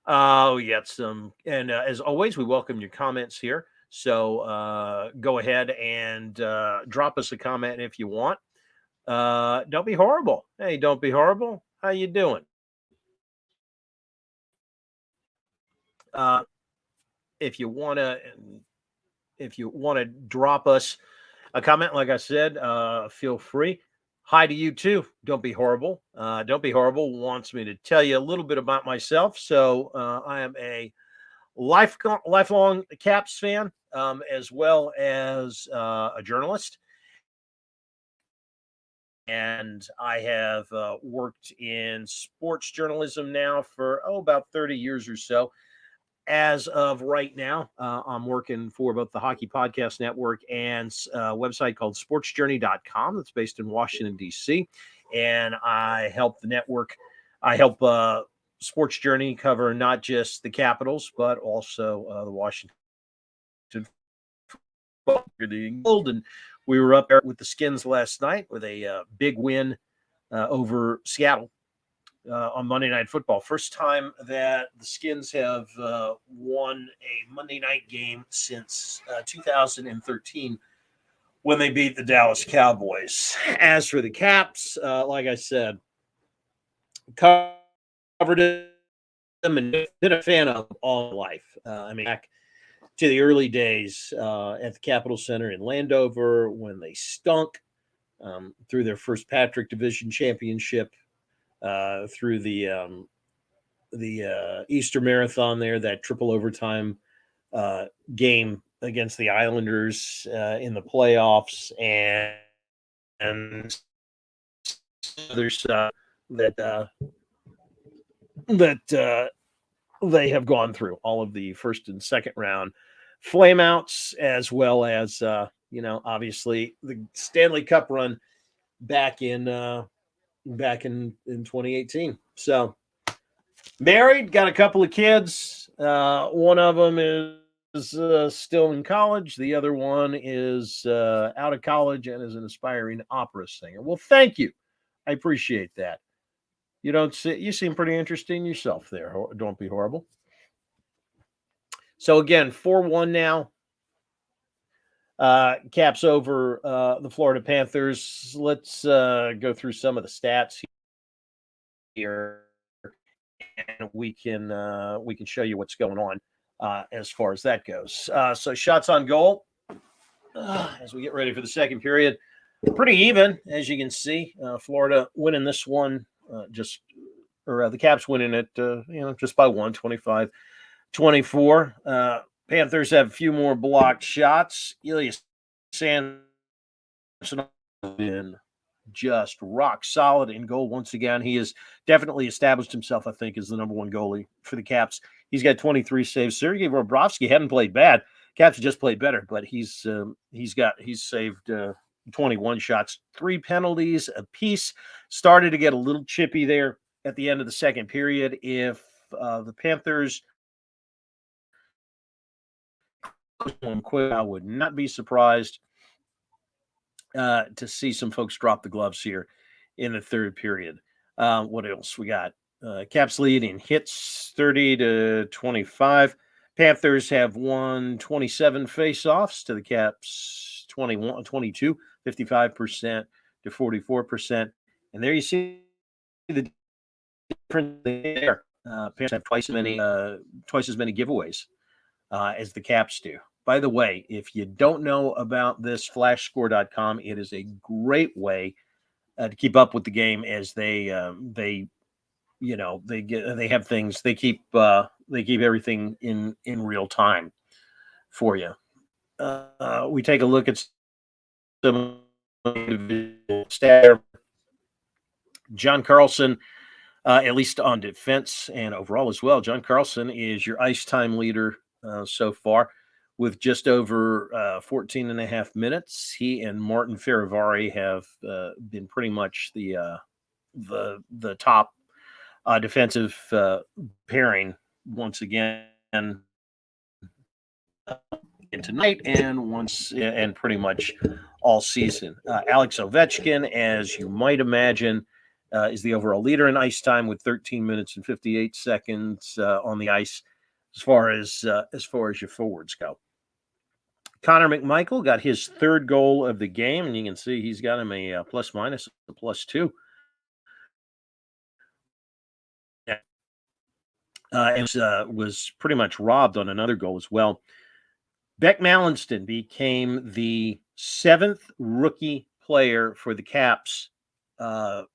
As always, we welcome your comments here. So go ahead and drop us a comment if you want. Don't be horrible. Hey, don't be horrible. How you doing? If you want to drop us a comment, like I said, feel free. Hi to you too. Don't be horrible. Don't be horrible wants me to tell you a little bit about myself. So I am a lifelong Caps fan, as well as a journalist. And I have worked in sports journalism now for about 30 years or so. As of right now, I'm working for both the Hockey Podcast Network and a website called sportsjourney.com that's based in Washington, D.C. And I help the network. I help Sports Journey cover not just the Capitals, but also the Washington Football. And we were up there with the Skins last night with a big win over Seattle. On Monday Night Football. First time that the Skins have won a Monday night game since 2013 when they beat the Dallas Cowboys. As for the Caps, like I said, covered them and been a fan of all my life. Back to the early days at the Capitol Center in Landover when they stunk. through their first Patrick Division Championship, through the Easter Marathon there, that triple overtime game against the Islanders in the playoffs, and others that they have gone through, all of the first and second round flameouts, as well as obviously the Stanley Cup run back in 2018. So married, got a couple of kids. One of them is still in college. The other one is out of college and is an aspiring opera singer. Well, thank you. I appreciate that. You seem pretty interesting yourself there. Don't be horrible. So again, 4-1 now. Caps over the Florida Panthers. Let's go through some of the stats here, and we can show you what's going on as far as that goes. So shots on goal as we get ready for the second period, pretty even, as you can see. Florida winning this one, the Caps winning it, just by 1, 25-24. Panthers have a few more blocked shots. Ilya Samsonov has been just rock solid in goal once again. He has definitely established himself, I think, as the number one goalie for the Caps. He's got 23 saves. Sergei Bobrovsky hadn't played bad. Caps just played better, but he's saved 21 shots, 3 penalties apiece. Started to get a little chippy there at the end of the second period. If the Panthers quick, I would not be surprised to see some folks drop the gloves here in the third period. What else we got? Caps lead in hits 30-25. Panthers have won 27 face-offs to the Caps 22, 55% to 44%. And there you see the difference there. Panthers have twice as many giveaways as the Caps do. By the way, if you don't know about this, flashscore.com, it is a great way to keep up with the game, as they have things, they keep everything in real time for you. We take a look at some stats. John Carlson, at least on defense and overall as well, John Carlson is your ice time leader so far, with just over 14 and a half minutes. He and Martin Ferivari have been pretty much the top defensive pairing once again tonight and pretty much all season. Alex Ovechkin, as you might imagine, is the overall leader in ice time with 13 minutes and 58 seconds on the ice as far as your forwards go. Connor McMichael got his third goal of the game, and you can see he's got him a plus-minus, a +2. And was pretty much robbed on another goal as well. Beck Mallinston became the 7th rookie player for the Caps to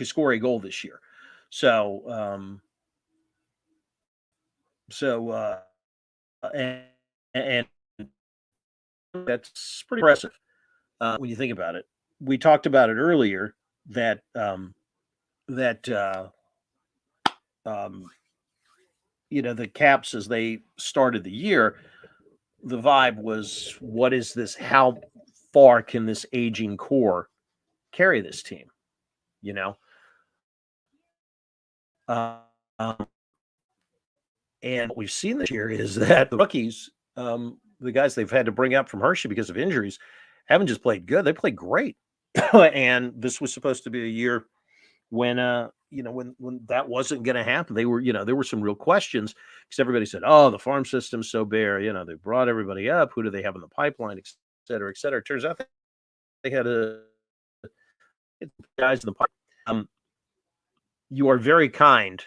score a goal this year. So and that's pretty impressive when you think about it. We talked about it earlier that the Caps, as they started the year, the vibe was, what is this? How far can this aging core carry this team? And what we've seen this year is that the rookies, the guys they've had to bring up from Hershey because of injuries, haven't just played good; they played great. And this was supposed to be a year when when that wasn't going to happen. They were, there were some real questions, because everybody said, "Oh, the farm system's so bare." They brought everybody up. Who do they have in the pipeline, et cetera, et cetera. It turns out they had guys in the pipeline. You are very kind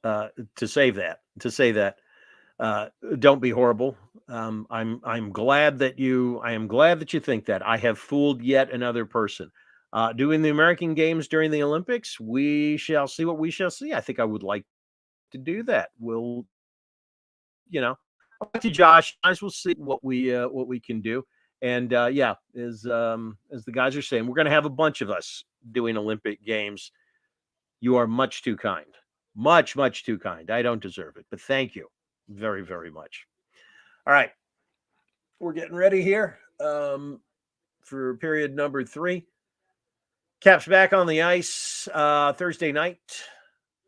to say that. Don't be horrible. I'm glad that you think that. I have fooled yet another person. Doing the American Games during the Olympics, we shall see what we shall see. I think I would like to do that. We'll, I'll talk to Josh. Guys, we'll see what we can do. And yeah, as the guys are saying, we're going to have a bunch of us doing Olympic Games. You are much too kind, much too kind. I don't deserve it, but thank you very, very much. All right, we're getting ready here for period number 3. Caps back on the ice Thursday night,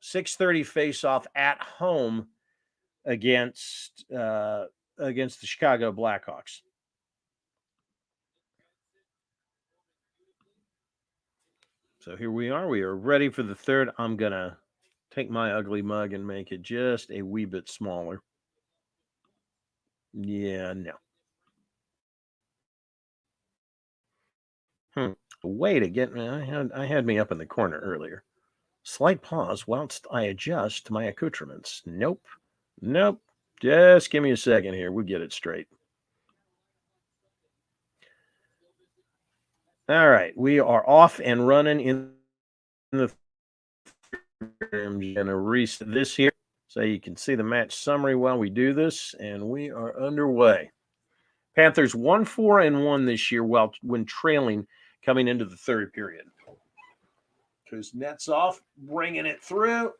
6:30 face-off at home against the Chicago Blackhawks. So here we are. We are ready for the third. I'm gonna take my ugly mug and make it just a wee bit smaller. Yeah, no. Way to get me. I had me up in the corner earlier. Slight pause whilst I adjust my accoutrements. Nope. Just give me a second here. We'll get it straight. All right. We are off and running in the. I'm going to reset this here so you can see the match summary while we do this, and we are underway. Panthers 1-4-1 this year when trailing coming into the third period. Who's nets off, bringing it through.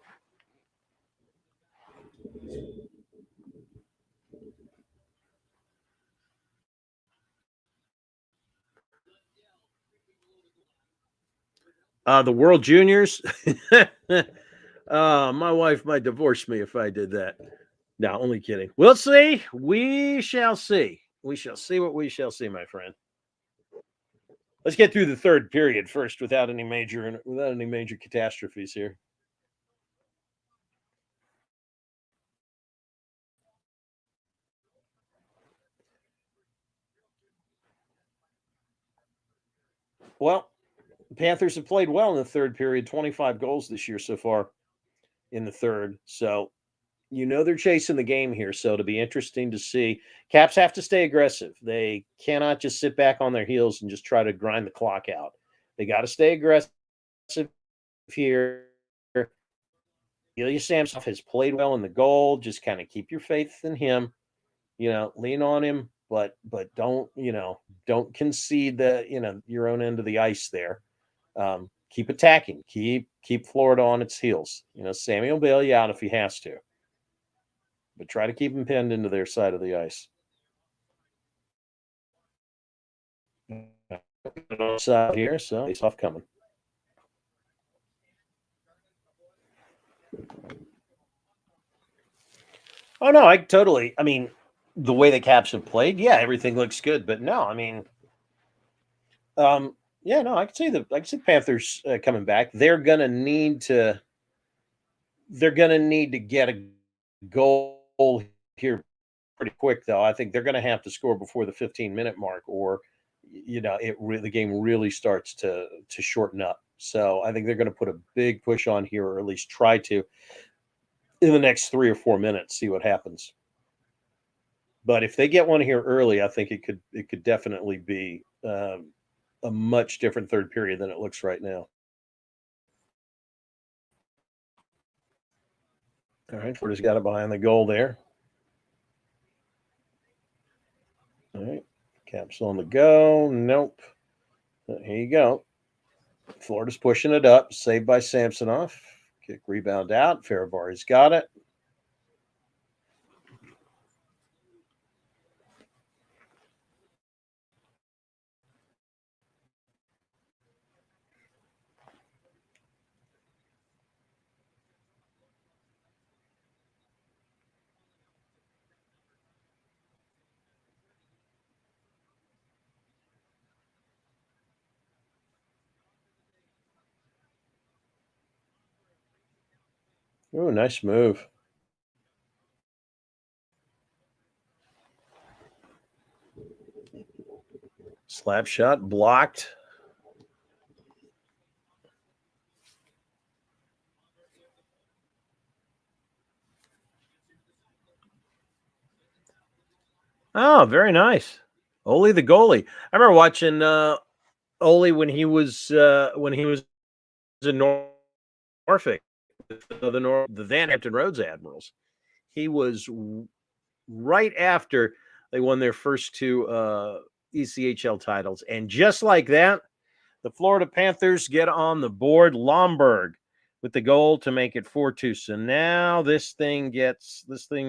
The World Juniors. My wife might divorce me if I did that. No, only kidding. We'll see. We shall see. We shall see what we shall see, my friend. Let's get through the third period first without any major catastrophes here. Well, the Panthers have played well in the third period, 25 goals this year so far in the third. So, they're chasing the game here. So it'll be interesting to see. Caps have to stay aggressive. They cannot just sit back on their heels and just try to grind the clock out. They got to stay aggressive here. Ilya Samsonov has played well in the goal. Just kind of keep your faith in him. Lean on him, but don't concede your own end of the ice there. Keep attacking. Keep Florida on its heels. Sammy will bail you out if he has to, but try to keep them pinned into their side of the ice. Side here, so face off coming. Oh no, I mean, the way the Caps have played, yeah, everything looks good. But no, I mean, yeah, no, I can see Panthers coming back. They're gonna need to get a goal here pretty quick, though. I think they're going to have to score before the 15-minute mark, or the game really starts to shorten up. So I think they're going to put a big push on here, or at least try to, in the next 3 or 4 minutes, see what happens. But if they get one here early, I think it could definitely be a much different third period than it looks right now. All right, Florida's got it behind the goal there. All right, Caps on the go. Nope. Here you go. Florida's pushing it up. Saved by Samsonov. Kick rebound out. Farabari's got it. Oh, nice move. Slap shot blocked. Oh, very nice. Ole the goalie. I remember watching Ole when he was in Norfolk, the Van Hampton Roads Admirals. He was right after they won their first two ECHL titles, and just like that, the Florida Panthers get on the board. Lomberg with the goal to make it 4-2. So now this thing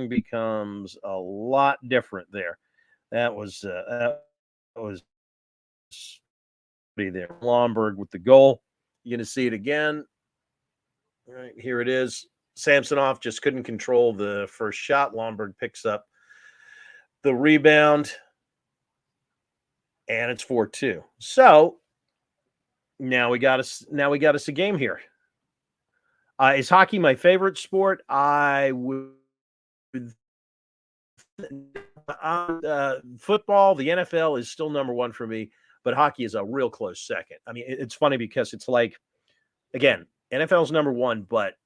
becomes a lot different there. That was be there. Lomberg with the goal. You're going to see it again. All right, here it is. Samsonov just couldn't control the first shot. Lomberg picks up the rebound, and it's 4-2. So now we got us a game here. Is hockey my favorite sport? I would. Football, the NFL is still number one for me, but hockey is a real close second. I mean, it's funny because it's like, again, NFL is number one, but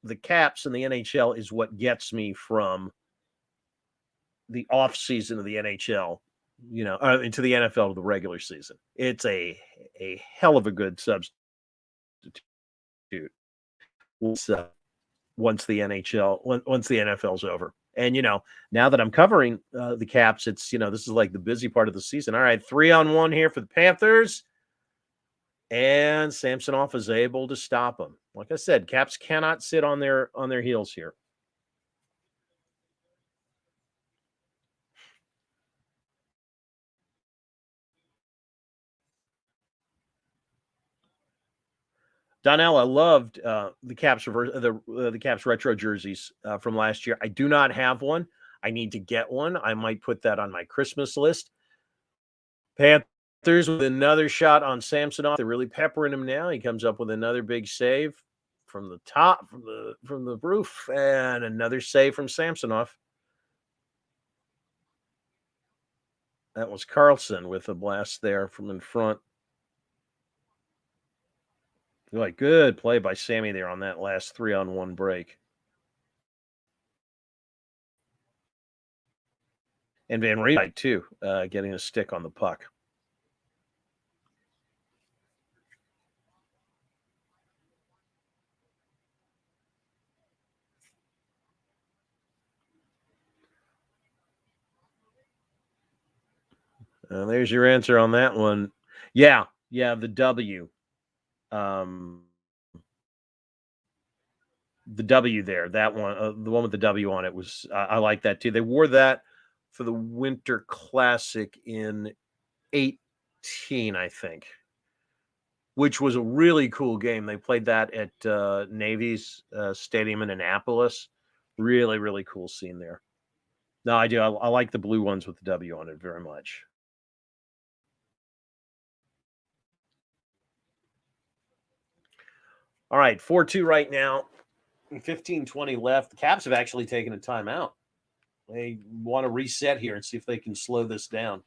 the Caps and the NHL is what gets me from the off season of the NHL, into the NFL to the regular season. It's a hell of a good substitute once the NFL's over. And now that I'm covering the Caps, it's this is like the busy part of the season. All right, 3-on-1 here for the Panthers, and Samsonov is able to stop them. Like I said, Caps cannot sit on their heels here. Donnell, I loved the Caps retro jerseys from last year. I do not have one. I need to get one. I might put that on my Christmas list. Panthers with another shot on Samsonov. They're really peppering him now. He comes up with another big save from the top, from the roof, and another save from Samsonov. That was Carlson with a blast there from in front. Like, good play by Sammy there on that last 3-on-1 break. And Van Riemsdyk, too, getting a stick on the puck. There's your answer on that one. Yeah, the W. The W there, that one, the one with the W on it was, I like that too. They wore that for the Winter Classic in 18, I think, which was a really cool game. They played that at Navy's stadium in Annapolis. Really, really cool scene there. No, I do. I like the blue ones with the W on it very much. All right, 4-2 right now. 15-20 left. The Caps have actually taken a timeout. They want to reset here and see if they can slow this down.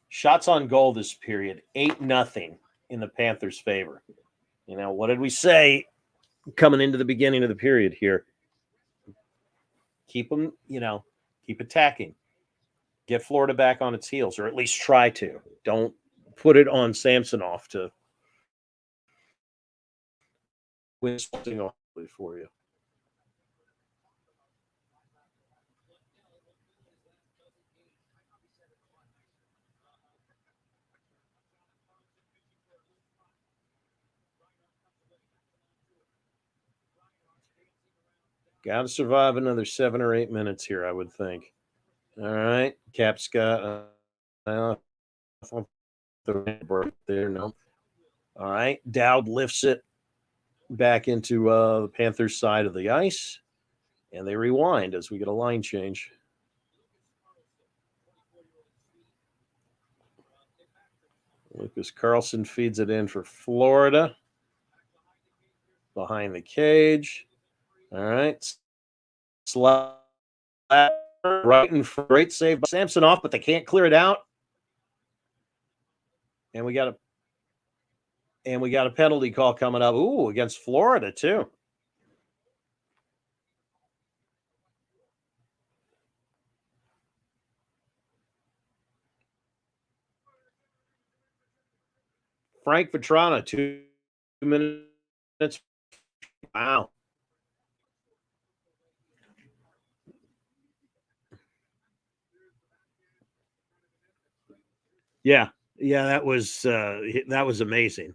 Shots on goal this period, 8-0 in the Panthers' favor. What did we say coming into the beginning of the period here? Keep them, keep attacking. Get Florida back on its heels, or at least try to. Don't put it on Samsonov to win something for you. Got to survive another 7 or 8 minutes here, I would think. All right, Caps got the there. No. All right, Dowd lifts it back into the Panthers' side of the ice, and they rewind as we get a line change. Lucas Carlson feeds it in for Florida. Behind the cage. All right. Slap right in front. Great save by Samsonov, but they can't clear it out. And we got a penalty call coming up. Ooh, against Florida too. Frank Vetrano, 2 minutes. Wow. Yeah, that was amazing.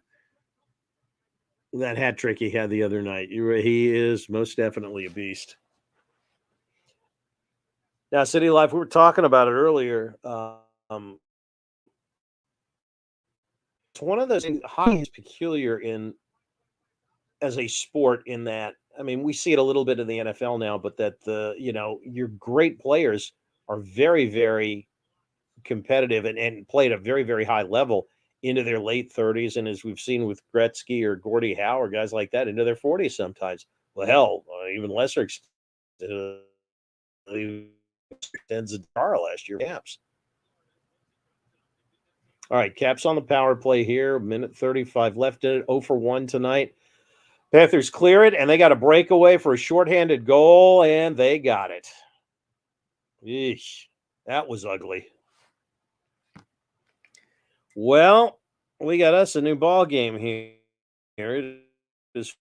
That hat trick he had the other night. He is most definitely a beast. Now, City Life, we were talking about it earlier. It's one of those things. Hockey is peculiar as a sport in that, I mean, we see it a little bit in the NFL now, but that your great players are very, very competitive and play at a very, very high level into their late 30s. And as we've seen with Gretzky or Gordie Howe or guys like that, into their 40s sometimes. Well, hell, even lesser extent, extends the car last year. Caps. All right, Caps on the power play here. Minute 35 left in it. 0 for 1 tonight. Panthers clear it, and they got a breakaway for a shorthanded goal, and they got it. Eesh, that was ugly. Well, we got us a new ball game here. It is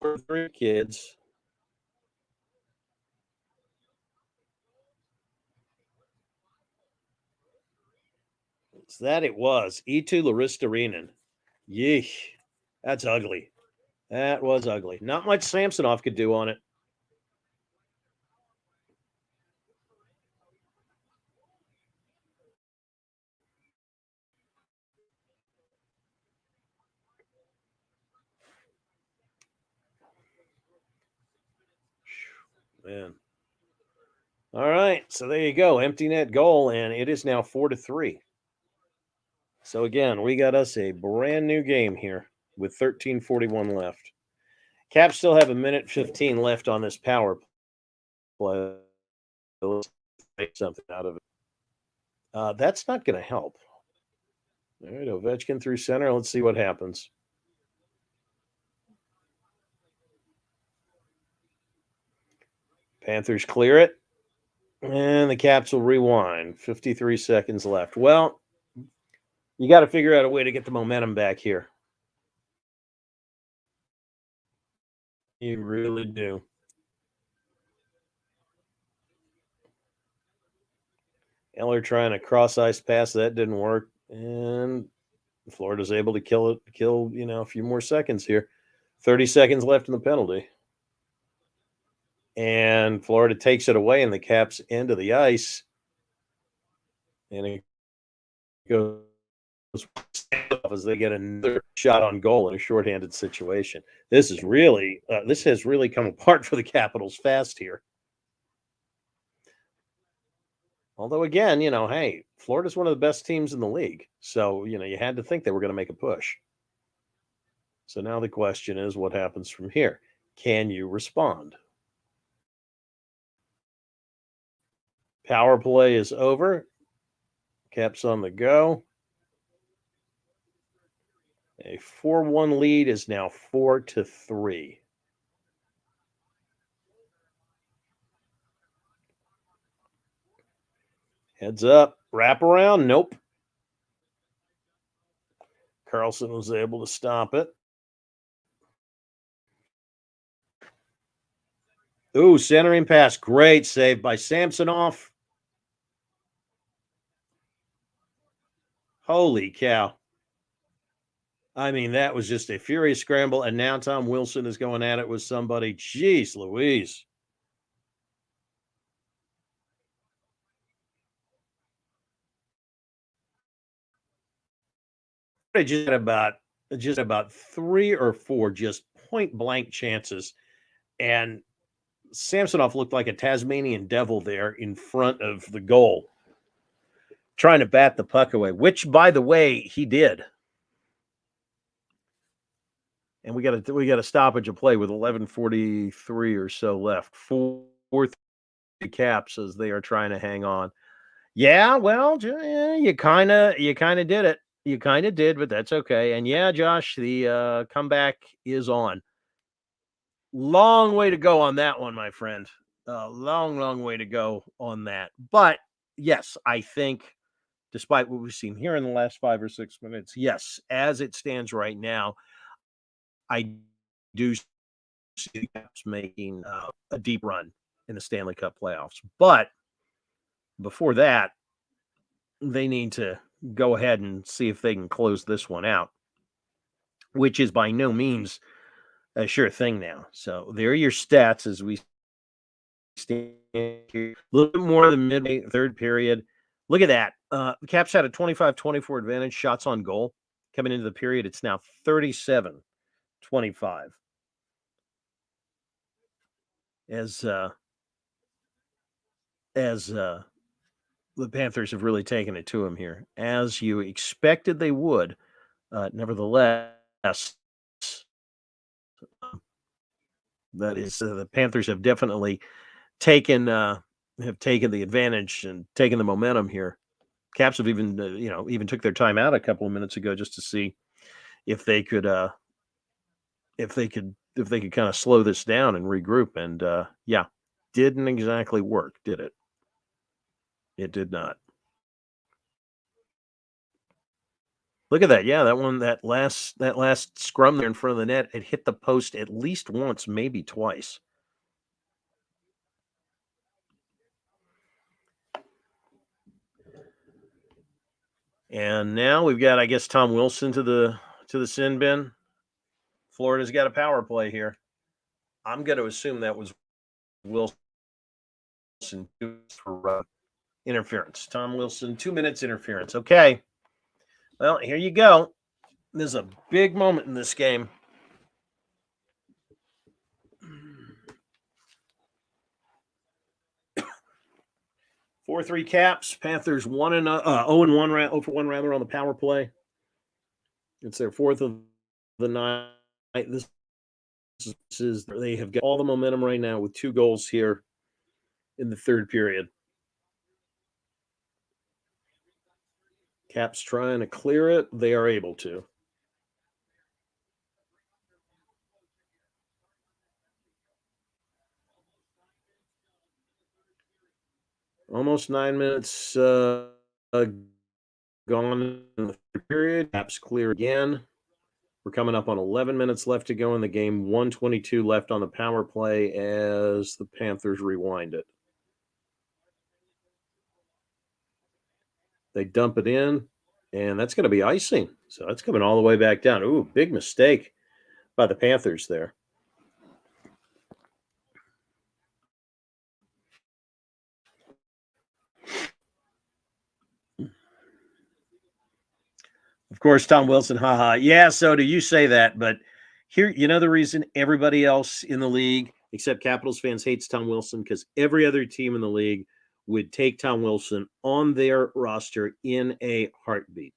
for 3 kids. So that it was. E2 Laristarinen. Yeesh. That's ugly. That was ugly. Not much Samsonov could do on it. Man. All right. So there you go. Empty net goal, and it is now 4-3. So again, we got us a brand new game here with 13:41 left. Caps still have a minute 15 left on this power play. Let's make something out of it. That's not going to help. All right, Ovechkin through center. Let's see what happens. Panthers clear it, and the Caps will rewind. 53 seconds left. Well, you got to figure out a way to get the momentum back here. You really do. Eller trying to cross ice pass. That didn't work. And Florida's able to kill a few more seconds here. 30 seconds left in the penalty. And Florida takes it away, and the Caps into the ice. And it goes as they get another shot on goal in a shorthanded situation. This has really come apart for the Capitals fast here. Although, again, hey, Florida's one of the best teams in the league. So, you had to think they were going to make a push. So now the question is, what happens from here? Can you respond? Power play is over. Caps on the go. A 4-1 lead is now 4-3. Heads up. Wrap around. Nope. Carlson was able to stop it. Ooh, centering pass. Great save by Samsonov. Holy cow. I mean, that was just a furious scramble. And now Tom Wilson is going at it with somebody. Jeez Louise. Just about 3 or 4 just point blank chances. And Samsonov looked like a Tasmanian devil there in front of the goal, trying to bat the puck away, which, by the way, he did. And we got a stoppage of play with 11:43 or so left. 4 Caps as they are trying to hang on. Yeah, well, you kind of did it. You kind of did, but that's okay. And yeah, Josh, the comeback is on. Long way to go on that one, my friend. Long way to go on that. But yes, I think despite what we've seen here in the last 5 or 6 minutes, yes, as it stands right now, I do see the Caps making a deep run in the Stanley Cup playoffs. But before that, they need to go ahead and see if they can close this one out, which is by no means a sure thing now. So there are your stats as we stand here. A little bit more than midway, third period. Look at that. The Caps had a 25-24 advantage, shots on goal. Coming into the period, it's now 37-25. As the Panthers have really taken it to him here, as you expected they would. Nevertheless, that is, the Panthers have definitely taken the advantage and taken the momentum here. Caps have even even took their time out a couple of minutes ago just to see if they could kind of slow this down and regroup. And yeah, didn't exactly work, did it? It did not. Look at that. Yeah, that last scrum there in front of the net, it hit the post at least once, maybe twice. And now we've got, I guess, Tom Wilson to the sin bin. Florida's got a power play here. I'm going to assume that was Wilson for interference. Tom Wilson, 2 minutes interference. Okay. Well, here you go. There's a big moment in this game. 4-3 Caps. Panthers 0-1 for 1 rather on the power play. It's their fourth of the night. This is they have got all the momentum right now with 2 goals here in the third period. Caps trying to clear it. They are able to. Almost 9 minutes gone in the third period. Caps clear again. We're coming up on 11 minutes left to go in the game. 1:22 left on the power play as the Panthers rewind it. They dump it in, and that's going to be icing. So that's coming all the way back down. Ooh, big mistake by the Panthers there. Of course, Tom Wilson, haha. Yeah, so do you say that, but here, the reason everybody else in the league, except Capitals fans, hates Tom Wilson, because every other team in the league would take Tom Wilson on their roster in a heartbeat.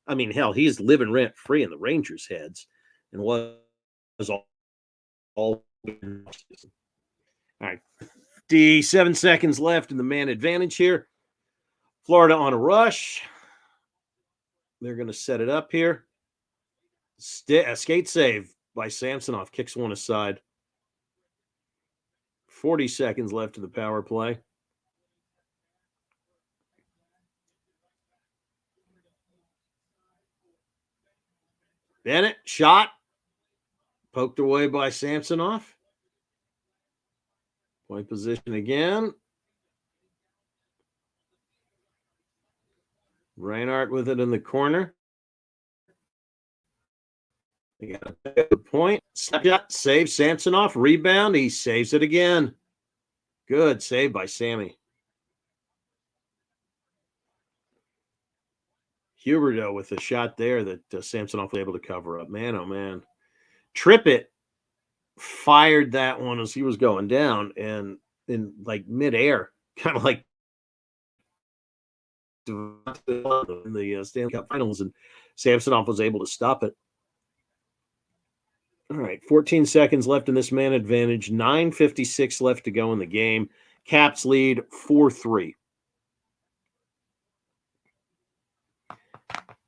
I mean, hell, he's living rent-free in the Rangers' heads and was all right. 57 seconds left in the man advantage here. Florida on a rush. They're going to set it up here. Skate save by Samsonov. Kicks one aside. 40 seconds left of the power play. Bennett, shot. Poked away by Samsonov. Point position again. Reinhardt with it in the corner. They got a good point. Snapshot, save Samsonov. Rebound. He saves it again. Good save by Sammy. Huberdeau with a shot there that Samsonov was able to cover up. Man, oh man. Trippett fired that one as he was going down and in like midair, kind of like in the Stanley Cup Finals, and Samsonov was able to stop it. All right, 14 seconds left in this man advantage. 9:56 left to go in the game. Caps lead 4-3.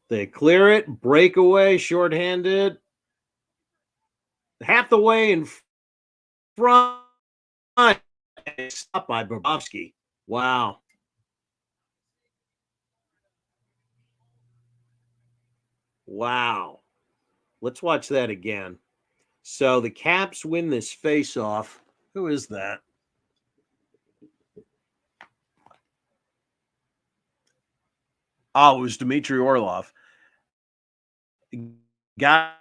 They clear it, breakaway, shorthanded. Half the way in front. Stopped by Bobrovsky. Wow. Wow. Let's watch that again. So the Caps win this face-off. Who is that? Oh, it was Dmitry Orlov. Got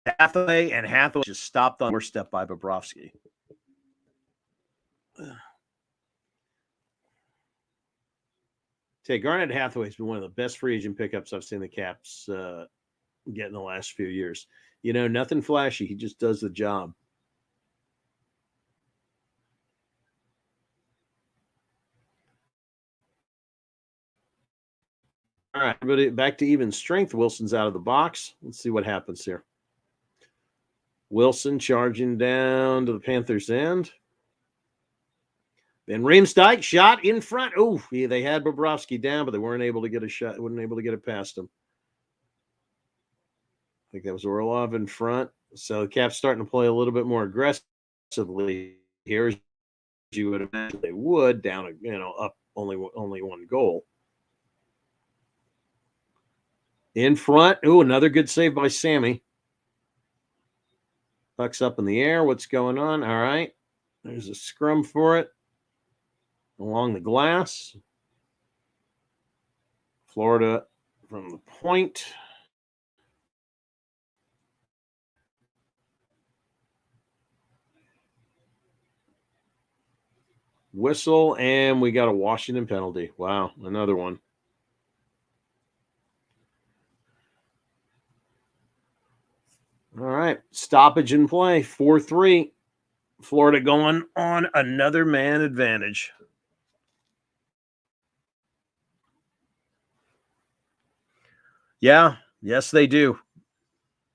Hathaway, and Hathaway just stopped on doorstep by Bobrovsky. Garnet Hathaway's been one of the best free agent pickups I've seen the Caps get in the last few years. You know, nothing flashy. He just does the job. All right, everybody back to even strength. Wilson's out of the box. Let's see what happens here. Wilson charging down to the Panthers' end. Van Riemsdyk shot in front. Oh, yeah, they had Bobrovsky down, but they weren't able to get a shot. Weren't able to get it past him. I think that was Orlov in front. So the Caps starting to play a little bit more aggressively here, as you would imagine they would, down, up only one goal. In front. Ooh, another good save by Sammy. Puck's up in the air. What's going on? All right. There's a scrum for it. Along the glass. Florida from the point. Whistle, and we got a Washington penalty. Wow, another one. All right, stoppage in play, 4-3. Florida going on another man advantage. Yeah, yes, they do.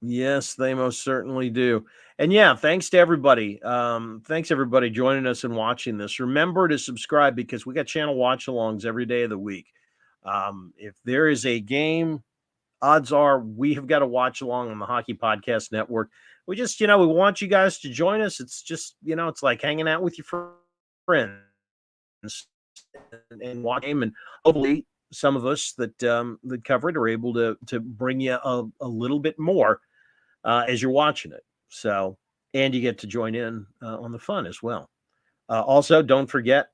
Yes, they most certainly do. And yeah, thanks to everybody. Thanks everybody joining us and watching this. Remember to subscribe because we got channel watchalongs every day of the week. If there is a game, odds are we have got to watch along on the Hockey Podcast Network. We just, we want you guys to join us. It's just, it's like hanging out with your friends and watch game, and hopefully some of us that cover it are able to bring you a little bit more as you're watching it. So, and you get to join in on the fun as well. Also, don't forget,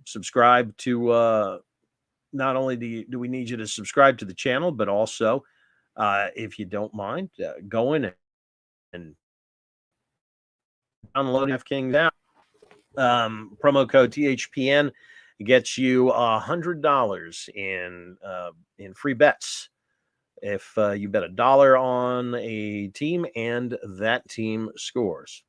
subscribe to, not only do we need you to subscribe to the channel, but also, if you don't mind, go in and download DraftKings app. Promo code THPN gets you $100 in free bets if you bet $1 on a team and that team scores.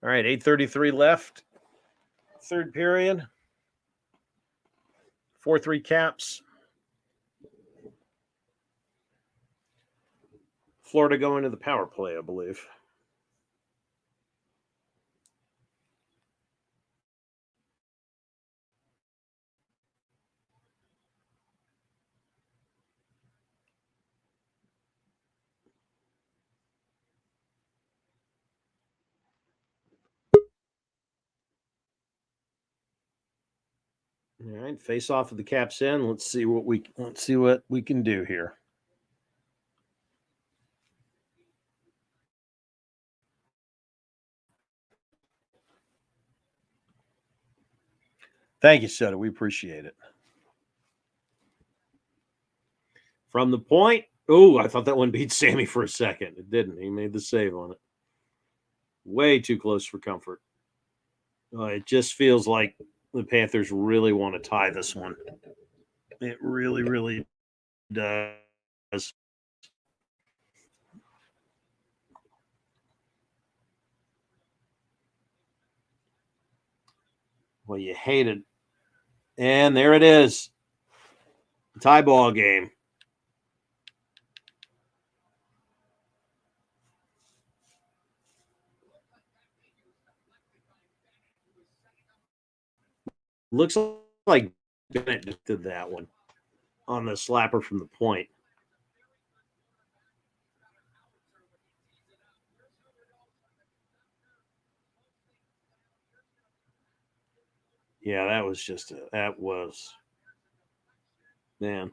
All right, 8:33 left. Third period. 4-3 Caps. Florida going to the power play, I believe. All right, face off of the Caps end. Let's see what we can do here. Thank you, Soda. We appreciate it. From the point. Oh, I thought that one beat Sammy for a second. It didn't. He made the save on it. Way too close for comfort. It just feels like the Panthers really want to tie this one. It really, really does. Well, you hate it. And there it is. Tie ball game. Looks like Bennett did that one on the slapper from the point. Yeah, that was man.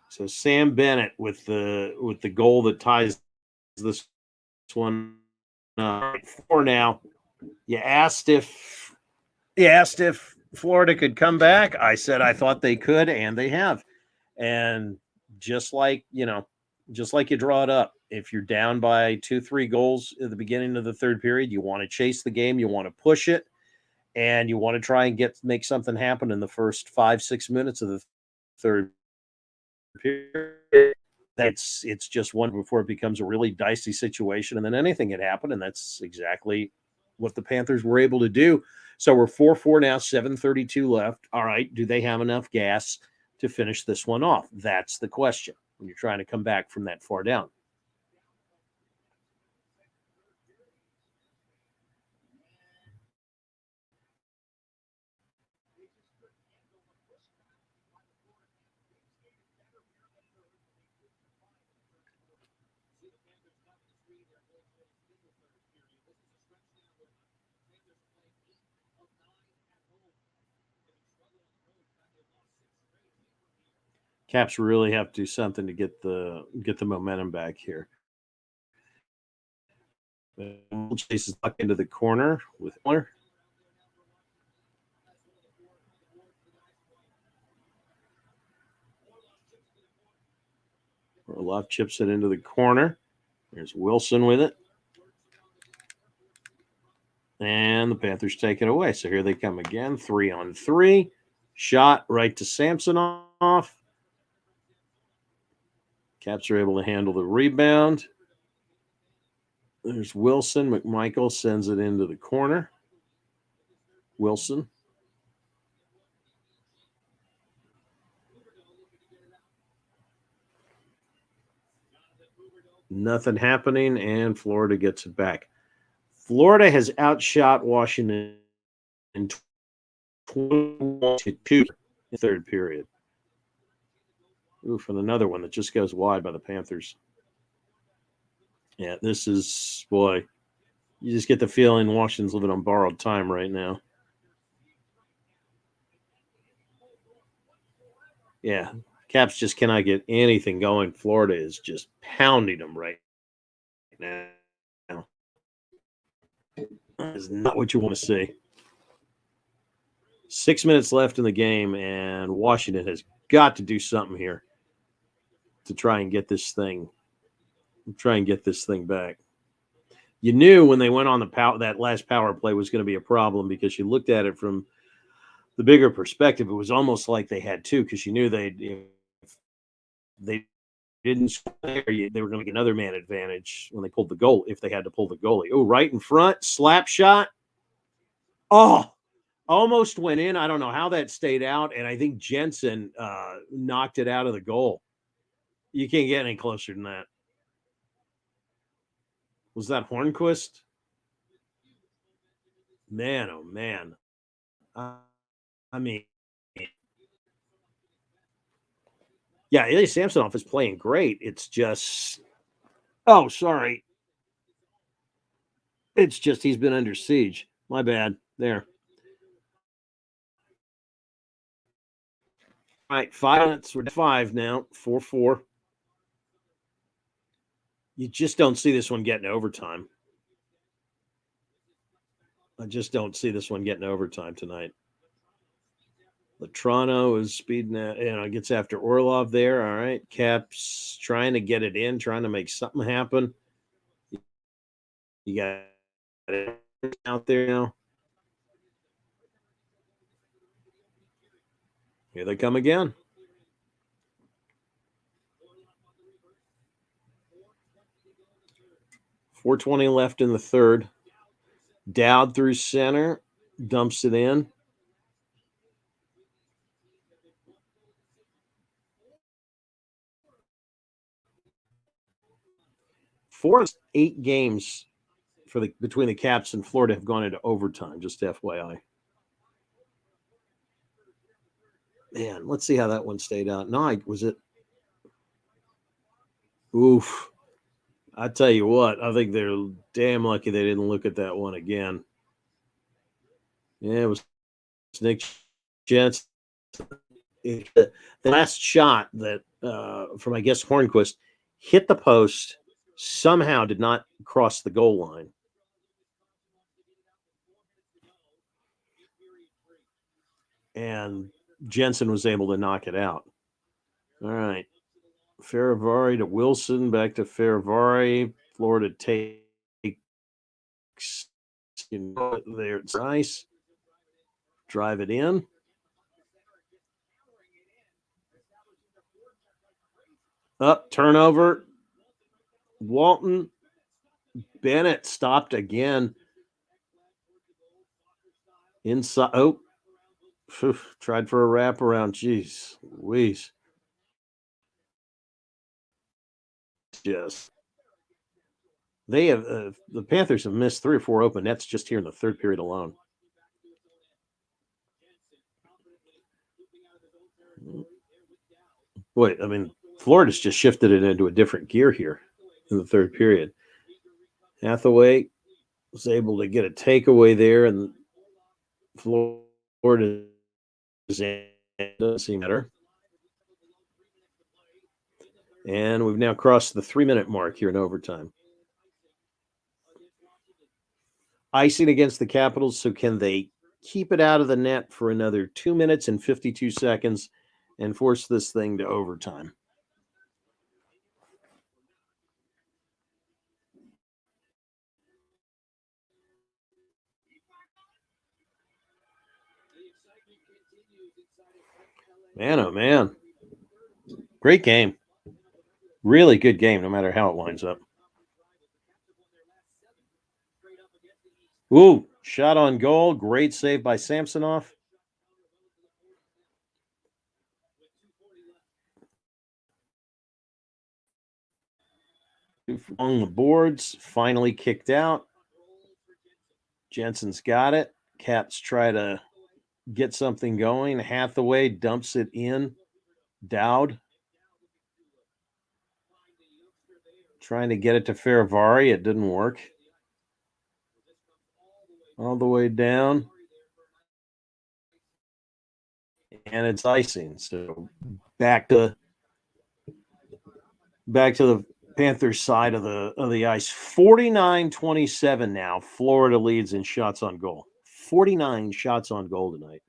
So Sam Bennett with the goal that ties this one up. 4 now. You asked if Florida could come back. I said I thought they could, and they have. And just like you draw it up, if you're down by 2-3 goals at the beginning of the third period, you want to chase the game, you want to push it, and you want to try and make something happen in the first 5-6 minutes of the third period. It's just one before it becomes a really dicey situation, and then anything can happen, and that's exactly what the Panthers were able to do. So we're 4-4 now, 7:32 left. All right, do they have enough gas to finish this one off? That's the question when you're trying to come back from that far down. Caps really have to do something to get the momentum back here. Chase is tucked into the corner with Miller. Orlov chips it into the corner. There's Wilson with it. And the Panthers take it away. So here they come again. 3-on-3. Shot right to Samsonov. Caps are able to handle the rebound. There's Wilson. McMichael sends it into the corner. Wilson. Nothing happening, and Florida gets it back. Florida has outshot Washington in 21-2 in the third period. Oof, and another one that just goes wide by the Panthers. Yeah, this is, boy, you just get the feeling Washington's living on borrowed time right now. Yeah, Caps just cannot get anything going. Florida is just pounding them right now. That is not what you want to see. 6 minutes left in the game, and Washington has got to do something here to try and get this thing back. You knew when they went on that last power play was going to be a problem because you looked at it from the bigger perspective. It was almost like they had two because you knew if they didn't score there, they were going to get another man advantage when they pulled the goal if they had to pull the goalie. Oh, right in front, slap shot. Oh, almost went in. I don't know how that stayed out, and I think Jensen knocked it out of the goal. You can't get any closer than that. Was that Hornquist? Man, oh man. I mean, yeah, Ilya Samsonov is playing great. It's just, oh, sorry. It's just he's been under siege. My bad. There. All right, 5 minutes. We're at 5 now. 4-4. You just don't see this one getting overtime. I just don't see this one getting overtime tonight. Latrano is speeding out, gets after Orlov there. All right. Caps trying to get it in, trying to make something happen. You got it out there now. Here they come again. .420 left in the third. Dowd through center. dumps it in. Four of 8 games between the Caps and Florida have gone into overtime, just FYI. Man, let's see how that one stayed out. No, was it? Oof. I tell you what, I think they're damn lucky they didn't look at that one again. Yeah, it was Nick Jensen. The last shot that from, I guess, Hornquist hit the post, somehow did not cross the goal line. And Jensen was able to knock it out. All right. Ferravari to Wilson, back to Ferravari. Florida takes there. It's nice. Drive it in. Up, turnover. Walton. Bennett stopped again. Inside. Oh, tried for a wraparound. Jeez Louise. Yes. They have the Panthers have missed 3 or 4 open nets just here in the third period alone. Boy, I mean, Florida's just shifted it into a different gear here in the third period. Hathaway was able to get a takeaway there, and Florida doesn't seem better. And we've now crossed the 3-minute mark here in overtime. Icing against the Capitals, so can they keep it out of the net for another 2 minutes and 52 seconds and force this thing to overtime? Man, oh man. Great game. Really good game, no matter how it winds up. Ooh, shot on goal. Great save by Samsonov. On the boards, finally kicked out. Jensen's got it. Caps try to get something going. Hathaway dumps it in. Dowd trying to get it to Ferravari. It didn't work. All the way down. And it's icing. So back to the Panthers side of the ice. 49-27 now. Florida leads in shots on goal. 49 shots on goal tonight.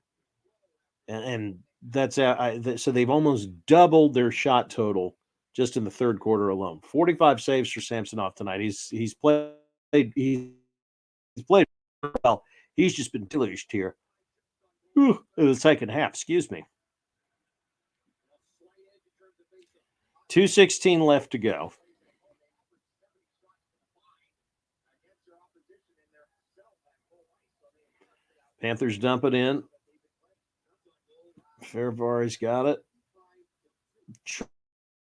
And that's so they've almost doubled their shot total just in the third quarter alone. 45 saves for Samsonov tonight. He's played well. He's just been deluged here in the second half. Excuse me. 2:16 left to go. Panthers dump it in. Ferravari's got it.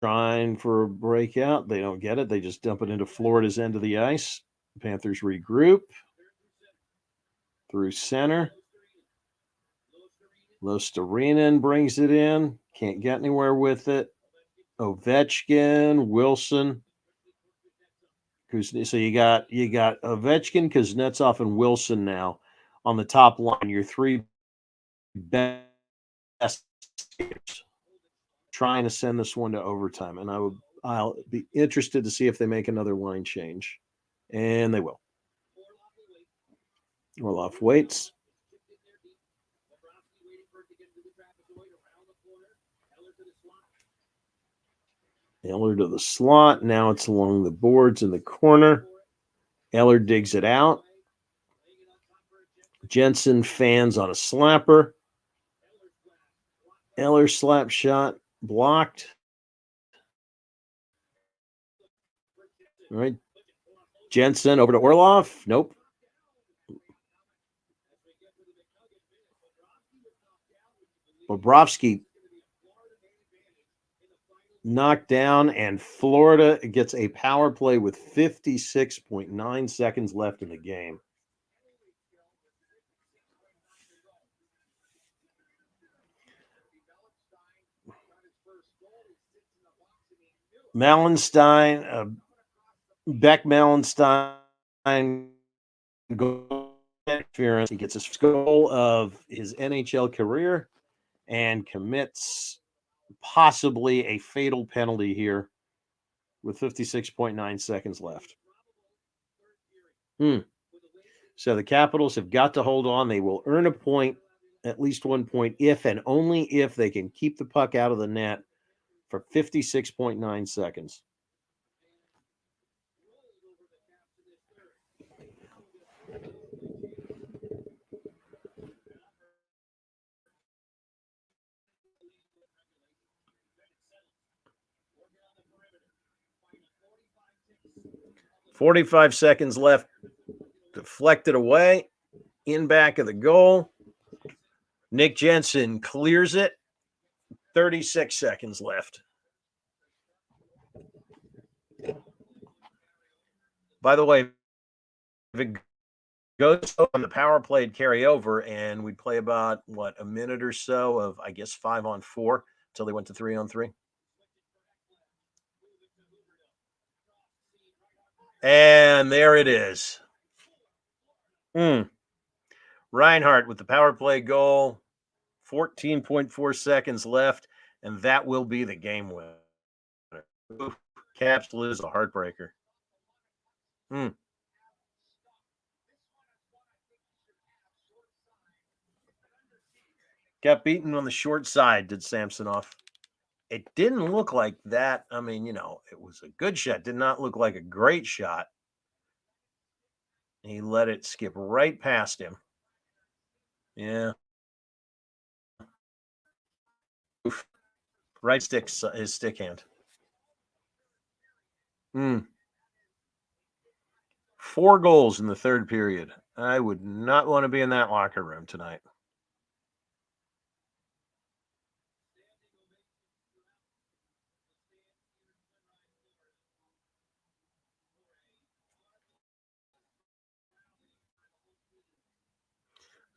Trying for a breakout. They don't get it. They just dump it into Florida's end of the ice. Panthers regroup. Through center. Lostarinen brings it in. Can't get anywhere with it. Ovechkin, Wilson. So you got Ovechkin, Kuznetsov, and Wilson now on the top line. Your 3 best skaters. Trying to send this one to overtime, and I'll be interested to see if they make another line change, and they will. Orlov waits. Eller to the slot. Now it's along the boards in the corner. Eller digs it out. Jensen fans on a slapper. Eller slap shot blocked. All right. Jensen over to Orlov. Nope. Bobrovsky knocked down, and Florida gets a power play with 56.9 seconds left in the game. Mallenstein, Beck Mallenstein, goal interference. He gets his goal of his NHL career and commits possibly a fatal penalty here with 56.9 seconds left. So the Capitals have got to hold on. They will earn a point, at least 1 point, if and only if they can keep the puck out of the net for 56.9 seconds. "45 seconds left. Deflected away. In back of the goal. Nick Jensen clears it. 36 seconds left. By the way, if it goes on the power play, carry over, and we'd play about, a minute or so of, I guess, 5-on-4 until they went to 3-on-3. And there it is. Reinhart with the power play goal. 14.4 seconds left, and that will be the game winner. Oof, Caps lose a heartbreaker. Got beaten on the short side, did Samsonov. It didn't look like that. I mean, it was a good shot. Did not look like a great shot. He let it skip right past him. Yeah. Oof. Right stick, his stick hand. 4 goals in the third period. I would not want to be in that locker room tonight.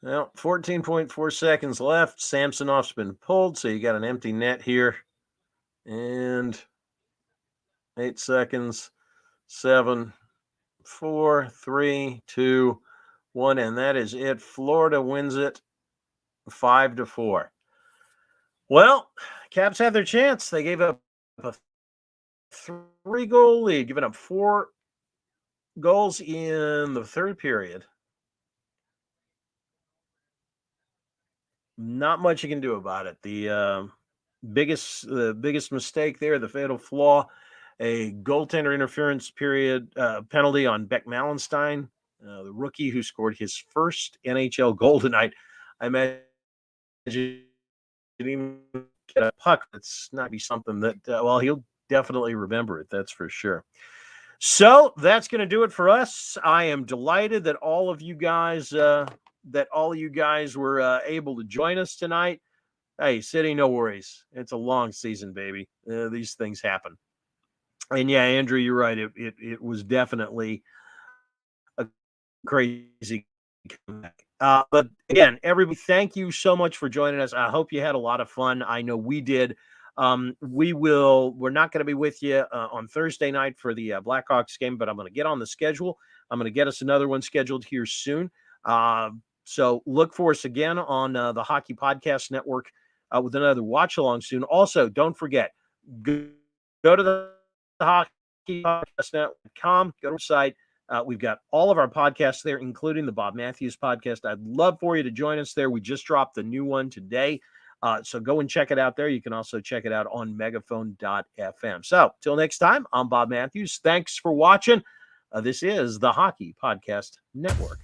Well, 14.4 seconds left. Samsonov's been pulled, so you got an empty net here. And 8 seconds. 7, 4, 3, 2, 1, and that is it. Florida wins it 5-4. Well, Caps had their chance. They gave up a 3-goal lead, giving up 4 goals in the third period. Not much you can do about it. The biggest mistake there, the fatal flaw, a goaltender interference penalty on Beck Mallenstein, the rookie who scored his first NHL goal tonight. I imagine even get a puck. That's not be something that he'll definitely remember it. That's for sure. So that's going to do it for us. I am delighted that all of you guys were able to join us tonight. Hey, City, no worries. It's a long season, baby. These things happen. And yeah, Andrew, you're right. It was definitely a crazy comeback. But again, everybody, thank you so much for joining us. I hope you had a lot of fun. I know we did. We're not going to be with you on Thursday night for the Blackhawks game, but I'm going to get on the schedule. I'm going to get us another one scheduled here soon. So look for us again on the Hockey Podcast Network with another watch-along soon. Also, don't forget, go to the Hockey Podcast Network.com, go to our site. We've got all of our podcasts there, including the Bob Matthews podcast. I'd love for you to join us there. We just dropped the new one today. So go and check it out there. You can also check it out on megaphone.fm. So till next time, I'm Bob Matthews. Thanks for watching. This is the Hockey Podcast Network.